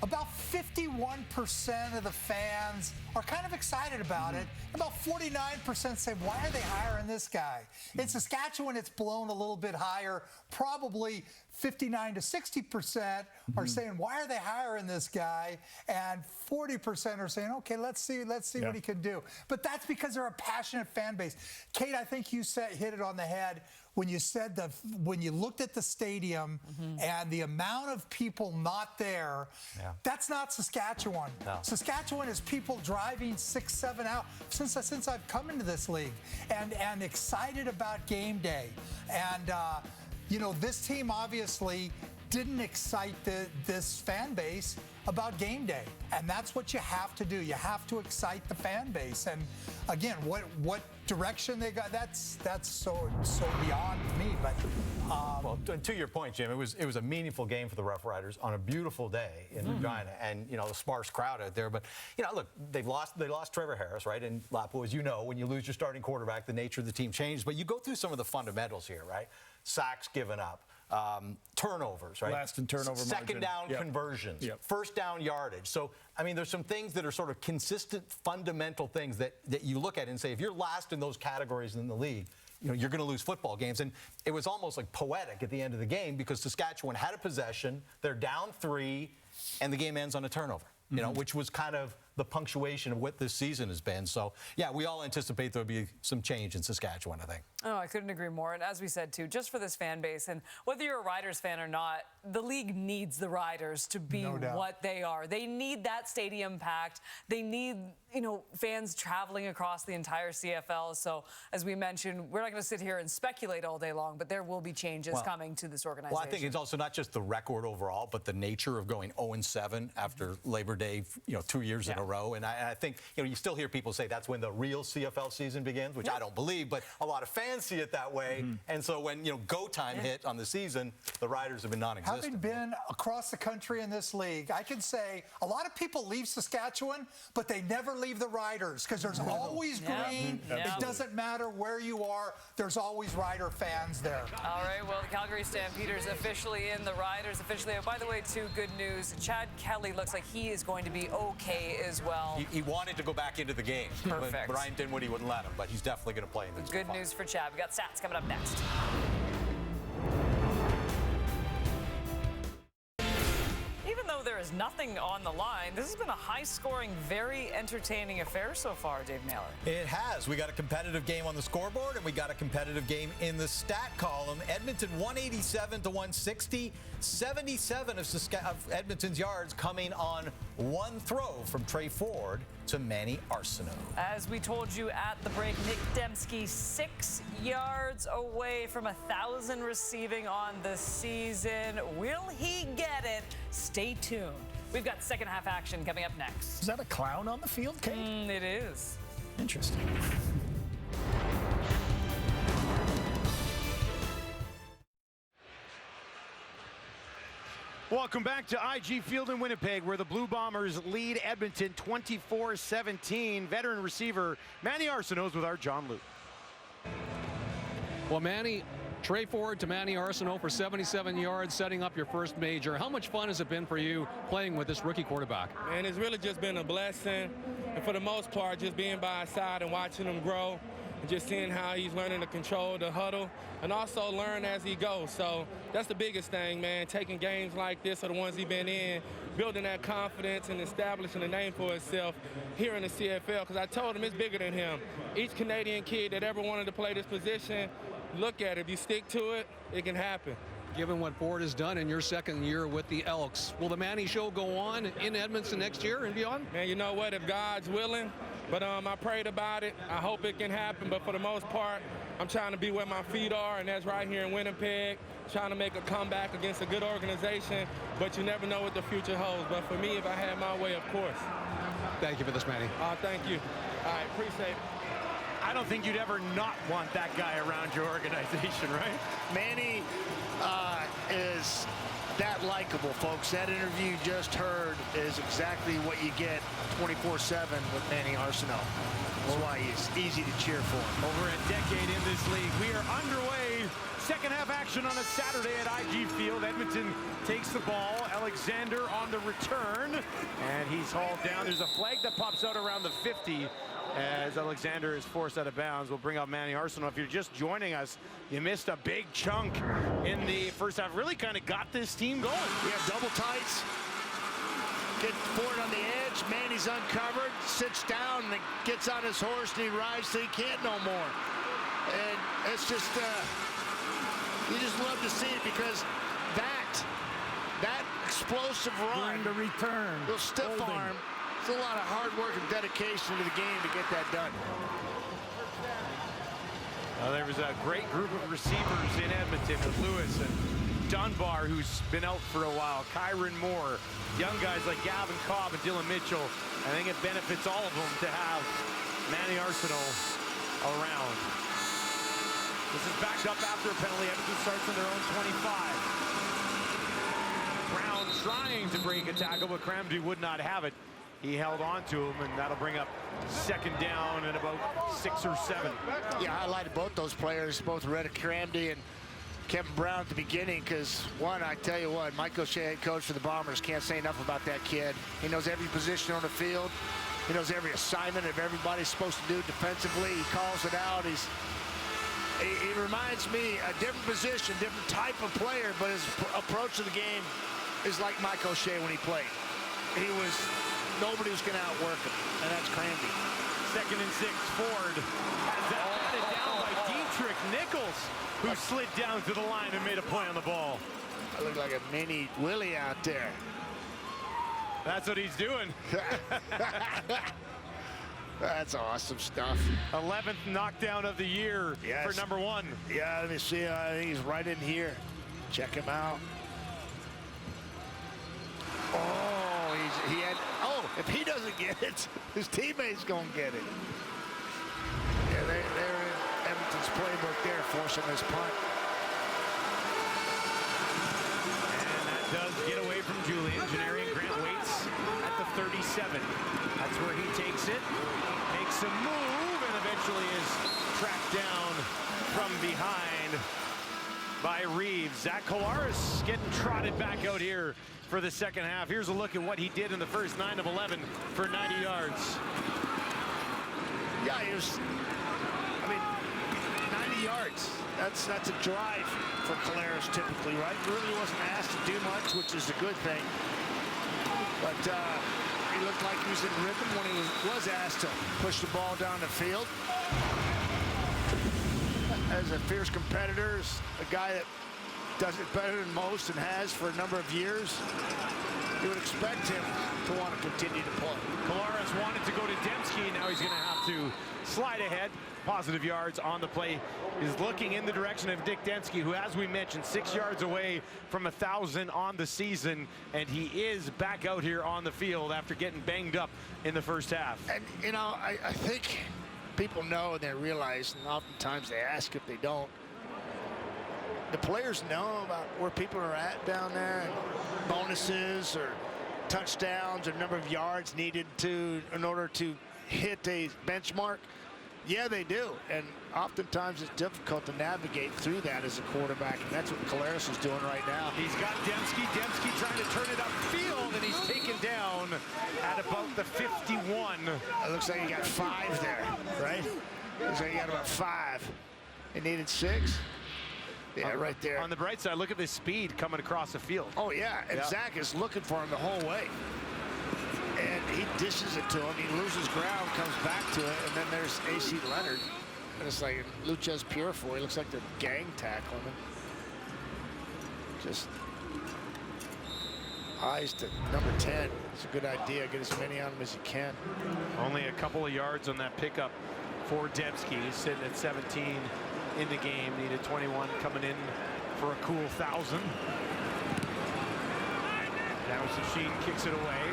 about 51% of the fans are kind of excited about it. About 49% say, why are they hiring this guy? In Saskatchewan, it's blown a little bit higher. Probably 59 to 60% are saying, why are they hiring this guy? And 40% are saying, okay, let's see what he can do. But that's because they're a passionate fan base. Kate, I think you hit it on the head when you said when you looked at the stadium and the amount of people not there. That's not Saskatchewan. No. Saskatchewan is people driving 6-7 hours since I've come into this league and excited about game day. And you know, this team obviously didn't excite this fan base about game day, and that's what you have to do. You have to excite the fan base. And again, what direction they got, that's so beyond me. But well, to your point, Jim, it was a meaningful game for the Rough Riders on a beautiful day in Regina, and you know, the sparse crowd out there. But you know, look, they lost Trevor Harris, right? And Lapo, as you know, when you lose your starting quarterback, the nature of the team changes. But you go through some of the fundamentals here, right? Sacks given up, turnovers, right? Last in turnover margin. Second down conversions, first down yardage. So, I mean, there's some things that are sort of consistent, fundamental things that you look at and say, if you're last in those categories in the league, you know, you're going to lose football games. And it was almost like poetic at the end of the game because Saskatchewan had a possession, they're down 3, and the game ends on a turnover, you know, which was kind of the punctuation of what this season has been. So, yeah, we all anticipate there'll be some change in Saskatchewan, I think. Oh, I couldn't agree more. And as we said, too, just for this fan base, and whether you're a Riders fan or not, the league needs the Riders to be what they are. They need that stadium packed. They need, you know, fans traveling across the entire CFL. So, as we mentioned, we're not going to sit here and speculate all day long, but there will be changes coming to this organization. Well, I think it's also not just the record overall, but the nature of going 0-7 after Labor Day, you know, 2 years in a row. And I think, you know, you still hear people say that's when the real CFL season begins, which I don't believe, but a lot of fans see it that way. And so when, you know, go time hit on the season, the Riders have been non-existent. Having been across the country in this league, I can say a lot of people leave Saskatchewan, but they never leave the Riders because there's always green. It doesn't matter where you are. There's always Rider fans there. All right, well, the Calgary Stampeders officially in, the Riders officially out. By the way, too, good news. Chad Kelly looks like he is going to be okay as well. He wanted to go back into the game. Perfect. But Brian Dinwiddie wouldn't let him, but he's definitely going to play in this. Good news for Chad. We got stats coming up next. Even though there is nothing on the line, this has been a high-scoring, very entertaining affair so far, Dave Naylor. It has. We got a competitive game on the scoreboard, and we got a competitive game in the stat column. Edmonton 187 to 160. 77 of Edmonton's yards coming on one throw from Trey Ford to Manny Arsenault. As we told you at the break, Nick Dembski 6 yards away from 1,000 receiving on the season. Will he get it? Stay tuned. We've got second half action coming up next. Is that a clown on the field, Kate? It is. Interesting. Welcome back to IG Field in Winnipeg, where the Blue Bombers lead Edmonton 24-17. Veteran receiver Manny Arsenault with our John Luke. Well, Trey Ford to Manny Arsenault for 77 yards, setting up your first major. How much fun has it been for you playing with this rookie quarterback? And it's really just been a blessing. And for the most part, just being by his side and watching him grow, and just seeing how he's learning to control the huddle and also learn as he goes. So that's the biggest thing, man, taking games like this or the ones he's been in, building that confidence and establishing a name for himself here in the CFL, because I told him it's bigger than him. Each Canadian kid that ever wanted to play this position, look at it. If you stick to it, it can happen. Given what Ford has done in your second year with the Elks, will the Manny show go on in Edmonton next year and beyond? Man, you know what? If God's willing, but I prayed about it. I hope it can happen, but for the most part, I'm trying to be where my feet are, and that's right here in Winnipeg, trying to make a comeback against a good organization, but you never know what the future holds. But for me, if I had my way, of course. Thank you for this, Manny. Thank you. All right, appreciate it. I don't think you'd ever not want that guy around your organization, right? Manny is that likable, folks. That interview you just heard is exactly what you get 24/7 with Manny Arsenault. That's why he's easy to cheer for. Over a decade in this league, we are underway. Second half action on a Saturday at IG Field. Edmonton takes the ball. Alexander on the return, and he's hauled down. There's a flag that pops out around the 50 as Alexander is forced out of bounds. We'll bring up Manny Arsenault. If you're just joining us, you missed a big chunk in the first half. Really kind of got this team going. We have double tights. Get forward on the edge. Manny's uncovered, sits down, and gets on his horse, and he rides till he can't no more. And it's just, you just love to see it because that explosive run, During the return, little stiff holding. arm, it's a lot of hard work and dedication to the game to get that done. There was a great group of receivers in Edmonton with Lewis and Dunbar, who's been out for a while, Kyron Moore, young guys like Gavin Cobb and Dylan Mitchell. I think it benefits all of them to have Manny Arsenault around. This is backed up after a penalty. Edmonton starts on their own 25. Brown trying to break a tackle, but Cramdy would not have it. He held on to him, and that'll bring up second down and about 6 or 7. Yeah, I highlighted both those players, both Reddick Cramdy and Kevin Brown at the beginning, because one, I tell you what, Mike O'Shea, head coach for the Bombers, can't say enough about that kid. He knows every position on the field. He knows every assignment of everybody's supposed to do defensively. He calls it out. He reminds me a different position, different type of player, but his approach to the game is like Mike O'Shea when he played. Nobody was going to outwork him, and that's Crandy. Second and 6, Ford has that batted down by Dietrich Nichols, who slid down to the line and made a play on the ball. I look like a mini Willie out there. That's what he's doing. That's awesome stuff. 11th knockdown of the year for number 1. Yeah, let me see. I think he's right in here. Check him out. If he doesn't get it, his teammates gonna get it. Yeah, they're in Edmonton's playbook there, forcing this punt. And that does get away from Julian. Janarian Grant waits at the 37. That's where he takes it, makes a move, and eventually is tracked down from behind by Reeves. Zach Kolaris getting trotted back out here for the second half. Here's a look at what he did in the first 9 of 11 for 90 yards. Yeah, he was, 90 yards. That's a drive for Kolaris typically, right? Really wasn't asked to do much, which is a good thing. But he looked like he was in rhythm when he was asked to push the ball down the field. As a fierce competitor, a guy that does it better than most and has for a number of years, you would expect him to want to continue to play. Kolaris wanted to go to Dembski. Now he's going to have to slide ahead. Positive yards on the play. Is looking in the direction of Dick Dembski, who, as we mentioned, 6 yards away from 1,000 on the season, and he is back out here on the field after getting banged up in the first half. And, you know, I think people know and they realize, and oftentimes they ask if they don't, the players know about where people are at down there, and bonuses or touchdowns or number of yards needed in order to hit a benchmark. Yeah, they do, and oftentimes it's difficult to navigate through that as a quarterback, and that's what Kolaris is doing right now. He's got Dembski trying to turn it upfield, and he's taken down at about the 51. It looks like he got 5 there, right? Looks like he got about 5. He needed 6. Yeah, right there. On the bright side, look at this speed coming across the field. Oh, yeah, and Zach is looking for him the whole way. And he dishes it to him. He loses ground, comes back to it, and then there's A.C. Leonard. And it's like Luchez Purifoy. Looks like they're gang tackling him. Just eyes to number 10. It's a good idea. Get as many on him as you can. Only a couple of yards on that pickup for Dembski. He's sitting at 17 in the game. Needed 21 coming in for a cool 1,000. Now Sachin kicks it away.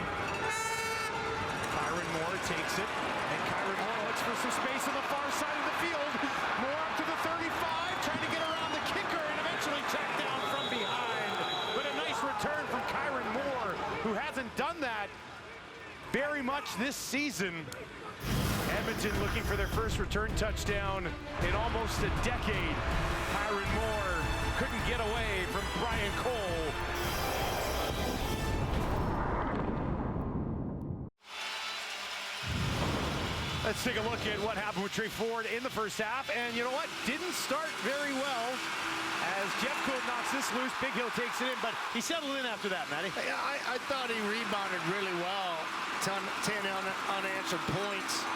Kyron Moore takes it, and Kyron Moore looks for some space on the far side of the field. Moore up to the 35, trying to get around the kicker, and eventually checked down from behind. But a nice return from Kyron Moore, who hasn't done that very much this season. Edmonton looking for their first return touchdown in almost a decade. Kyron Moore couldn't get away from Brian Cole. Let's take a look at what happened with Trey Ford in the first half. And you know what? Didn't start very well. As Jeff Coat knocks this loose, Big Hill takes it in, but he settled in after that, Matty. I thought he rebounded really well. 10 unanswered points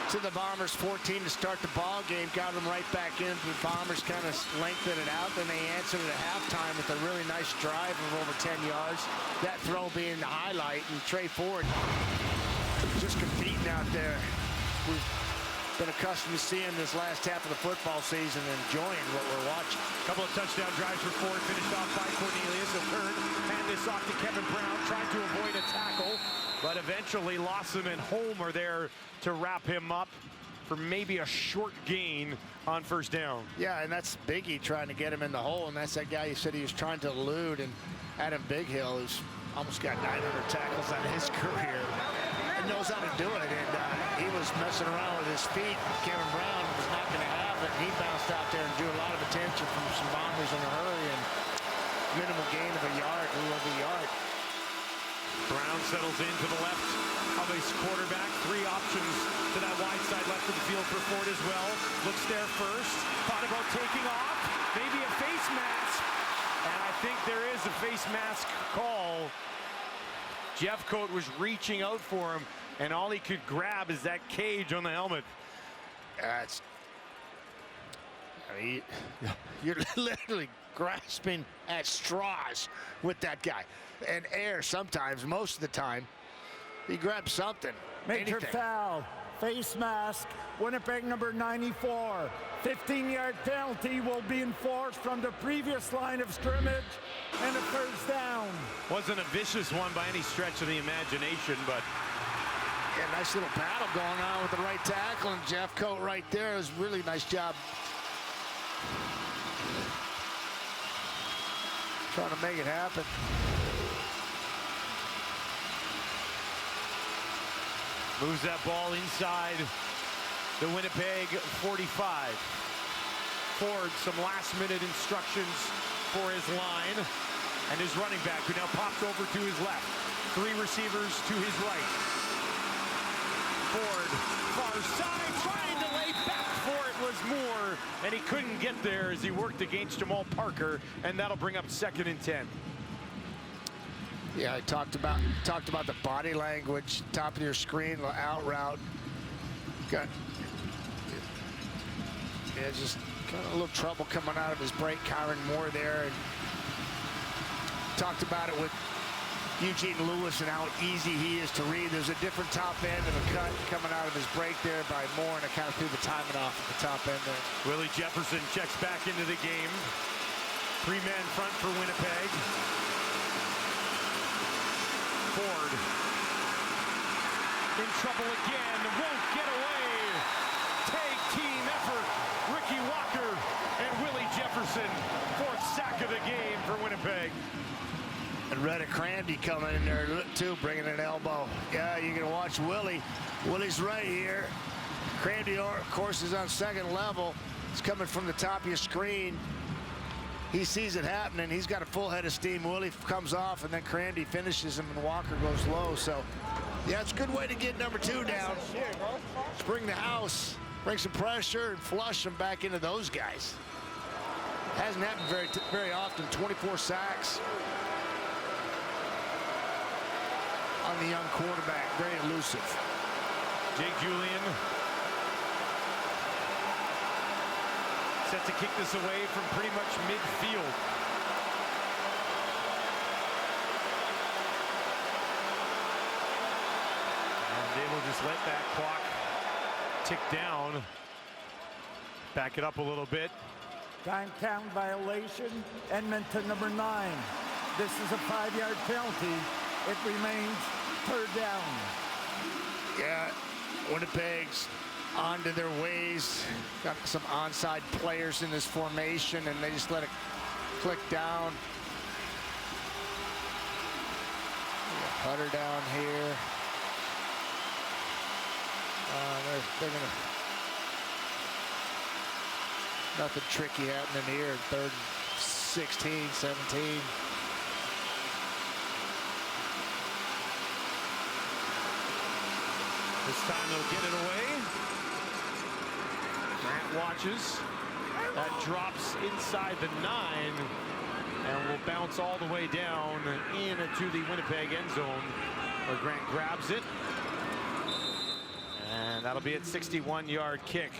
to the Bombers, 14 to start the ball game. Got them right back in. The Bombers kind of lengthened it out. Then they answered it at halftime with a really nice drive of over 10 yards. That throw being the highlight. And Trey Ford just competing out there. We've been accustomed to seeing this last half of the football season and enjoying what we're watching. A couple of touchdown drives for Ford, finished off by Cornelius. A third, hand this off to Kevin Brown, tried to avoid a tackle, but eventually Lawson and Holm are there to wrap him up for maybe a short gain on first down. Yeah, and that's Biggie trying to get him in the hole, and that's that guy you said he was trying to elude, and Adam Big Hill who's almost got 900 tackles on his career. Knows how to do it, and he was messing around with his feet. Kevin Brown was not going to have it. He bounced out there and drew a lot of attention from some Bombers in a hurry, and minimal gain of a yard, a little over a yard. Brown settles into the left of his quarterback. Three options to that wide side left of the field for Ford as well. Looks there first. Thought about taking off. Maybe a face mask. And I think there is a face mask call. Jeff Coat was reaching out for him, and all he could grab is that cage on the helmet. You're literally grasping at straws with that guy. And air sometimes, most of the time, he grabs something. Major foul, face mask, Winnipeg number 94. 15-yard penalty will be enforced from the previous line of scrimmage and a first down. Wasn't a vicious one by any stretch of the imagination, but yeah, nice little battle going on with the right tackle, and Jeff Coat right there. It was a really nice job trying to make it happen. Moves that ball inside the Winnipeg 45. Ford, some last-minute instructions for his line, and his running back, who now popped over to his left. Three receivers to his right. Ford, far side, trying to lay back for it was Moore, and he couldn't get there as he worked against Jamal Parker, and that'll bring up 2nd and 10. Yeah, I talked about the body language, top of your screen, out route. Got just kind of a little trouble coming out of his break. Kyron Moore there, and talked about it with Eugene Lewis and how easy he is to read. There's a different top end of a cut coming out of his break there by Moore, and it kind of threw the timing off at the top end there. Willie Jefferson checks back into the game. 3-man front for Winnipeg. Ford in trouble again, won't get away. Tag team effort. Ricky Walker and Willie Jefferson, 4th sack of the game for Winnipeg. And Reddick Crandy coming in there too, bringing an elbow. Yeah, you're gonna watch Willie. Willie's right here. Crandy, of course, is on 2nd level. It's coming from the top of your screen. He sees it happening. He's got a full head of steam. Willie comes off, and then Crandy finishes him, and Walker goes low. So, yeah, it's a good way to get number 2 down. Spring the house, bring some pressure, and flush them back into those guys. Hasn't happened very often. 24 sacks on the young quarterback. Very elusive. Jake Julian set to kick this away from pretty much midfield. And they will just let that clock tick down. Back it up a little bit. Time count violation, Edmonton number 9. This is a 5-yard penalty. It remains 3rd down. Yeah, Winnipeg's onto their ways. Got some onside players in this formation, and they just let it click down. Putter down here. They're gonna, nothing tricky happening here. 3rd and 16, 17. This time they'll get it away. Grant watches. That drops inside the 9 and will bounce all the way down into the Winnipeg end zone, where Grant grabs it. And that'll be a 61-yard kick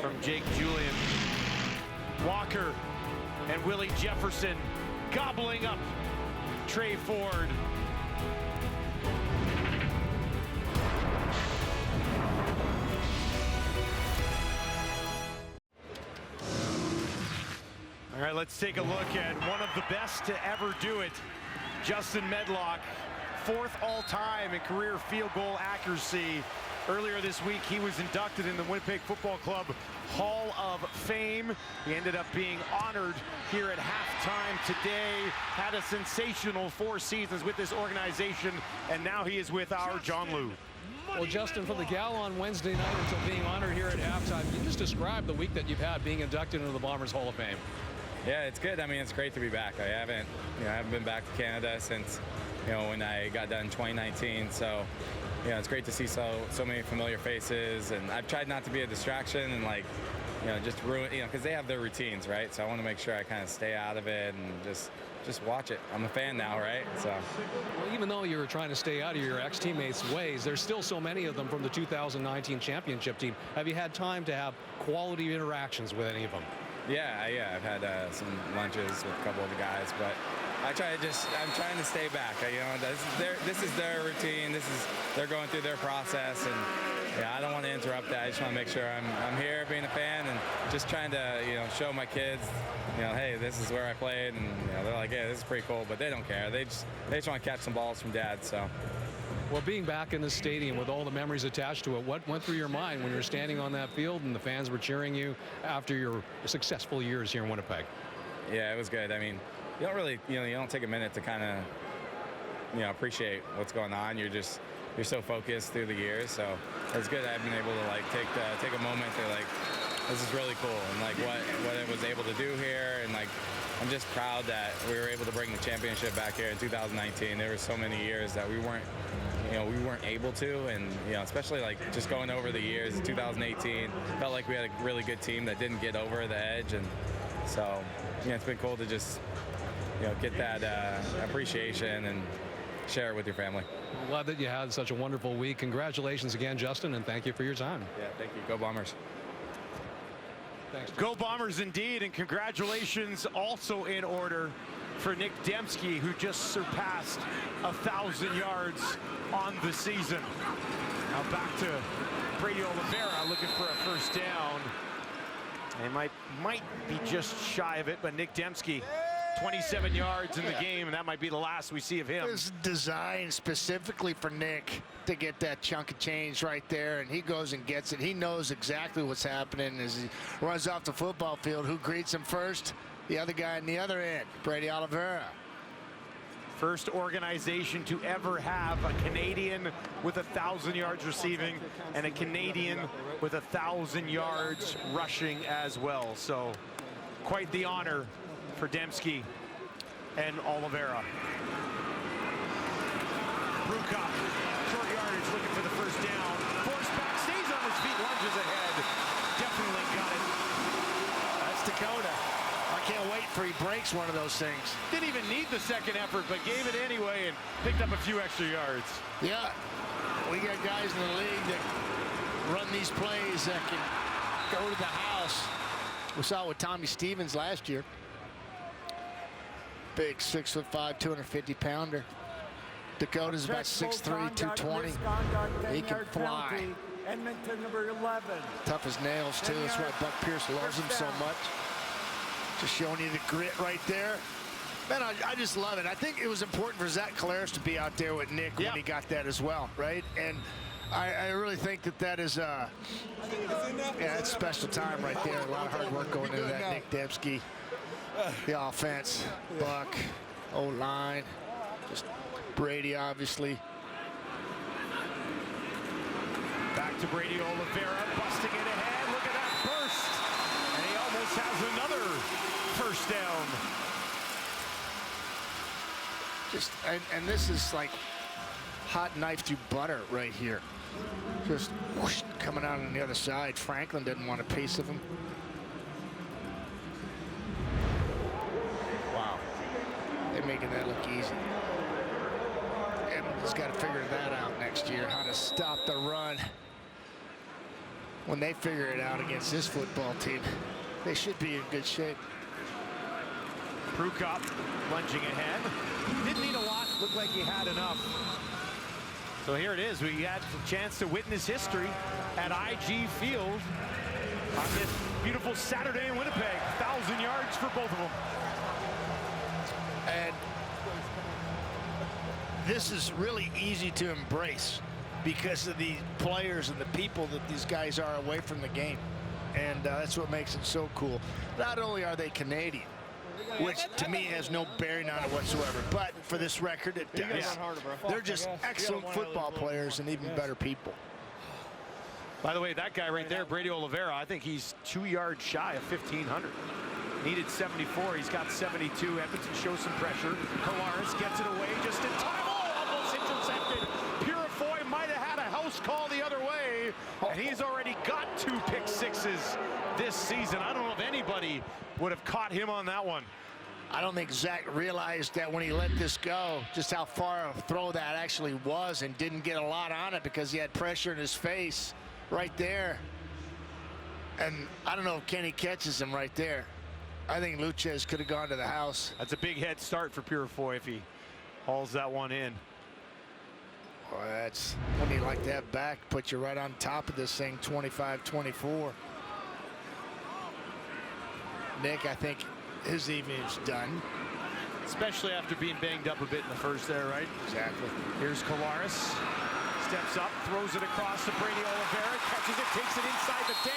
from Jake Julian. Walker and Willie Jefferson gobbling up Trey Ford. All right, let's take a look at one of the best to ever do it. Justin Medlock, 4th all-time in career field goal accuracy. Earlier this week, he was inducted in the Winnipeg Football Club Hall of Fame. He ended up being honored here at halftime today. Had a sensational 4 seasons with this organization, and now he is with our John Lou. Well, Justin, from the gal on Wednesday night until being honored here at halftime, you just described the week that you've had being inducted into the Bombers Hall of Fame. Yeah, it's good. I mean, it's great to be back. I haven't been back to Canada since, when I got done in 2019. So, it's great to see so many familiar faces. And I've tried not to be a distraction and just ruin, because they have their routines, right? So I want to make sure I kind of stay out of it and just watch it. I'm a fan now, right? So. Well, even though you were trying to stay out of your ex-teammates' ways, there's still so many of them from the 2019 championship team. Have you had time to have quality interactions with any of them? Yeah, I've had some lunches with a couple of the guys, but I'm trying to stay back. This is their routine. They're going through their process, and I don't want to interrupt that. I just want to make sure I'm here being a fan and just trying to, show my kids, hey, this is where I played, and they're like, yeah, this is pretty cool, but they don't care. They just want to catch some balls from Dad. So. Well, being back in the stadium with all the memories attached to it, what went through your mind when you were standing on that field and the fans were cheering you after your successful years here in Winnipeg? Yeah, it was good. I mean, you don't really, you don't take a minute to kind of, appreciate what's going on. You're so focused through the years. So it's good I've been able to take a moment to this is really cool, and what it was able to do here, and I'm just proud that we were able to bring the championship back here in 2019. There were so many years that we weren't able to, and especially just going over the years. 2018 felt like we had a really good team that didn't get over the edge, and so it's been cool to just get that appreciation and share it with your family. I'm glad that you had such a wonderful week. Congratulations again, Justin, and thank you for your time. Yeah, thank you. Go Bombers. Thanks. Go Bombers indeed, and congratulations also in order for Nick Dembski, who just surpassed 1,000 yards on the season. Now back to Brady Oliveira looking for a first down. They might be just shy of it, but Nick Dembski, 27 yards in the game, and that might be the last we see of him. It was designed specifically for Nick to get that chunk of change right there, and he goes and gets it. He knows exactly what's happening as he runs off the football field. Who greets him first? The other guy on the other end, Brady Oliveira. First organization to ever have a Canadian with 1,000 yards receiving and a Canadian with 1,000 yards rushing as well. So quite the honor for Dembski and Oliveira. Bruka, short yardage, looking for the first down. Forced back, stays on his feet, lunges ahead. Definitely got it. That's Dakota. I can't wait for he breaks one of those things. Didn't even need the second effort, but gave it anyway and picked up a few extra yards. Yeah, we got guys in the league that run these plays that can go to the house. We saw it with Tommy Stevens last year. Big 6'5", 250-pounder. Dakota's about 6'3", 220. He can fly. Edmonton number 11. Tough as nails too. That's why Buck Pierce loves him so much. Just showing you the grit right there. Man, I just love it. I think it was important for Zach Collaros to be out there with Nick when he got that as well, right? And I really think that is it's special time right there. A lot of hard work going into that. Nick Dembski, the offense, Buck, O-line, just Brady, obviously. Back to Brady Oliveira, busting it ahead. Look at that burst. And he almost Elks has another first down. And this is like hot knife through butter right here. Just whoosh, coming out on the other side. Franklin didn't want a piece of him. Wow. They're making that look easy. Edmonton's got to figure that out next year, how to stop the run. When they figure it out against this football team, they should be in good shape. Prukop lunging ahead. Didn't need a lot. Looked like he had enough. So here it is. We had a chance to witness history at IG Field on this beautiful Saturday in Winnipeg. 1,000 yards for both of them. And this is really easy to embrace because of the players and the people that these guys are away from the game. And that's what makes it so cool. Not only are they Canadian, which to me has no bearing on it whatsoever, but for this record it does. They're just excellent football players and even better people. By the way, that guy right there, Brady Oliveira, I think he's 2 yards shy of 1,500. Needed 74. He's got 72. Edmonton shows some pressure. Colares gets it away just in time. Oh, almost intercepted. Purifoy might have had a house call the other way. And he's already got 2 pick sixes this season. I don't know if anybody would have caught him on that one. I don't think Zach realized that when he let this go, just how far a throw that actually was, and didn't get a lot on it because he had pressure in his face right there. And I don't know if Kenny catches him right there. I think Luchez could have gone to the house. That's a big head start for Purifoy if he hauls that one in. Well, that's when you like to have back, put you right on top of this thing, 25-24. Nick, I think his evening's done. Especially after being banged up a bit in the first there, right? Exactly. Here's Colares. Steps up, throws it across to Brady Oliveira, catches it, takes it inside the 10.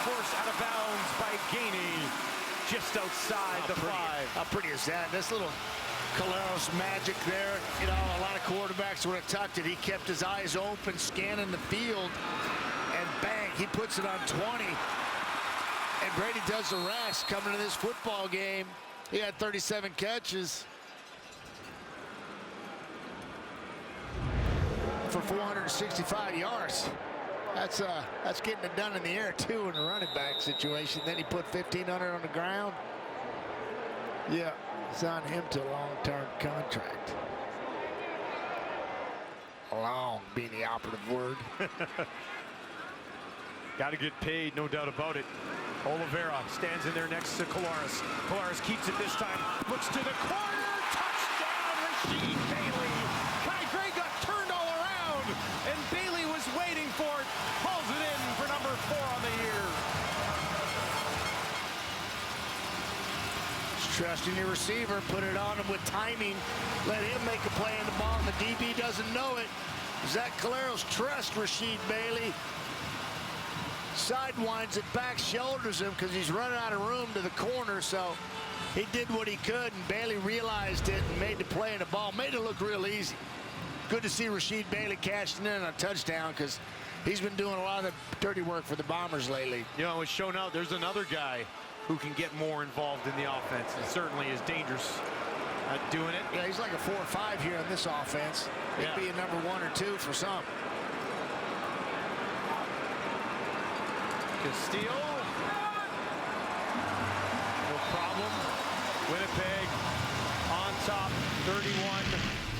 Forced out of bounds by Gainey, just outside the 5. How pretty is that? This little Colares magic there. You know, a lot of quarterbacks would have tucked it. He kept his eyes open, scanning the field, and bang, he puts it on 20. And Brady does the rest. Coming to this football game, he had 37 catches for 465 yards. That's getting it done in the air too in a running back situation. Then he put 1,500 on the ground. Yeah, it's on him to a long-term contract. Long being the operative word. Got to get paid, no doubt about it. Oliveira stands in there next to Colares. Colares keeps it this time. Looks to the corner. Touchdown, Rasheed Bailey. Kai Gray got turned all around, and Bailey was waiting for it. Hauls it in for number 4 on the year. Trusting your receiver, put it on him with timing. Let him make a play in the ball, and the DB doesn't know it. Zach Colares trusts Rasheed Bailey. Sidewinds it back, shoulders him because he's running out of room to the corner, so he did what he could, and Bailey realized it and made the play in the ball. Made it look real easy. Good to see Rasheed Bailey cashing in on a touchdown because he's been doing a lot of the dirty work for the Bombers lately. You know, it's shown out there's another guy who can get more involved in the offense, and certainly is dangerous at doing it. Yeah, he's like a 4 or 5 here in this offense. He'd be a number 1 or 2 for some. Castillo. No problem. Winnipeg on top,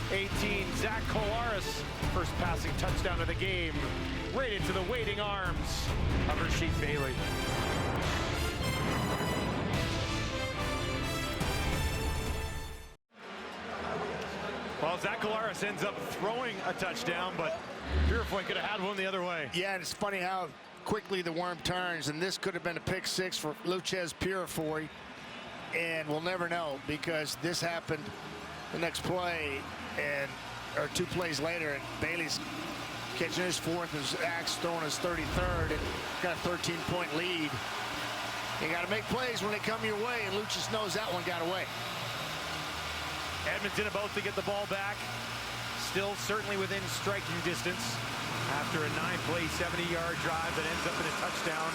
31-18. Zach Colares, first passing touchdown of the game, right into the waiting arms of Rasheed Bailey. Well, Zach Colares ends up throwing a touchdown, but Purifoy could have had one the other way. Yeah, and it's funny how quickly the worm turns, and this could have been a pick 6 for Luchez Purifoy, and we'll never know because this happened the next play, or 2 plays later, and Bailey's catching his 4th and Zach's throwing his 33rd, and got a 13-point lead. You got to make plays when they come your way, and Luchez knows that one got away. Edmonton about to get the ball back, still certainly within striking distance after a 9-play, 70-yard drive that ends up in a touchdown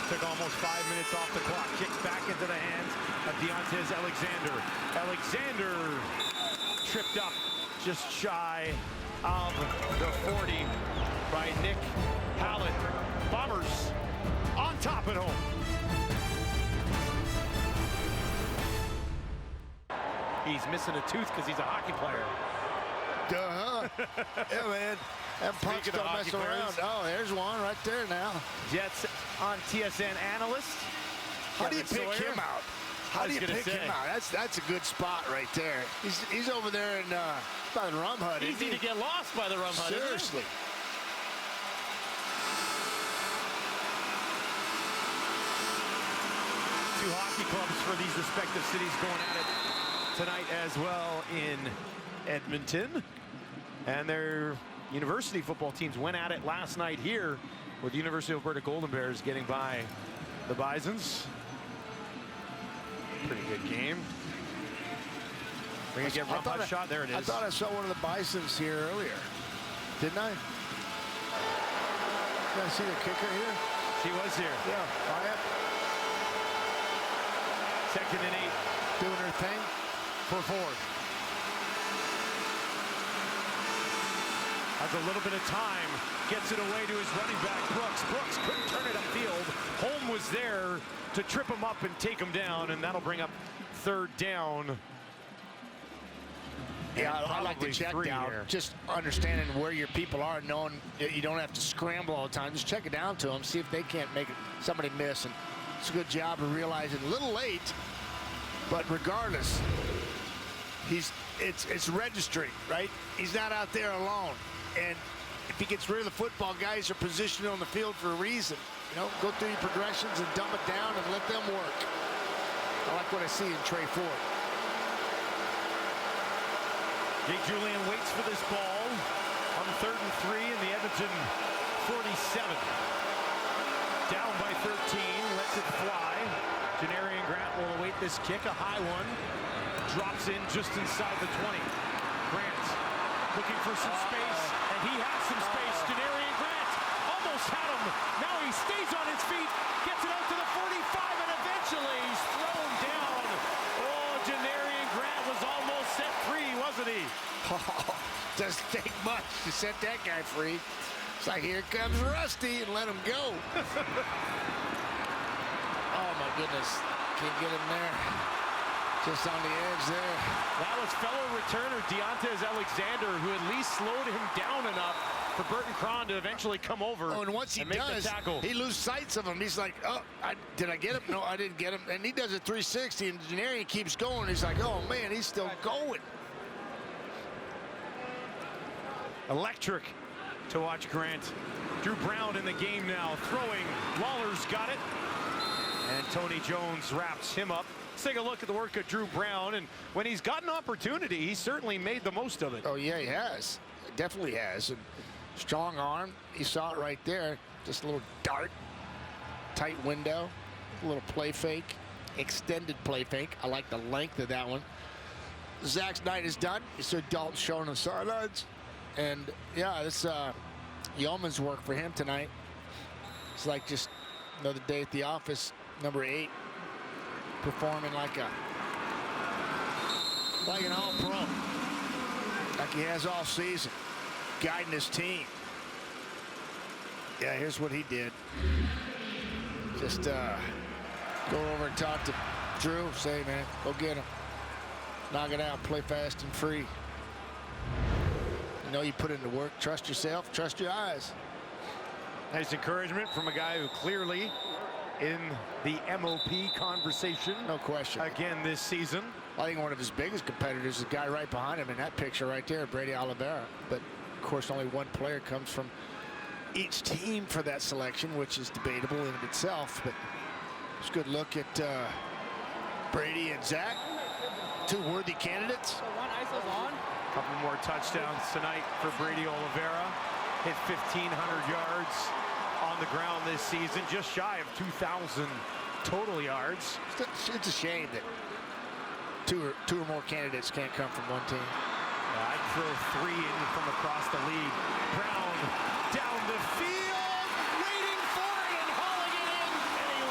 took almost 5 minutes off the clock. Kick back into the hands of Deontez Alexander. Alexander tripped up just shy of the 40 by Nick Hallett. Bombers on top at home. He's missing a tooth because he's a hockey player. Duh. Yeah, man. That punch Speaking of don't mess hockey around. players. Oh, there's one right there now. Jets on TSN analyst. How do you Kevin pick Sawyer. him out? How do you pick him out? That's a good spot right there. He's over there in by the rum hut. Easy to get lost by the rum hut. Seriously. Two hockey clubs for these respective cities going at it tonight as well in Edmonton. And their university football teams went at it last night here with the University of Alberta Golden Bears getting by the Bisons. Pretty good game. We're going to get rum hut shot. There it is. I thought I saw one of the Bisons here earlier. Didn't I? Did I see the kicker here? She was here. Yeah. Wyatt. 2nd and 8. Doing her thing. For Ford. Has a little bit of time. Gets it away to his running back, Brooks. Brooks couldn't turn it upfield. Holm was there to trip him up and take him down, and that'll bring up 3rd down. Yeah, I like the check down. Here. Just understanding where your people are, knowing that you don't have to scramble all the time. Just check it down to them, see if they can't make it, somebody miss. And it's a good job of realizing a little late, but regardless, it's registering, right? He's not out there alone. And if he gets rid of the football, guys are positioned on the field for a reason. You know, go through your progressions and dumb it down and let them work. I like what I see in Trey Ford. Jake Julian waits for this ball on 3rd and 3 in the Edmonton 47. Down by 13, lets it fly. Janarian Grant will await this kick, a high one. Drops in just inside the 20. Grant looking for some space, and he has some space. Janarian Grant almost had him. Now he stays on his feet, gets it out to the 45, and eventually he's thrown down. Oh, Janarian Grant was almost set free, wasn't he? Oh, doesn't take much to set that guy free. It's like, here comes Rusty, and let him go. Oh, my goodness. Can't get him there. Just on the edge there. That was fellow returner Deontez Alexander, who at least slowed him down enough for Burton Cron to eventually come over. Oh, and once he does, he loses sight of him. He's like, oh, did I get him? No, I didn't get him. And he does a 360, and Janarian keeps going. He's like, oh, man, he's still going. Electric to watch Grant. Drew Brown in the game now, throwing. Lawler's got it. And Tony Jones wraps him up. Let's take a look at the work of Drew Brown, and when he's got an opportunity, he certainly made the most of it. Oh, yeah, he has. Definitely has. And strong arm. You saw it right there. Just a little dart. Tight window. A little play fake. Extended play fake. I like the length of that one. Zach's night is done. You saw Dalton showing the sidelines. And, yeah, this yeoman's work for him tonight. It's like just another day at the office. Number 8. Performing like an all-pro, like he has all season, guiding his team. Yeah, here's what he did. Just go over and talk to Drew. Say, man, go get him. Knock it out. Play fast and free. You know you put in the work. Trust yourself. Trust your eyes. Nice encouragement from a guy who clearly in the MOP conversation. No question. Again this season. I think one of his biggest competitors is the guy right behind him in that picture right there, Brady Oliveira. But, of course, only one player comes from each team for that selection, which is debatable in itself. But it's a good look at Brady and Zach. Two worthy candidates. A couple more touchdowns tonight for Brady Oliveira. Hit 1,500 yards on the ground this season, just shy of 2,000 total yards. It's a shame that two or more candidates can't come from one team. I'd throw 3 in from across the lead. Brown down the field, waiting for it and hauling it in, and he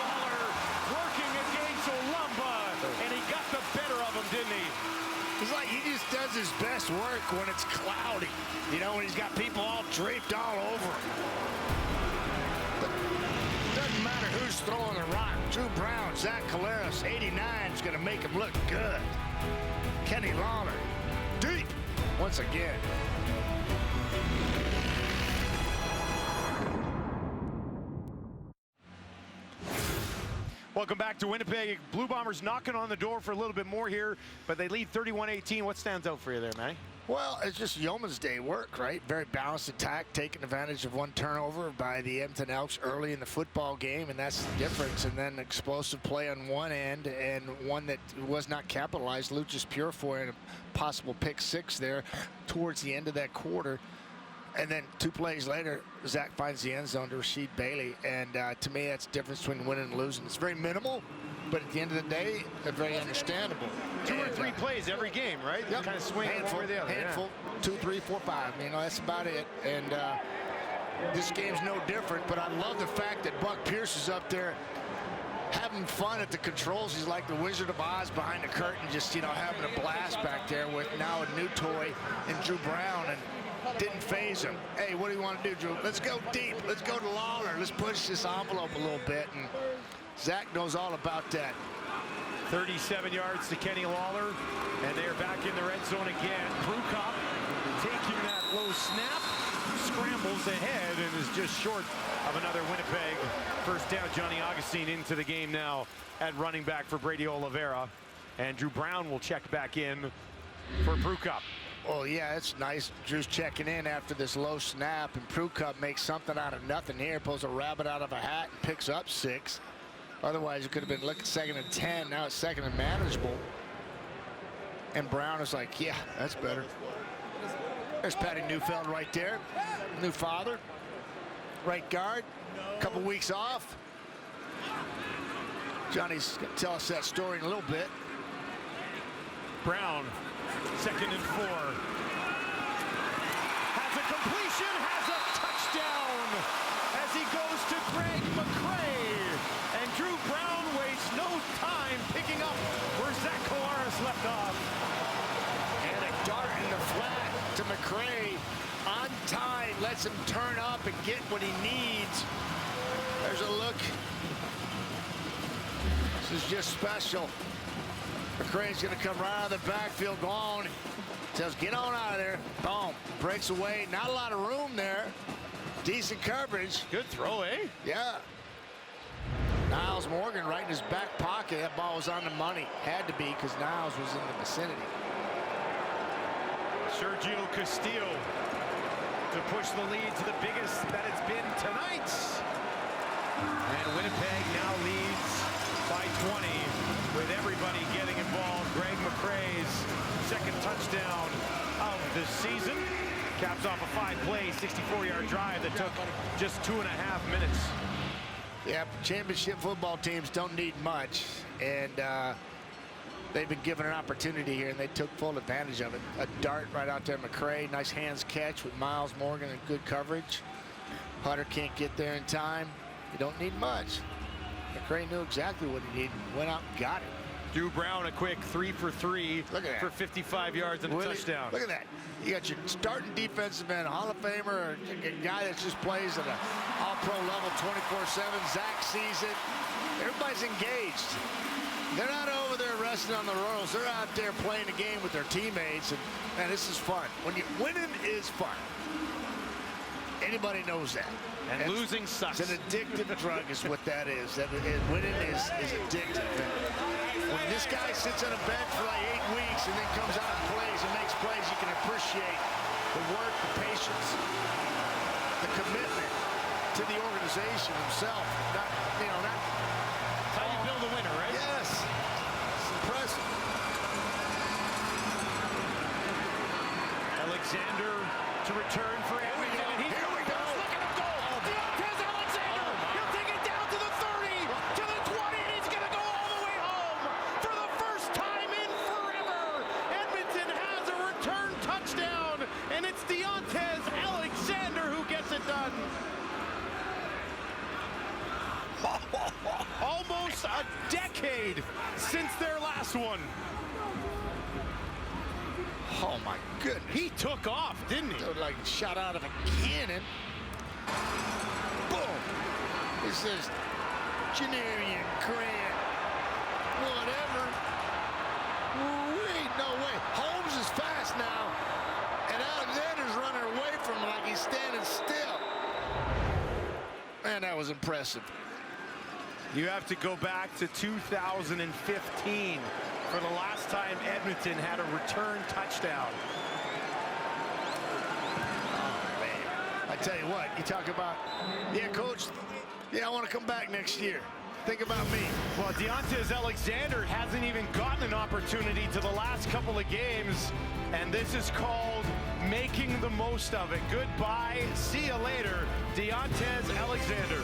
he just does his best work when it's cloudy. You know, when he's got people all draped all over him. Doesn't matter who's throwing the rock. Drew Brown, Zach Collaros, 89 is going to make him look good. Kenny Lawler, deep once again. Welcome back to Winnipeg. Blue Bombers knocking on the door for a little bit more here, but they lead 31-18. What stands out for you there, Manny? Well, it's just yeoman's day work, right? Very balanced attack, taking advantage of one turnover by the Edmonton Elks early in the football game, and that's the difference. And then explosive play on one end, and one that was not capitalized. Lucius Purifoy and a possible pick six there towards the end of that quarter. And then 2 plays later, Zach finds the end zone to Rasheed Bailey. And to me, that's the difference between winning and losing. It's very minimal, but at the end of the day, they're very understandable. 2 or 3 plays every game, right? Yep. Kind of swing one way or the other. Handful, 2, 3, 4, 5. You know, that's about it. And this game's no different, but I love the fact that Buck Pierce is up there having fun at the controls. He's like the Wizard of Oz behind the curtain, just, you know, having a blast back there with now a new toy in Drew Brown. And didn't phase him. Hey, what do you want to do, Drew? Let's go deep. Let's go to Lawler. Let's push this envelope a little bit. And Zach knows all about that. 37 yards to Kenny Lawler, and they are back in the red zone again. Prukop taking that low snap, scrambles ahead, and is just short of another Winnipeg first down. Johnny Augustine into the game now at running back for Brady Oliveira, and Drew Brown will check back in for Prukop. Oh, yeah, it's nice. Drew's checking in after this low snap, and Prukop makes something out of nothing here, pulls a rabbit out of a hat and picks up 6. Otherwise, it could have been looking 2nd and 10. Now it's 2nd and manageable. And Brown is like, yeah, that's better. There's Patty Neufeld right there. New father. Right guard. Couple weeks off. Johnny's going to tell us that story in a little bit. Brown, 2nd and 4. Has a completion, has a touchdown as he goes to Greg McCray. And Drew Brown wastes no time picking up where Zach Collaros left off. And a dart in the flat to McCray. On time, lets him turn up and get what he needs. There's a look. This is just special. McCray's going to come right out of the backfield, gone. Says, get on out of there. Boom. Breaks away. Not a lot of room there. Decent coverage. Good throw, eh? Yeah. Niles Morgan right in his back pocket. That ball was on the money. Had to be because Niles was in the vicinity. Sergio Castillo to push the lead to the biggest that it's been tonight. And Winnipeg now leads by 20 with everybody getting involved. Greg McCray's 2nd touchdown of the season. Caps off a 5-play, 64-yard drive that took just 2.5 minutes. Yeah, championship football teams don't need much, and they've been given an opportunity here, and they took full advantage of it. A dart right out there, McCray. Nice hands catch with Miles Morgan and good coverage. Hutter can't get there in time. You don't need much. McCray knew exactly what he needed. Went out and got it. Drew Brown a quick 3 for 3 for 55 yards and a touchdown. Look at that. You got your starting defensive end, Hall of Famer, or a guy that just plays at an all-pro level 24/7. Zach sees it. Everybody's engaged. They're not over there resting on the laurels. They're out there playing the game with their teammates, and man, this is fun. Winning is fun. Anybody knows that. And losing sucks. It's an addictive drug is what that is. Winning is addictive. And when this guy sits on a bench for like 8 weeks and then comes out and plays and makes plays, you can appreciate the work, the patience, the commitment to the organization himself. Not. That's how you build a winner, right? Yes. It's impressive. Alexander to return for Edmonton. Here we go. Look at him go. Deontez Alexander. He'll take it down to the 30, to the 20, and he's going to go all the way home. For the first time in forever, Edmonton has a return touchdown, and it's Deontez Alexander who gets it done. Almost a decade since their last one. Oh, my goodness. He took off, didn't he? Like shot out of a cannon. Boom. It says, Janarian Grant. Whatever. Wait, no way. Holmes is fast now. And Alexander's running away from him like he's standing still. Man, that was impressive. You have to go back to 2015 for the last time Edmonton had a return touchdown. Oh, man. I tell you what, you talk about, yeah, coach, yeah, I want to come back next year. Think about me. Well, Deontez Alexander hasn't even gotten an opportunity to the last couple of games, and this is called making the most of it. Goodbye. See you later, Deontez Alexander.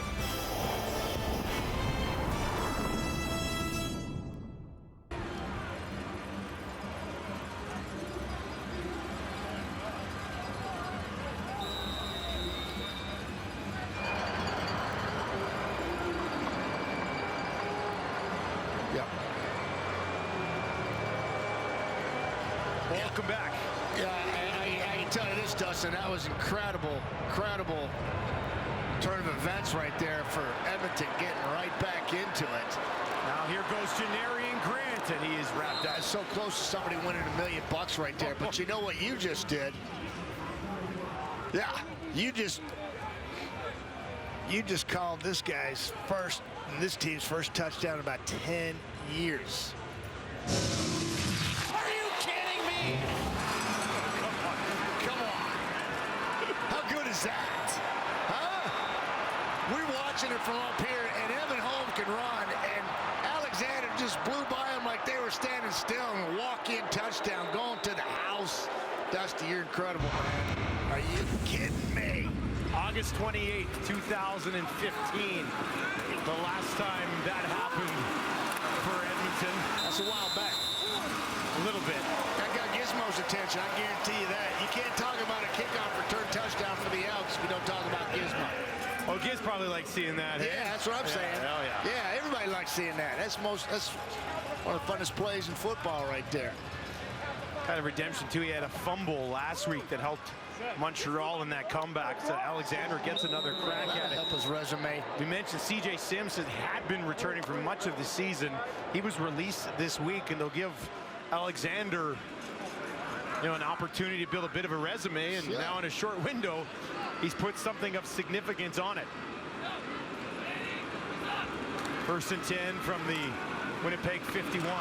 Welcome back. Yeah, I can tell you this, Dustin, that was incredible turn of events right there for Edmonton, getting right back into it. Now here goes Janarian Grant, and he is wrapped up. That's so close to somebody winning $1 million right there. But you know what you just did? Yeah, you just called this guy's first, this team's first touchdown in about 10 years. Are you kidding me? Come on. How good is that? Huh? We're watching it from up here, and Evan Holmes can run, and Alexander just blew by him like they were standing still, and a walk-in touchdown going to the house. Dusty, you're incredible, man. Are you kidding me? August 28th, 2015. The last time that happened for Edmonton. That's a while back. A little bit. That got Gizmo's attention, I guarantee you that. You can't talk about a kickoff return touchdown for the Elks if you don't talk about Gizmo. Oh, Giz probably likes seeing that. Yeah, that's what I'm saying. Oh, yeah. Yeah, everybody likes seeing that. That's one of the funnest plays in football right there. Kind of redemption, too. He had a fumble last week that helped Montreal in that comeback. So Alexander gets another crack at it. Help his resume. We mentioned C.J. Simpson had been returning for much of the season. He was released this week, and they'll give Alexander, an opportunity to build a bit of a resume. And now in a short window, he's put something of significance on it. 1st and 10 from the Winnipeg 51.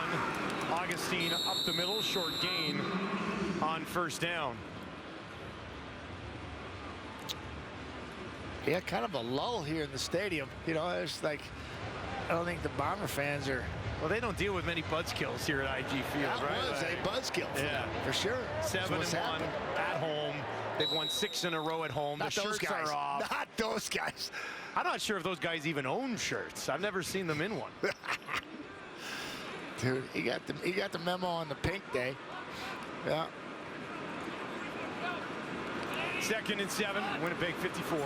Augustine up the middle, short gain on 1st down. Yeah, kind of a lull here in the stadium. It's like, I don't think the Bomber fans are. Well, they don't deal with many buzzkills here at IG Field, That right? was a buzzkill for sure. 7-1 at home. They've won 6 in a row at home. Not the those shirts guys. are off. Not those guys. I'm not sure if those guys even own shirts. I've never seen them in one. Dude, he got the memo on the pink day. Yeah. 2nd and 7, Winnipeg 54.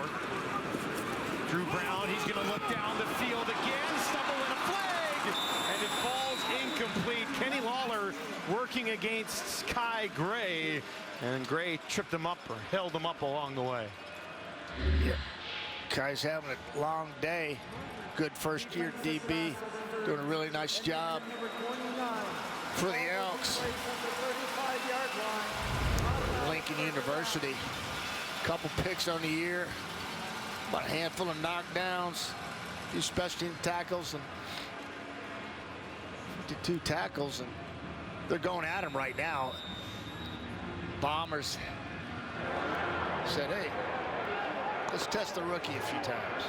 Drew Brown, he's going to look down the field again, stumble in a flag, and it falls incomplete. Kenny Lawler working against Kai Gray, and Gray tripped him up or held him up along the way. Yeah. Kai's having a long day. Good first-year DB, doing a really nice job for the Elks. Lincoln University, couple picks on the year, about a handful of knockdowns, a few special team tackles, and 52 tackles, and they're going at him right now. Bombers said, hey, let's test the rookie a few times.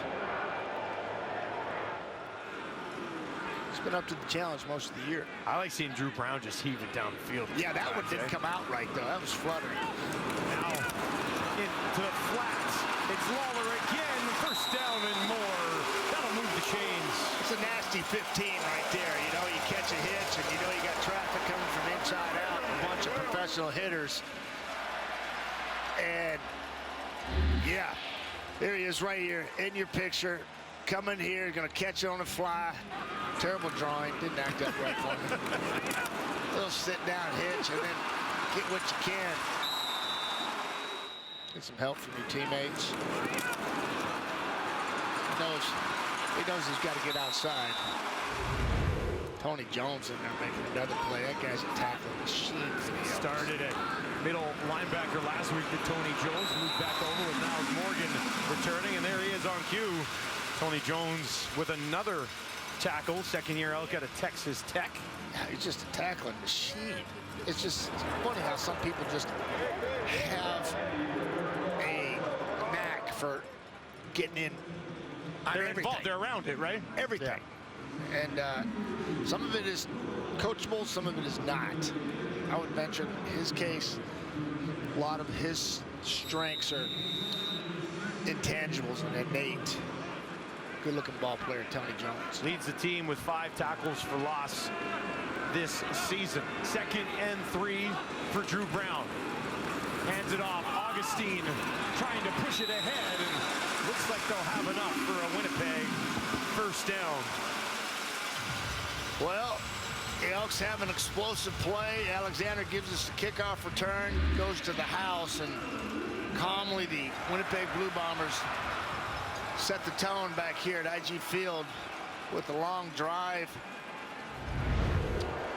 He's been up to the challenge most of the year. I like seeing Drew Brown just heave it down the field. Yeah, that one didn't come out right, though. That was fluttering. Now into the flats. It's Lawler again. 1st down and more. That'll move the chains. It's a nasty 15 right there. You catch a hitch, and you got traffic coming from inside out. A bunch of professional hitters. And, yeah, there he is right here in your picture. Coming here, going to catch it on the fly. Terrible drawing. Didn't act up right for him. Little sit-down hitch, and then get what you can. Get some help from your teammates. He knows he's got to get outside. Tony Jones in there making another play. That guy's a tackling machine. Started at middle linebacker last week with Tony Jones. Moved back over with Niles Morgan returning, and there he is on cue. Tony Jones with another tackle. Second-year Elk out of Texas Tech. Yeah, he's just a tackling machine. It's just funny how some people just have a knack for getting in. They're involved. They're around it, right? Everything. Yeah. And some of it is coachable, some of it is not. I would venture in his case, a lot of his strengths are intangibles and innate. Good-looking ball player, Tony Jones. Leads the team with 5 tackles for loss this season. 2nd and 3 for Drew Brown. Hands it off. Augustine trying to push it ahead, and looks like they'll have enough for a Winnipeg first down. Well, the Elks have an explosive play. Alexander gives us a kickoff return, goes to the house, and calmly the Winnipeg Blue Bombers set the tone back here at IG Field with a long drive,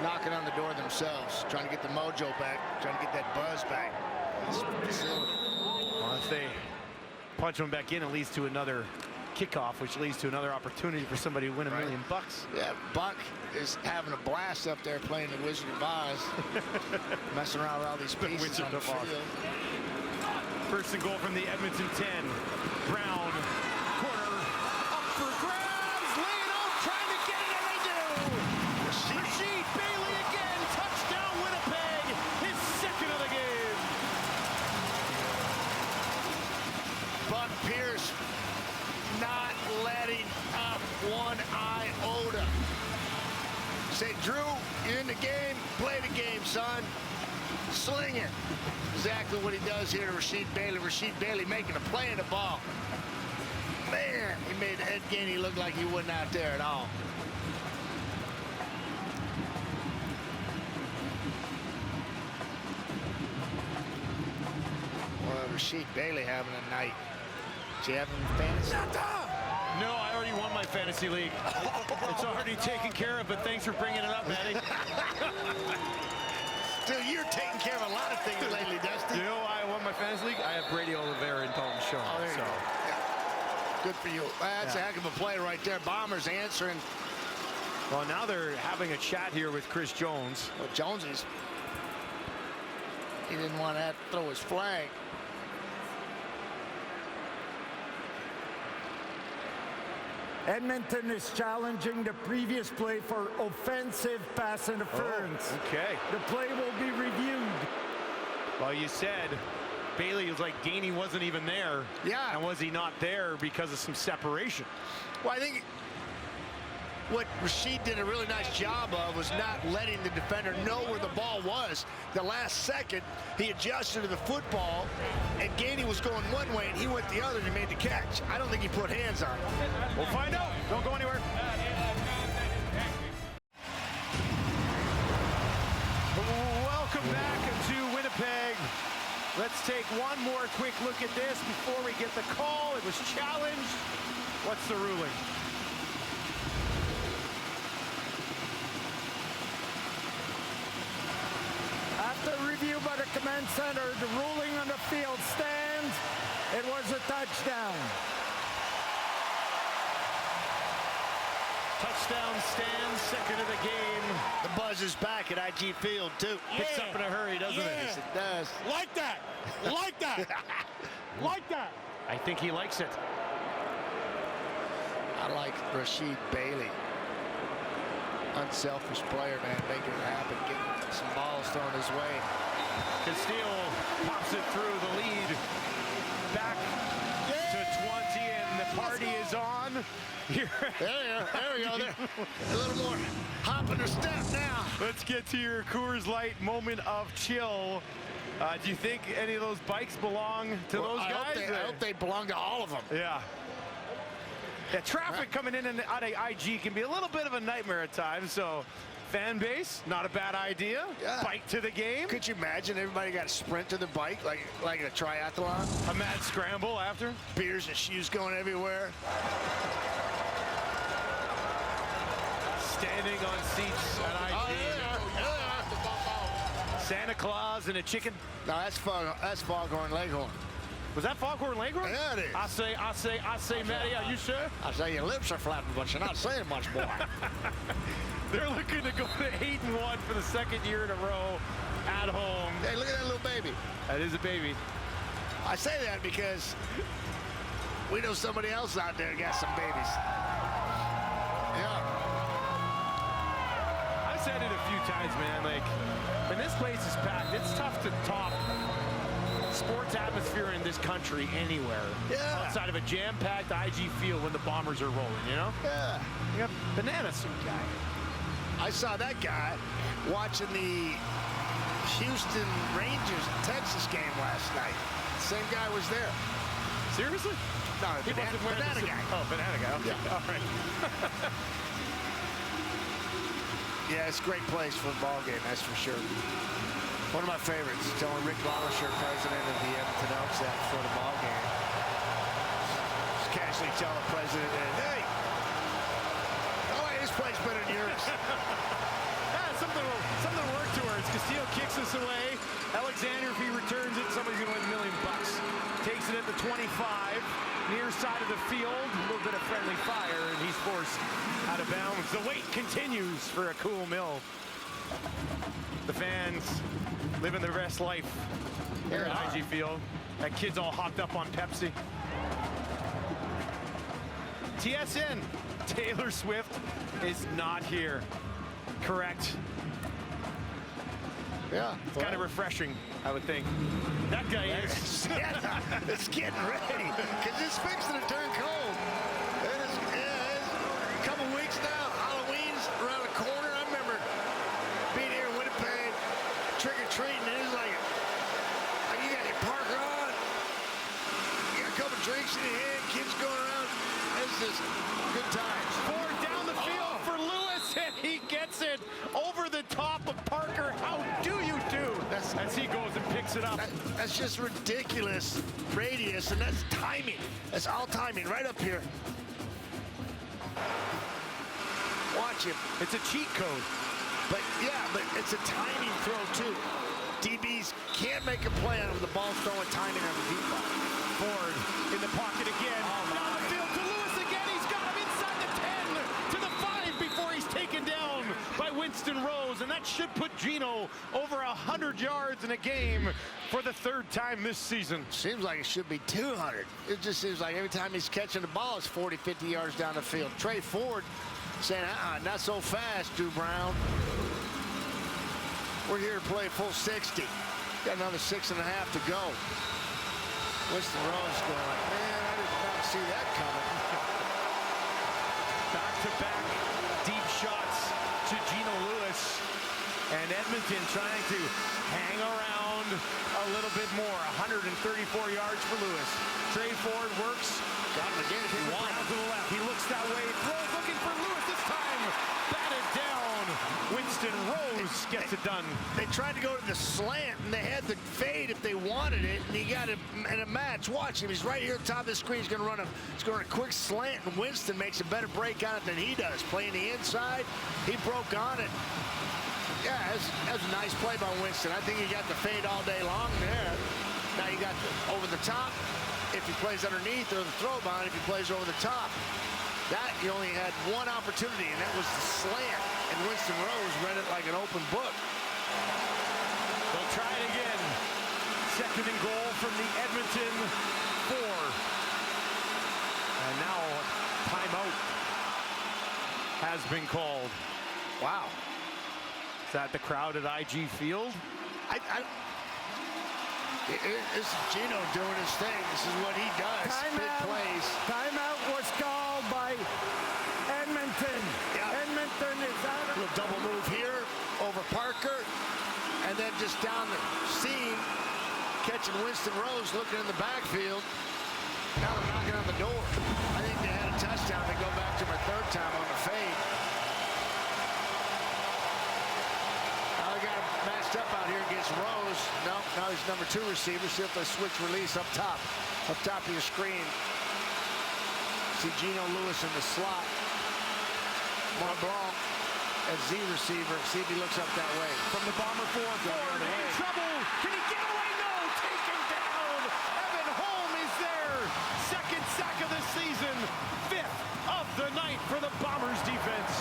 knocking on the door themselves, trying to get the mojo back, trying to get that buzz back. Well, if they punch them back in, it leads to another kickoff, which leads to another opportunity for somebody to win $1 million. Yeah, Buck is having a blast up there playing the Wizard of Oz, messing around with all these pieces on the field. First and goal from the Edmonton 10. Brown, corner, up for grabs, laying out, trying to get it, and they do. Rasheed Bailey again, touchdown Winnipeg, his 2nd of the game. Buck Pierce not letting up one iota. Say, Drew, you're in the game, play the game, son. Sling it. Exactly what he does here to Rasheed Bailey. Rasheed Bailey making a play in the ball. Man, he made Ed Gainey look like he wasn't out there at all. Well, Rasheed Bailey having a night. Is he having fantasy? No, I already won my fantasy league. It's already taken care of, but thanks for bringing it up, Maddie. Dude, you're taking care of a lot of things lately, Dusty. You know why I won my fantasy league? I have Brady Oliveira and Dalton Shaw. Oh, there you go. Yeah. Good for you. That's a heck of a play right there. Bombers answering. Well, now they're having a chat here with Chris Jones. Well, Jones he didn't want to throw his flag. Edmonton is challenging the previous play for offensive pass interference. Oh, okay. The play will be reviewed. Well, you said Bailey was like Gainey wasn't even there. Yeah. And was he not there because of some separation? Well, I think what Rasheed did a really nice job of was not letting the defender know where the ball was. The last second, he adjusted to the football, and Gainey was going one way, and he went the other, and he made the catch. I don't think he put hands on it. We'll find out. Don't go anywhere. Welcome back to Winnipeg. Let's take one more quick look at this before we get the call. It was challenged. What's the ruling? After review by the command center, the ruling on the field stands. It was a touchdown. Touchdown stands, 2nd of the game. The buzz is back at IG Field, too. Picks up in a hurry, doesn't it? Yes, it does. Like that. Like that. Like that. I think he likes it. I like Rasheed Bailey. Unselfish player, man, making it happen, getting some balls thrown his way. Castile pops it through the lead. Back to 20, and the party is on. Here. There we go. There. A little more hop in her step now. Let's get to your Coors Light moment of chill. Do you think any of those bikes belong to those guys? I hope they belong to all of them. Yeah. Yeah, traffic coming in and out of IG can be a little bit of a nightmare at times, so fan base, not a bad idea. Yeah. Bike to the game. Could you imagine everybody got to sprint to the bike like a triathlon? A mad scramble after. Beers and shoes going everywhere. Standing on seats at IG. Santa Claus and a chicken. No, that's Foghorn Leghorn. Was that Foghorn Leghorn? Yeah, it is. I say, Matty, are you sure? I say your lips are flapping, but you're not saying much more. They're looking to go to 8-1 for the second year in a row at home. Hey, look at that little baby. That is a baby. I say that because we know somebody else out there got some babies. Yeah. I've said it a few times, man. Like, when this place is packed, it's tough to top sports atmosphere in this country anywhere. Yeah. Outside of a jam-packed IG field when the Bombers are rolling, you know? Yeah. You got banana suit guy. I saw that guy watching the Houston Rangers Texas game last night. Same guy was there. Seriously? No, He wasn't wearing banana the suit. guy. Oh, banana guy. Okay. Yeah. All right. Yeah, it's a great place for a ball game, that's for sure. One of my favorites, telling Rick Wallisher, president of the Edmonton Elks, that before the ball game. Just casually tell the president, hey, oh, wait, this place better than yours. Something will work towards. Castillo kicks us away. Alexander, if he returns it, somebody's going to win $1 million. Takes it at the 25, near side of the field. A little bit of friendly fire, and he's forced out of bounds. The wait continues for a cool mill. The fans living their best life here at IG Field. That kid's all hopped up on Pepsi. TSN, Taylor Swift is not here. Correct. Yeah. It's kind of refreshing, I would think. That guy is. Yeah, it's getting ready, because it's fixing to turn cold. It's a couple weeks now. Halloween's around the corner. I remember being here in Winnipeg, trick-or-treating, and it was like you got your parker on, you got a couple drinks in your hand, kids going around. It's just good times. Ford down the field for Lewis, and he gets it over the top of Parker. How do you do? As he goes and picks it up. That's just ridiculous radius, and that's timing. That's all timing right up here. Watch him. It's a cheat code. But it's a timing throw too. DBs can't make a play on it with the ball throwing timing on the deep ball. Ford in the pocket again. Down the field to Lewis again. He's got him inside the 10 to the 5 before he's taken down by Winston Rose. And that should put Gino over 100 yards in a game for the third time this season. Seems like it should be 200. It just seems like every time he's catching the ball, it's 40, 50 yards down the field. Trey Ford saying, not so fast, Drew Brown. We're here to play full 60. Got another 6.5 to go. Winston Rose going like, man, I did not see that coming. Back-to-back deep shots to Gino Lewis. And Edmonton trying to hang around a little bit more. 134 yards for Lewis. Trey Ford works. Got him again if he wants. To the left. He looks that way. Throws looking for Lewis this time. Batted down. Winston Rose gets it done. They tried to go to the slant, and they had the fade if they wanted it, and he got it in a match. Watch him. He's right here at the top of the screen. He's going to run a quick slant, and Winston makes a better break on it than he does. Playing the inside, he broke on it. Yeah, that's a nice play by Winston. I think he got the fade all day long there. Now you got over the top if he plays underneath, or the throw behind if he plays over the top. That you only had one opportunity, and that was the slant. And Winston Rose read it like an open book. They'll try it again. Second and goal from the Edmonton 4. And now timeout has been called. Wow. Is that the crowd at IG Field? This is Gino doing his thing. This is what he does. Big plays. Timeout was called by Edmonton. Yeah. Edmonton is out of... A little double move here over Parker. And then just down the seam, catching Winston Rose looking in the backfield. Now they're knocking on the door. I think they had a touchdown. They go back to him a third time on the fade. throws. No, now he's number 2 receiver. See if they switch release up top of your screen. See Geno Lewis in the slot. Mont Blanc at Z receiver. See if he looks up that way. From the Bomber 4, Ford in trouble. Can he get away? No, taken down. Evan Holm is there. Second sack of the season. 5th of the night for the Bombers defense.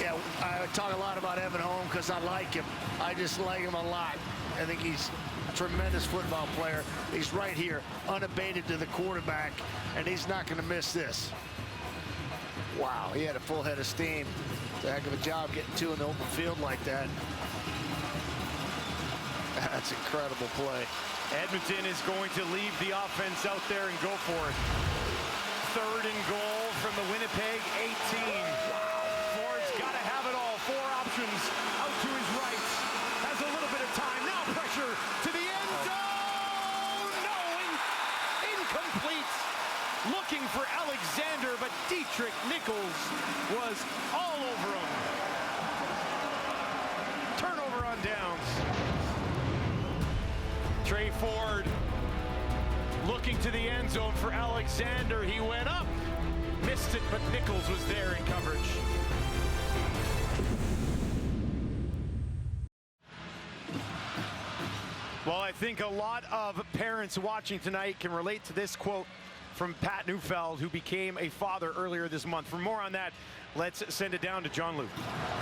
Yeah, I talk a lot about Evan Holm because I like him. I just like him a lot. I think he's a tremendous football player. He's right here, unabated to the quarterback, and he's not going to miss this. Wow, he had a full head of steam. It's a heck of a job getting 2 in the open field like that. That's incredible play. Edmonton is going to leave the offense out there and go for it. 3rd and goal from the Winnipeg 18. Ford's got to have it all. 4 options out to his right. Has a little bit of time. Now pressure to the end zone. No, incomplete. Looking for Alexander, but Dietrich Nichols was all over him. Turnover on downs. Trey Ford looking to the end zone for Alexander. He went up, missed it, but Nichols was there in coverage. Well, I think a lot of parents watching tonight can relate to this quote from Pat Neufeld, who became a father earlier this month. For more on that, let's send it down to John Luke.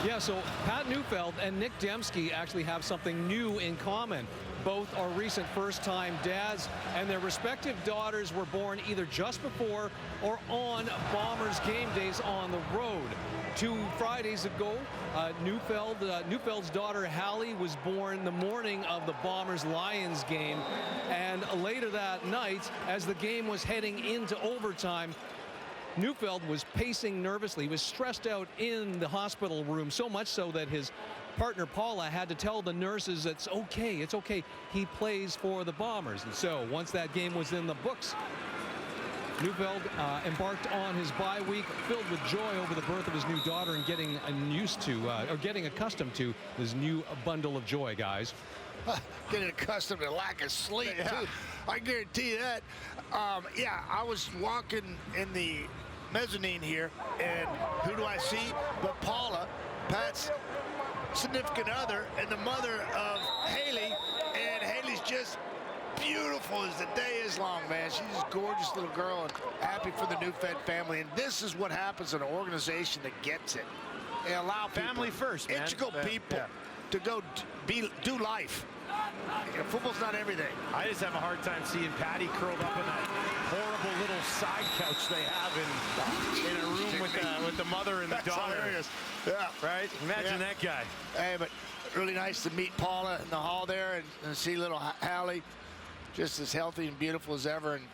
Yeah, so Pat Neufeld and Nick Dembski actually have something new in common. Both are recent first-time dads, and their respective daughters were born either just before or on Bombers game days on the road. 2 Fridays ago, Neufeld's daughter Hallie was born the morning of the Bombers-Lions game, and later that night, as the game was heading into overtime, Neufeld was pacing nervously. He was stressed out in the hospital room, so much so that his partner Paula had to tell the nurses it's okay, he plays for the Bombers. And so once that game was in the books, Neufeld embarked on his bye week filled with joy over the birth of his new daughter and getting getting accustomed to this new bundle of joy, guys. Getting accustomed to lack of sleep, too. I guarantee you that. Yeah, I was walking in the mezzanine here, and who do I see but Paula, Pat's significant other, and the mother of Haley, and Haley's just beautiful as the day is long, man. She's a gorgeous little girl and happy for the Neufeld family, and this is what happens in an organization that gets it. They allow family first, man. Integral people to go do life. Football's not everything. I just have a hard time seeing Patty curled up in that horrible little side couch they have in a room with the mother and the daughter. Hilarious. Yeah. Right? Imagine that guy. Hey, but really nice to meet Paula in the hall there and see little Hallie just as healthy and beautiful as ever. And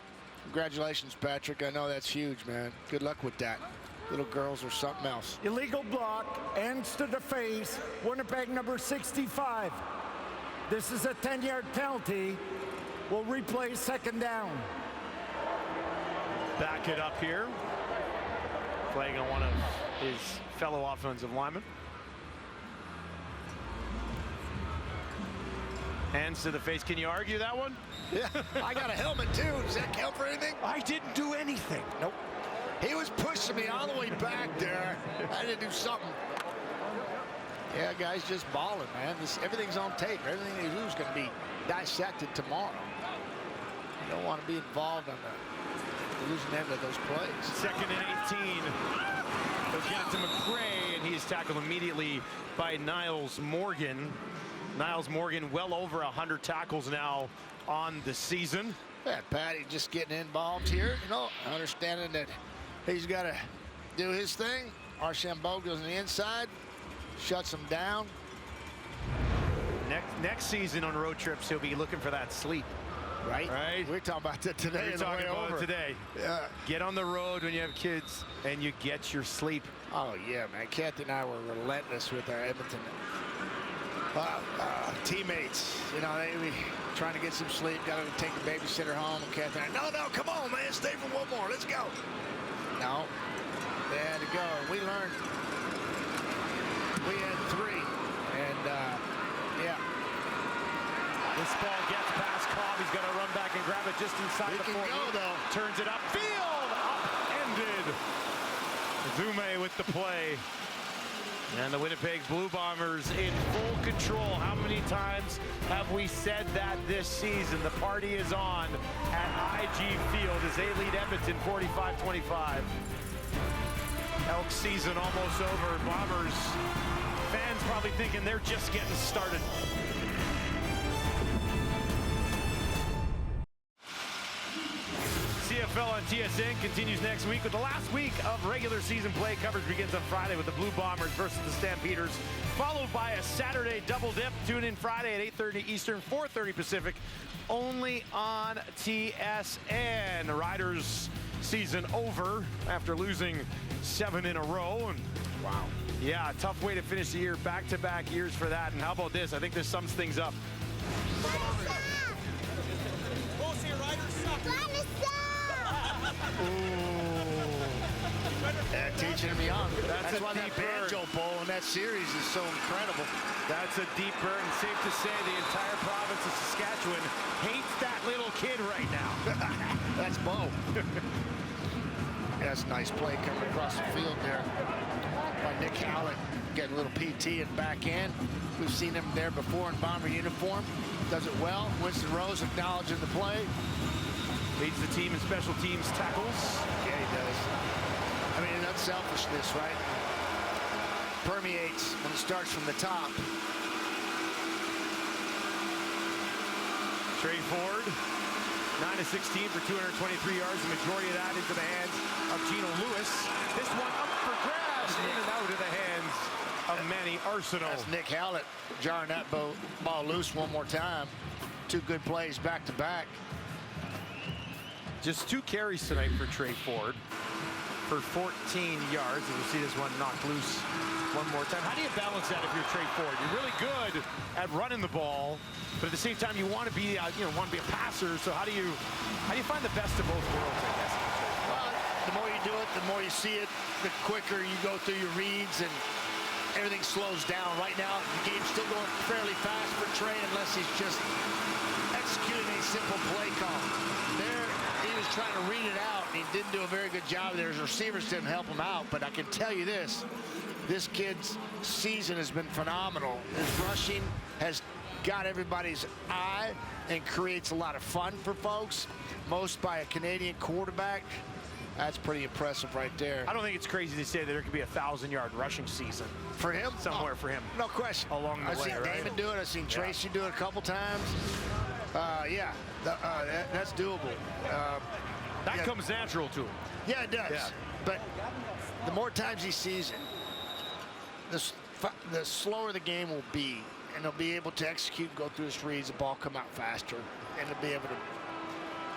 congratulations, Patrick. I know that's huge, man. Good luck with that. Little girls are something else. Illegal block, ends to the face, Winnipeg number 65. This is a 10-yard penalty. We'll replay 2nd down. Back it up here. Flag on one of his fellow offensive linemen. Hands to the face. Can you argue that one? Yeah, I got a helmet too. Does that count for anything? I didn't do anything. Nope. He was pushing me all the way back there. I had to do something. Yeah, guys, just balling, man. Everything's on tape. Everything they do is going to be dissected tomorrow. You don't want to be involved on the losing end of those plays. 2nd and 18. They'll get it to McRae, and he's tackled immediately by Niles Morgan. Niles Morgan, well over 100 tackles now on the season. Yeah, Patty just getting involved here, you know, understanding that he's got to do his thing. Archambault goes on the inside, shuts him down. Next season on road trips, he'll be looking for that sleep. Right? We're talking about that today. We're talking about it today. Yeah. Get on the road when you have kids and you get your sleep. Oh, yeah, man. Kathy and I were relentless with our Edmonton teammates. You know, they were trying to get some sleep, got to take the babysitter home. And Kathy and I, no, come on, man. Stay for one more. Let's go. No. They had to go. We learned. We had 3. This ball gets past Cobb. He's got to run back and grab it just inside the 4. Turns it upfield. Upended. Zume with the play. And the Winnipeg Blue Bombers in full control. How many times have we said that this season? The party is on at IG Field as they lead Edmonton 45-25. Elks season almost over. Bombers fans probably thinking they're just getting started. CFL on TSN continues next week with the last week of regular season play. Coverage begins on Friday with the Blue Bombers versus the Stampeders, followed by a Saturday double dip. Tune in Friday at 8:30 Eastern, 4:30 Pacific, only on TSN. The Riders season over after losing 7 in a row. And wow. Yeah, tough way to finish the year, back-to-back years for that. And how about this? I think this sums things up. Teaching him young. That's why that Banjo Bowl in that series is so incredible. That's a deep burn. Safe to say the entire province of Saskatchewan hates that little kid right now. That's Bo. That's a nice play coming across the field there by Nick Howlett. Getting a little PT and back end. We've seen him there before in Bomber uniform. Does it well. Winston Rose acknowledging the play. Leads the team in special teams tackles. Yeah, he does. I mean, that's selfishness, right? Permeates when it starts from the top. Trey Ford, 9 of 16 for 223 yards. The majority of that into the hands of Gino Lewis. This one up for grabs, in and out of the hands of Manny Arsenault. That's Nick Howlett jarring that ball loose one more time. 2 good plays back to back. Just 2 carries tonight for Trey Ford for 14 yards. And we'll see this one knocked loose one more time. How do you balance that if you're Trey Ford? You're really good at running the ball, but at the same time you want to be, want to be a passer. So how do you find the best of both worlds, I guess? Well, the more you do it, the more you see it, the quicker you go through your reads and everything slows down. Right now, the game's still going fairly fast for Trey unless he's just executing a simple play call. There, he was trying to read it out, and he didn't do a very good job there. His receivers didn't help him out, but I can tell you this kid's season has been phenomenal. His rushing has got everybody's eye and creates a lot of fun for folks. Most by a Canadian quarterback. That's pretty impressive right there. I don't think it's crazy to say that there could be a 1,000-yard rushing season for him. Somewhere for him. No question. Along the way, right? I've seen Damon do it. I've seen Tracy do it a couple times. Yeah, that's doable. That comes natural to him. Yeah, it does. Yeah. But the more times he sees it, the slower the game will be, and he'll be able to execute, go through his reads, the ball come out faster, and he'll be able to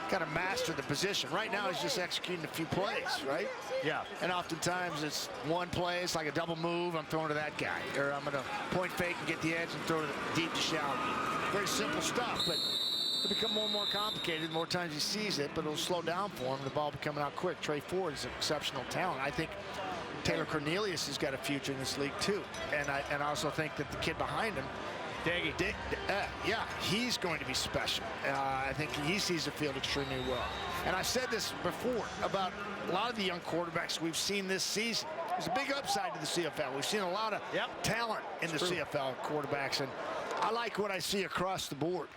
kind of master the position. Right now, he's just executing a few plays, right? Yeah. And oftentimes it's one play, it's like a double move, I'm throwing to that guy, or I'm going to point fake and get the edge and throw it deep to shallow. Very simple stuff, but it'll become more and more complicated the more times he sees it, but it'll slow down for him, the ball will be coming out quick. Trey Ford is an exceptional talent. I think Taylor Cornelius has got a future in this league too, and I also think that the kid behind him, Daggy. Yeah, he's going to be special. I think he sees the field extremely well. And I said this before about a lot of the young quarterbacks we've seen this season. There's a big upside to the CFL. We've seen a lot of talent in the CFL quarterbacks, and I like what I see across the board.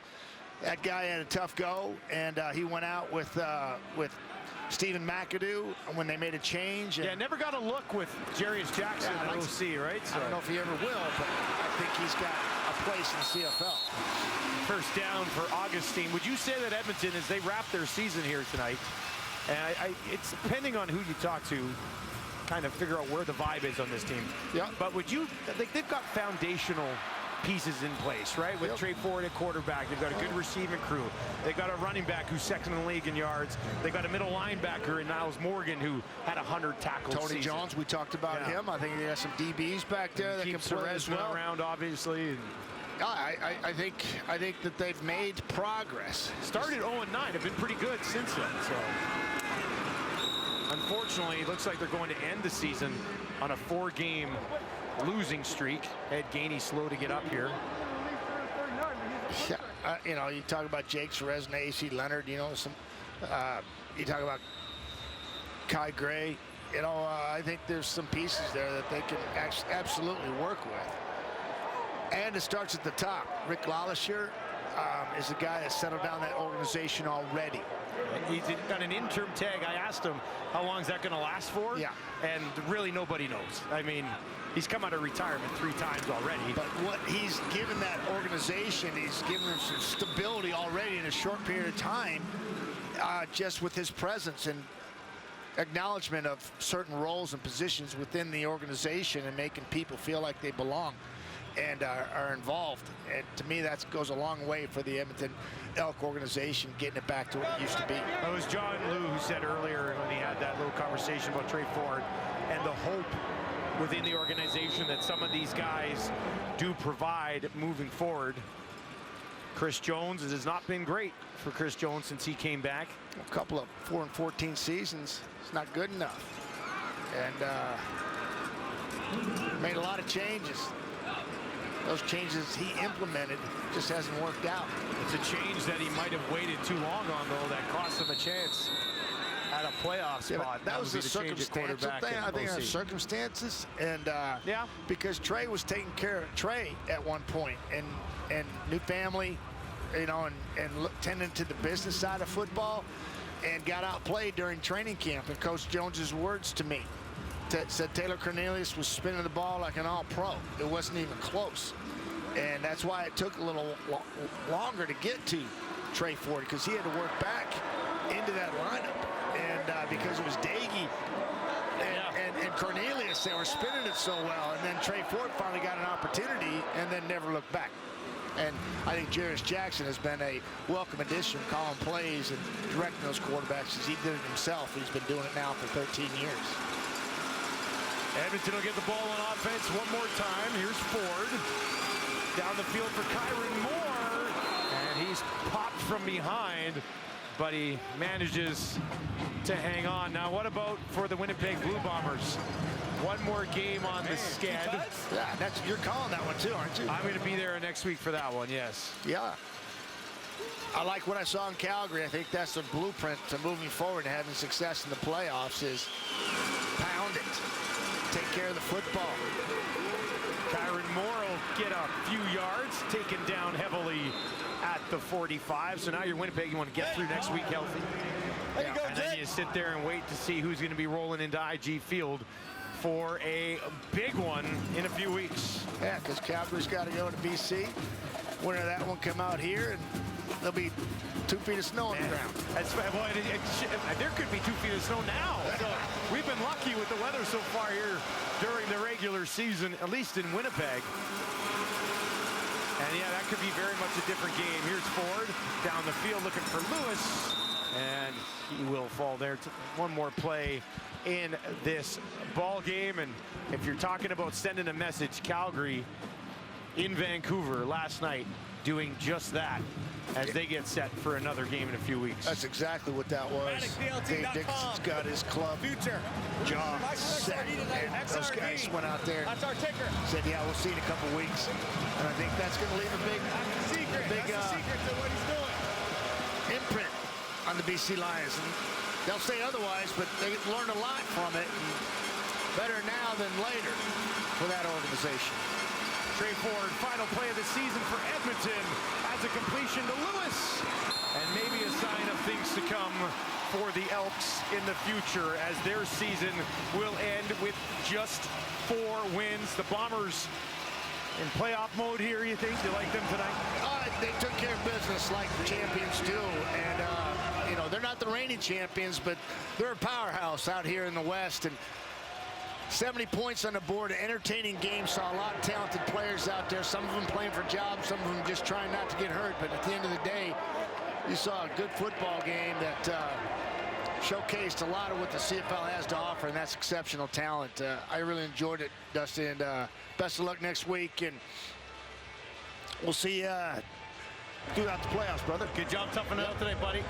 That guy had a tough go, and he went out with Stephen McAdoo when they made a change. And never got a look with Jarius Jackson at OC, right? So I don't know if he ever will, but I think he's got a place in the CFL. First down for Augustine. Would you say that Edmonton, as they wrap their season here tonight, and it's depending on who you talk to, kind of figure out where the vibe is on this team. Yeah. But would you, they've got foundational pieces in place, right? With Trey Ford at quarterback, they've got a good receiving crew. They've got a running back who's second in the league in yards. They've got a middle linebacker in Niles Morgan who had 100 tackles. Tony Jones, we talked about him. I think they got some DBs back there that can play as well. Around, obviously. I think that they've made progress. Started 0-9, have been pretty good since then. So unfortunately, it looks like they're going to end the season on a 4-game losing streak. Ed Gainey slow to get up here. Yeah, You know, you talk about Jake Cerez and AC Leonard. You know, you talk about Kai Gray. You know, I think there's some pieces there that they can absolutely work with. And it starts at the top. Rick Lalisher is a guy that settled down that organization already. He's got an interim tag. I asked him how long is that going to last for? Yeah. And really nobody knows. I mean, he's come out of retirement 3 times already. But what he's given that organization, he's given them some stability already in a short period of time, just with his presence and acknowledgement of certain roles and positions within the organization and making people feel like they belong and are involved. And to me, that goes a long way for the Edmonton Elk organization, getting it back to what it used to be. It was John Liu who said earlier when he had that little conversation about Trey Ford and the hope within the organization that some of these guys do provide moving forward. Chris Jones, it has not been great for Chris Jones since he came back. A couple of 4-14 seasons, it's not good enough. And made a lot of changes. Those changes he implemented just hasn't worked out. It's a change that he might have waited too long on, though, that cost him a chance at a playoff spot. That was the circumstantial thing. I think that's circumstances. And yeah, because Trey was taking care of Trey at one point, and new family, you know, and tending to the business side of football, and got outplayed during training camp. And Coach Jones's words to me said Taylor Cornelius was spinning the ball like an all-pro. It wasn't even close. And that's why it took a little longer to get to Trey Ford, because he had to work back into that lineup. And because it was Daggy and Cornelius, they were spinning it so well. And then Trey Ford finally got an opportunity and then never looked back. And I think Jarris Jackson has been a welcome addition, calling plays and directing those quarterbacks as he did it himself. He's been doing it now for 13 years. Edmonton will get the ball on offense one more time. Here's Ford. Down the field for Kyron Moore. And he's popped from behind, but he manages to hang on. Now, what about for the Winnipeg Blue Bombers? One more game on the sched. Yeah, you're calling that one too, aren't you? I'm going to be there next week for that one, yes. Yeah. I like what I saw in Calgary. I think that's the blueprint to moving forward and having success in the playoffs is pound it. Take care of the football. Kyron Moore will get a few yards, taken down heavily at the 45. So now you're Winnipeg. You want to get through next week healthy. And then you sit there and wait to see who's going to be rolling into IG Field for a big one in a few weeks. Yeah, because Calgary's got to go to BC. Winner of that one come out here, and there'll be 2 feet of snow on the ground. There could be 2 feet of snow now. So we've been lucky with the weather so far here during the regular season, at least in Winnipeg. And yeah, that could be very much a different game. Here's Ford down the field looking for Lewis, and he will fall there. One more play in this ball game. And if you're talking about sending a message, Calgary in Vancouver last night doing just that as they get set for another game in a few weeks. That's exactly what that was. Dave Dixon's got his club job set. And those guys went out there and said, yeah, we'll see in a couple weeks. And I think that's going to leave a big imprint on the BC Lions. And they'll say otherwise, but they learned a lot from it. And better now than later for that organization. Trey Ford, final play of the season for Edmonton, has a completion to Lewis. And maybe a sign of things to come for the Elks in the future as their season will end with just 4 wins. The Bombers in playoff mode here, you think? You like them tonight? They took care of business like the champions do. And, you know, they're not the reigning champions, but they're a powerhouse out here in the West. And 70 points on the board, an entertaining game. Saw a lot of talented players out there. Some of them playing for jobs, some of them just trying not to get hurt. But at the end of the day, you saw a good football game that showcased a lot of what the CFL has to offer, and that's exceptional talent. I really enjoyed it, Dusty, and best of luck next week. And we'll see you throughout the playoffs, brother. Good job toughing it out today, buddy.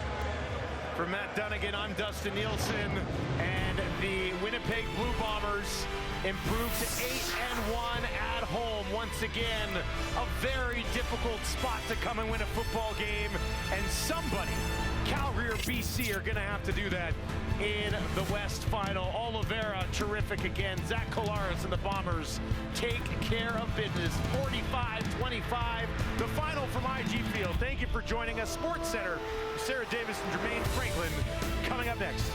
For Matt Dunnigan, I'm Dustin Nielsen. And And the Winnipeg Blue Bombers improved to 8-1 at home. Once again, a very difficult spot to come and win a football game. And somebody, Calgary or BC, are going to have to do that in the West Final. Oliveira, terrific again. Zach Collaros and the Bombers take care of business. 45-25, the final from IG Field. Thank you for joining us. Sports Center, Sarah Davis and Jermaine Franklin coming up next.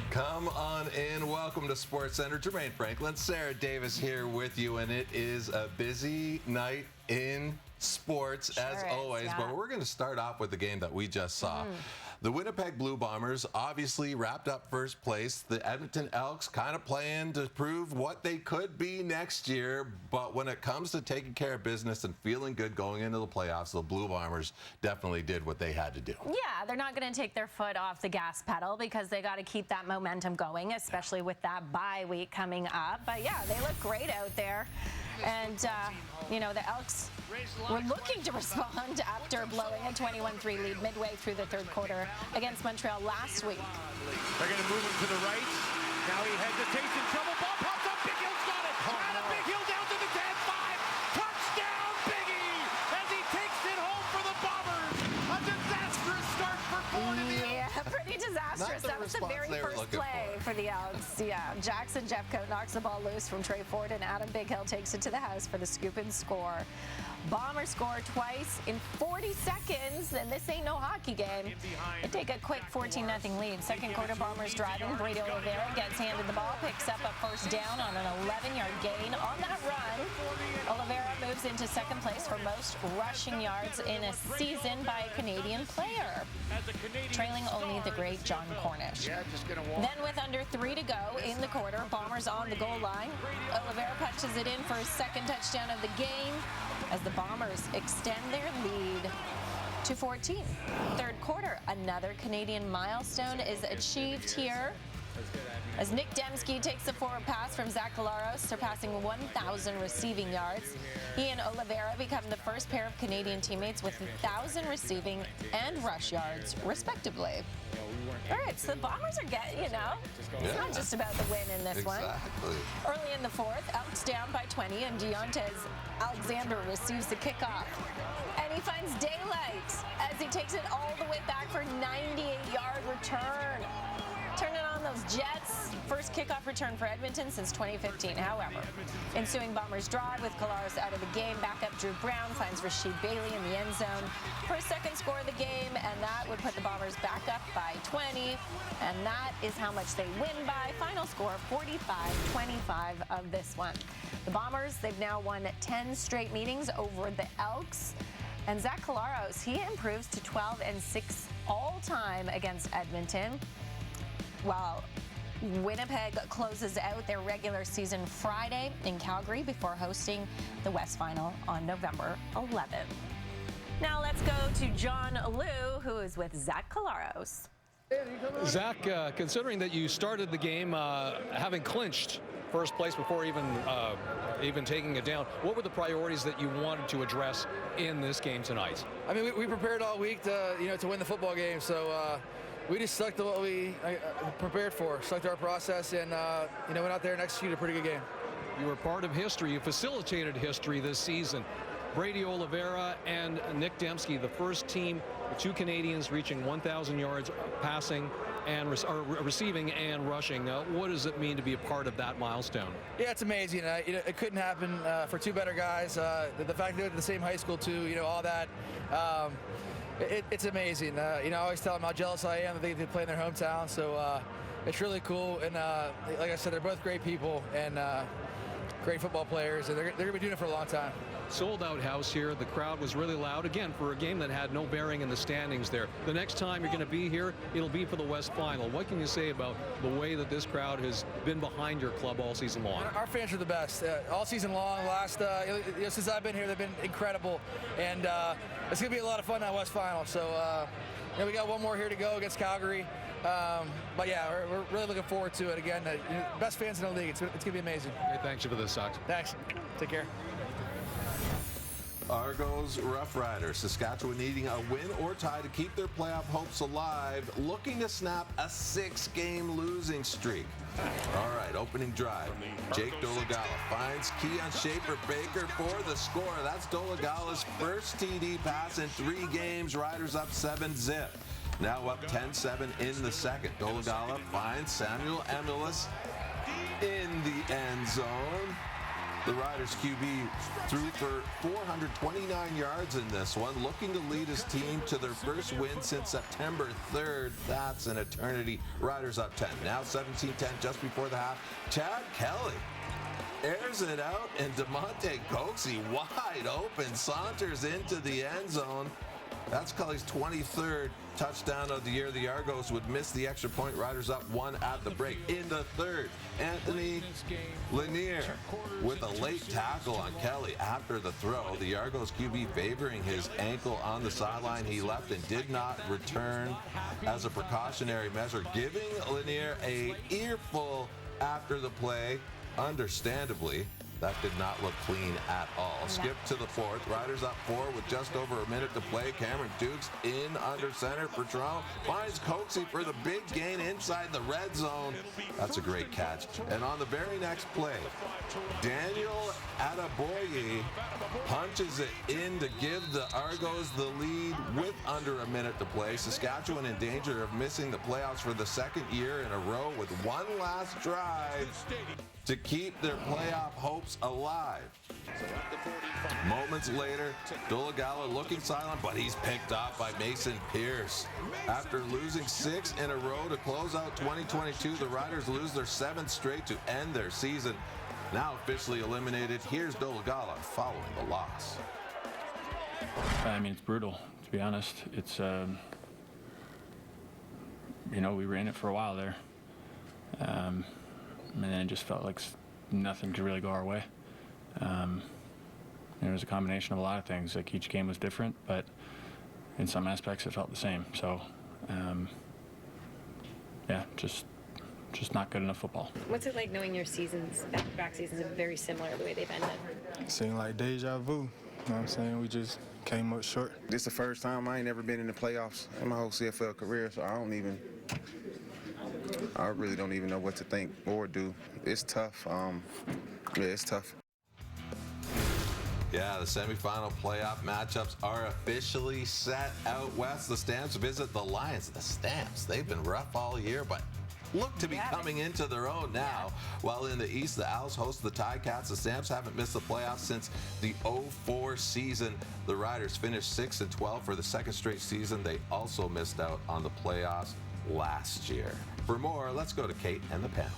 Come on in. Welcome to Sports Center. Jermaine Franklin, Sarah Davis here with you, and it is a busy night in sports as always. But we're going to start off with the game that we just saw. The Winnipeg Blue Bombers obviously wrapped up first place. The Edmonton Elks kind of playing to prove what they could be next year. But when it comes to taking care of business and feeling good going into the playoffs, the Blue Bombers definitely did what they had to do. Yeah, they're not going to take their foot off the gas pedal because they got to keep that momentum going, especially with that bye week coming up. But yeah, they look great out there. And, you know, the Elks were looking to respond after blowing a 21-3 lead midway through the third quarter against Montreal last week. They're going to move him to the right. Now he hesitates in trouble. Ball pops up. Big Hill's got it. And a Big Hill down to the 10-5. Touchdown, Biggie, as he takes it home for the Bombers. A disastrous start for Ford in the Elks. Yeah, pretty disastrous. That was the very first play for the Elks. Yeah, Jackson Jeffcoat knocks the ball loose from Trey Ford, and Adam Big Hill takes it to the house for the scoop and score. Bombers score twice in 40 seconds, and this ain't no hockey game. They take a quick 14-0 lead. Second quarter, Bombers driving. Brady Oliveira gets handed the ball, picks up a first down on an 11-yard gain. On that run, Oliveira moves into second place for most rushing yards in a season by a Canadian player, trailing only the great John Cornish. Then with under 3 to go in the quarter, Bombers on the goal line. Oliveira punches it in for his second touchdown of the game as the Bombers extend their lead to 14. Third quarter, another Canadian milestone is achieved here as Nick Dembski takes the forward pass from Zach Collaros, surpassing 1,000 receiving yards. He and Oliveira become the first pair of Canadian teammates with 1,000 receiving and rush yards, respectively. All right, so the Bombers are getting, you know, it's not just about the win in this one. Early in the fourth, Elks down by 20, and Deontez Alexander receives the kickoff. And he finds daylight as he takes it all the way back for a 98-yard return. Turning on those Jets. First kickoff return for Edmonton since 2015. However, ensuing Bombers drive with Collaros out of the game. Backup Drew Brown finds Rasheed Bailey in the end zone for a second score of the game, and that would put the Bombers back up by 20. And that is how much they win by. Final score 45-25 of this one. The Bombers, they've now won 10 straight meetings over the Elks. And Zach Collaros, he improves to 12-6 all-time against Edmonton, while Winnipeg closes out their regular season Friday in Calgary before hosting the West Final on November 11th. Now let's go to John Liu, who is with Zach Collaros. Zach, considering that you started the game having clinched first place before even taking it down, what were the priorities that you wanted to address in this game tonight? I mean, we prepared all week to win the football game, so we just stuck to what we prepared for, stuck to our process, and went out there and executed a pretty good game. You were part of history. You facilitated history this season. Brady Oliveira and Nick Dembski, the first team, the two Canadians reaching 1,000 yards passing and receiving and rushing. What does it mean to be a part of that milestone? Yeah, it's amazing. It couldn't happen for two better guys. The fact that they're at the same high school too, all that. It's amazing. I always tell them how jealous I am that they play in their hometown. So it's really cool. And like I said, they're both great people and great football players. And they're going to be doing it for a long time. Sold out house here. The crowd was really loud, again, for a game that had no bearing in the standings there. The next time you're going to be here, it'll be for the West Final. What can you say about the way that this crowd has been behind your club all season long? Our fans are the best. All season long, since I've been here, they've been incredible. And it's going to be a lot of fun that West Final. So we got one more here to go against Calgary. But yeah, we're really looking forward to it. Again, best fans in the league. It's going to be amazing. Hey, thanks for this, Sox. Thanks. Take care. Argos Rough Riders. Saskatchewan needing a win or tie to keep their playoff hopes alive, looking to snap a 6-game losing streak. All right, opening drive. Jake Dolegala finds Keon Schaefer-Baker for the score. That's Dolegala's first TD pass in 3 games. Riders up 7-zip. Now up 10-7 in the second. Dolegala finds Samuel Emilus in the end zone. The Riders QB threw for 429 yards in this one, looking to lead his team to their first win since September 3rd. That's an eternity. Riders up 10. Now 17-10 just before the half. Chad Kelly airs it out, and DeMonte Coxie wide open saunters into the end zone. That's Kelly's 23rd touchdown of the year. The Argos would miss the extra point. Riders up 1 at the break. In the third, Anthony Lanier with a late tackle on Kelly after the throw. The Argos QB favoring his ankle on the sideline. He left and did not return as a precautionary measure, giving Lanier a earful after the play. Understandably, that did not look clean at all. Skip to the fourth. Riders up 4 with just over a minute to play. Cameron Dukes in under center for Toronto. Finds Coxie for the big gain inside the red zone. That's a great catch. And on the very next play, Daniel Adeboye punches it in to give the Argos the lead with under a minute to play. Saskatchewan in danger of missing the playoffs for the second year in a row with one last drive to keep their playoff hopes alive. Moments later, Dolegala looking silent, but he's picked off by Mason Pierce. After losing 6 in a row to close out 2022, the Riders lose their 7th straight to end their season. Now officially eliminated, here's Dolegala following the loss. I mean, it's brutal, to be honest. It's, you know, we ran it for a while there. And then it just felt like nothing could really go our way. It was a combination of a lot of things. Like, each game was different, but in some aspects it felt the same. So, yeah, just not good enough football. What's it like knowing your seasons, back-to-back seasons, are very similar the way they've ended? It seemed like deja vu. You know what I'm saying? We just came up short. This is the first time I ain't ever been in the playoffs in my whole CFL career, so I really don't even know what to think or do. It's tough. Yeah, it's tough. Yeah, the semifinal playoff matchups are officially set out west. The Stamps visit the Lions. The Stamps, they've been rough all year, but look to be coming into their own now. While in the East, the Owls host the Ticats. The Stamps haven't missed the playoffs since the 04 season. The Riders finished 6-12 for the second straight season. They also missed out on the playoffs last year. For more, let's go to Kate and the panel.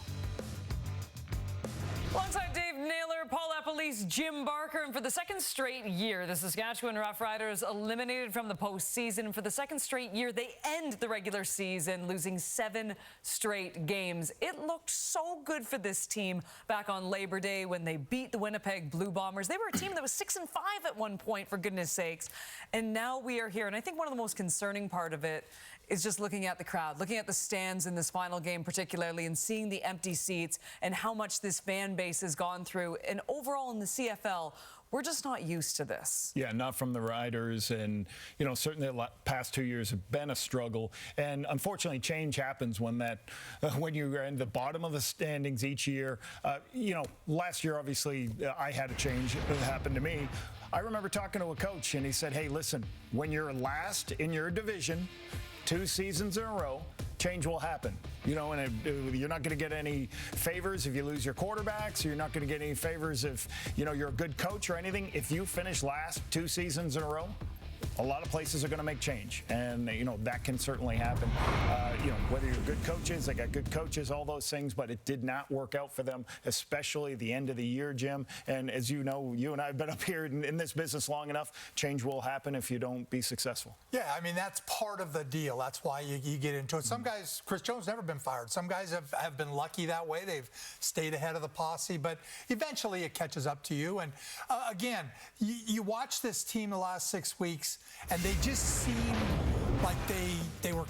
Alongside Dave Naylor, Paul Epelise, Jim Barker, and for the second straight year, the Saskatchewan Roughriders eliminated from the postseason. For the second straight year, they end the regular season, losing 7 straight games. It looked so good for this team back on Labor Day when they beat the Winnipeg Blue Bombers. They were a team that was 6-5 at one point, for goodness sakes. And now we are here. And I think one of the most concerning part of it is just looking at the crowd, looking at the stands in this final game particularly, and seeing the empty seats and how much this fan base has gone through. And overall in the CFL, we're just not used to this. Yeah, not from the Riders, and you know, certainly the past 2 years have been a struggle. And unfortunately, change happens when when you're in the bottom of the standings each year. You know, last year obviously I had a change that happened to me. I remember talking to a coach, and he said, "Hey, listen, when you're last in your division 2 seasons in a row, change will happen. You know, and you're not going to get any favors if you lose your quarterbacks. You're not going to get any favors if, you know, you're a good coach or anything. If you finish last 2 seasons in a row, a lot of places are going to make change, and you know that can certainly happen. You know, whether you're good coaches, they got good coaches, all those things, but it did not work out for them, especially the end of the year, Jim. And as you know, you and I have been up here in this business long enough. Change will happen if you don't be successful. Yeah, I mean, that's part of the deal. That's why you get into it. Some guys, Chris Jones never been fired. Some guys have been lucky that way. They've stayed ahead of the posse, but eventually it catches up to you. And again, you watch this team the last 6 weeks, and they just seem like they were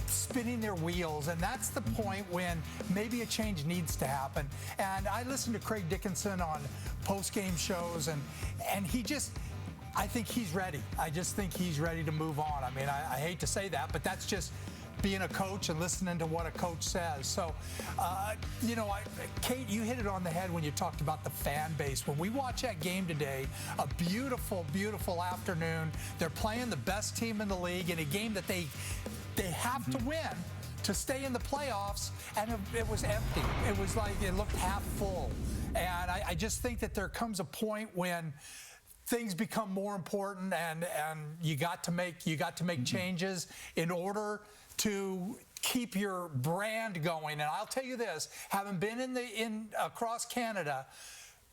spinning their wheels, and that's the point when maybe a change needs to happen. And I listened to Craig Dickinson on post-game shows, and he just, I think he's ready. I just think he's ready to move on. I mean, I hate to say that, but that's just being a coach and listening to what a coach says. So, you know, Kate, you hit it on the head when you talked about the fan base. When we watch that game today, a beautiful, beautiful afternoon. They're playing the best team in the league in a game that they have to win to stay in the playoffs, and it was empty. It was like it looked half full. And I just think that there comes a point when things become more important, and you got to make changes in order to keep your brand going. And I'll tell you this, having been across Canada,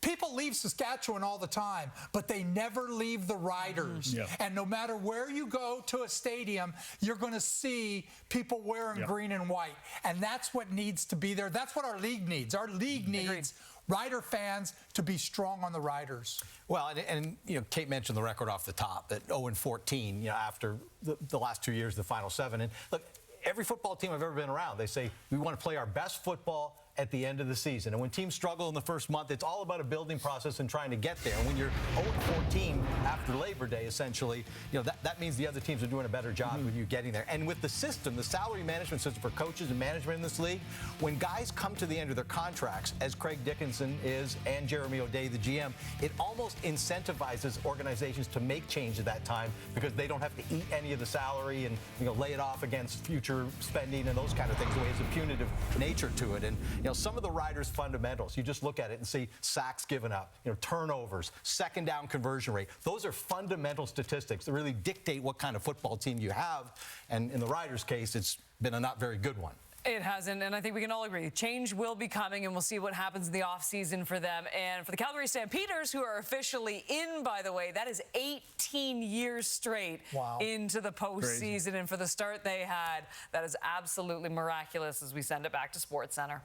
people leave Saskatchewan all the time, but they never leave the Riders. Yeah. And no matter where you go to a stadium, you're going to see people wearing green and white. And that's what needs to be there. That's what our league needs. Our league needs Rider fans to be strong on the Riders. Well, and you know, Kate mentioned the record off the top at 0-14, you know, after the last 2 years, the final 7. And look, every football team I've ever been around, they say we want to play our best football at the end of the season. And when teams struggle in the first month, it's all about a building process and trying to get there. And when you're 0-14 after Labor Day, essentially, you know, that means the other teams are doing a better job with you getting there. And with the system, the salary management system for coaches and management in this league, when guys come to the end of their contracts, as Craig Dickinson is and Jeremy O'Day, the GM, it almost incentivizes organizations to make change at that time because they don't have to eat any of the salary and, you know, lay it off against future spending and those kind of things. So it has a punitive nature to it. And, you know, some of the Riders' fundamentals, you just look at it and see sacks given up, you know, turnovers, second down conversion rate. Those are fundamental statistics that really dictate what kind of football team you have. And in the Riders' case, it's been a not very good one. It hasn't, and I think we can all agree. Change will be coming, and we'll see what happens in the offseason for them. And for the Calgary Stampeders, who are officially in, by the way, that is 18 years straight into the postseason. And for the start they had, that is absolutely miraculous as we send it back to SportsCenter.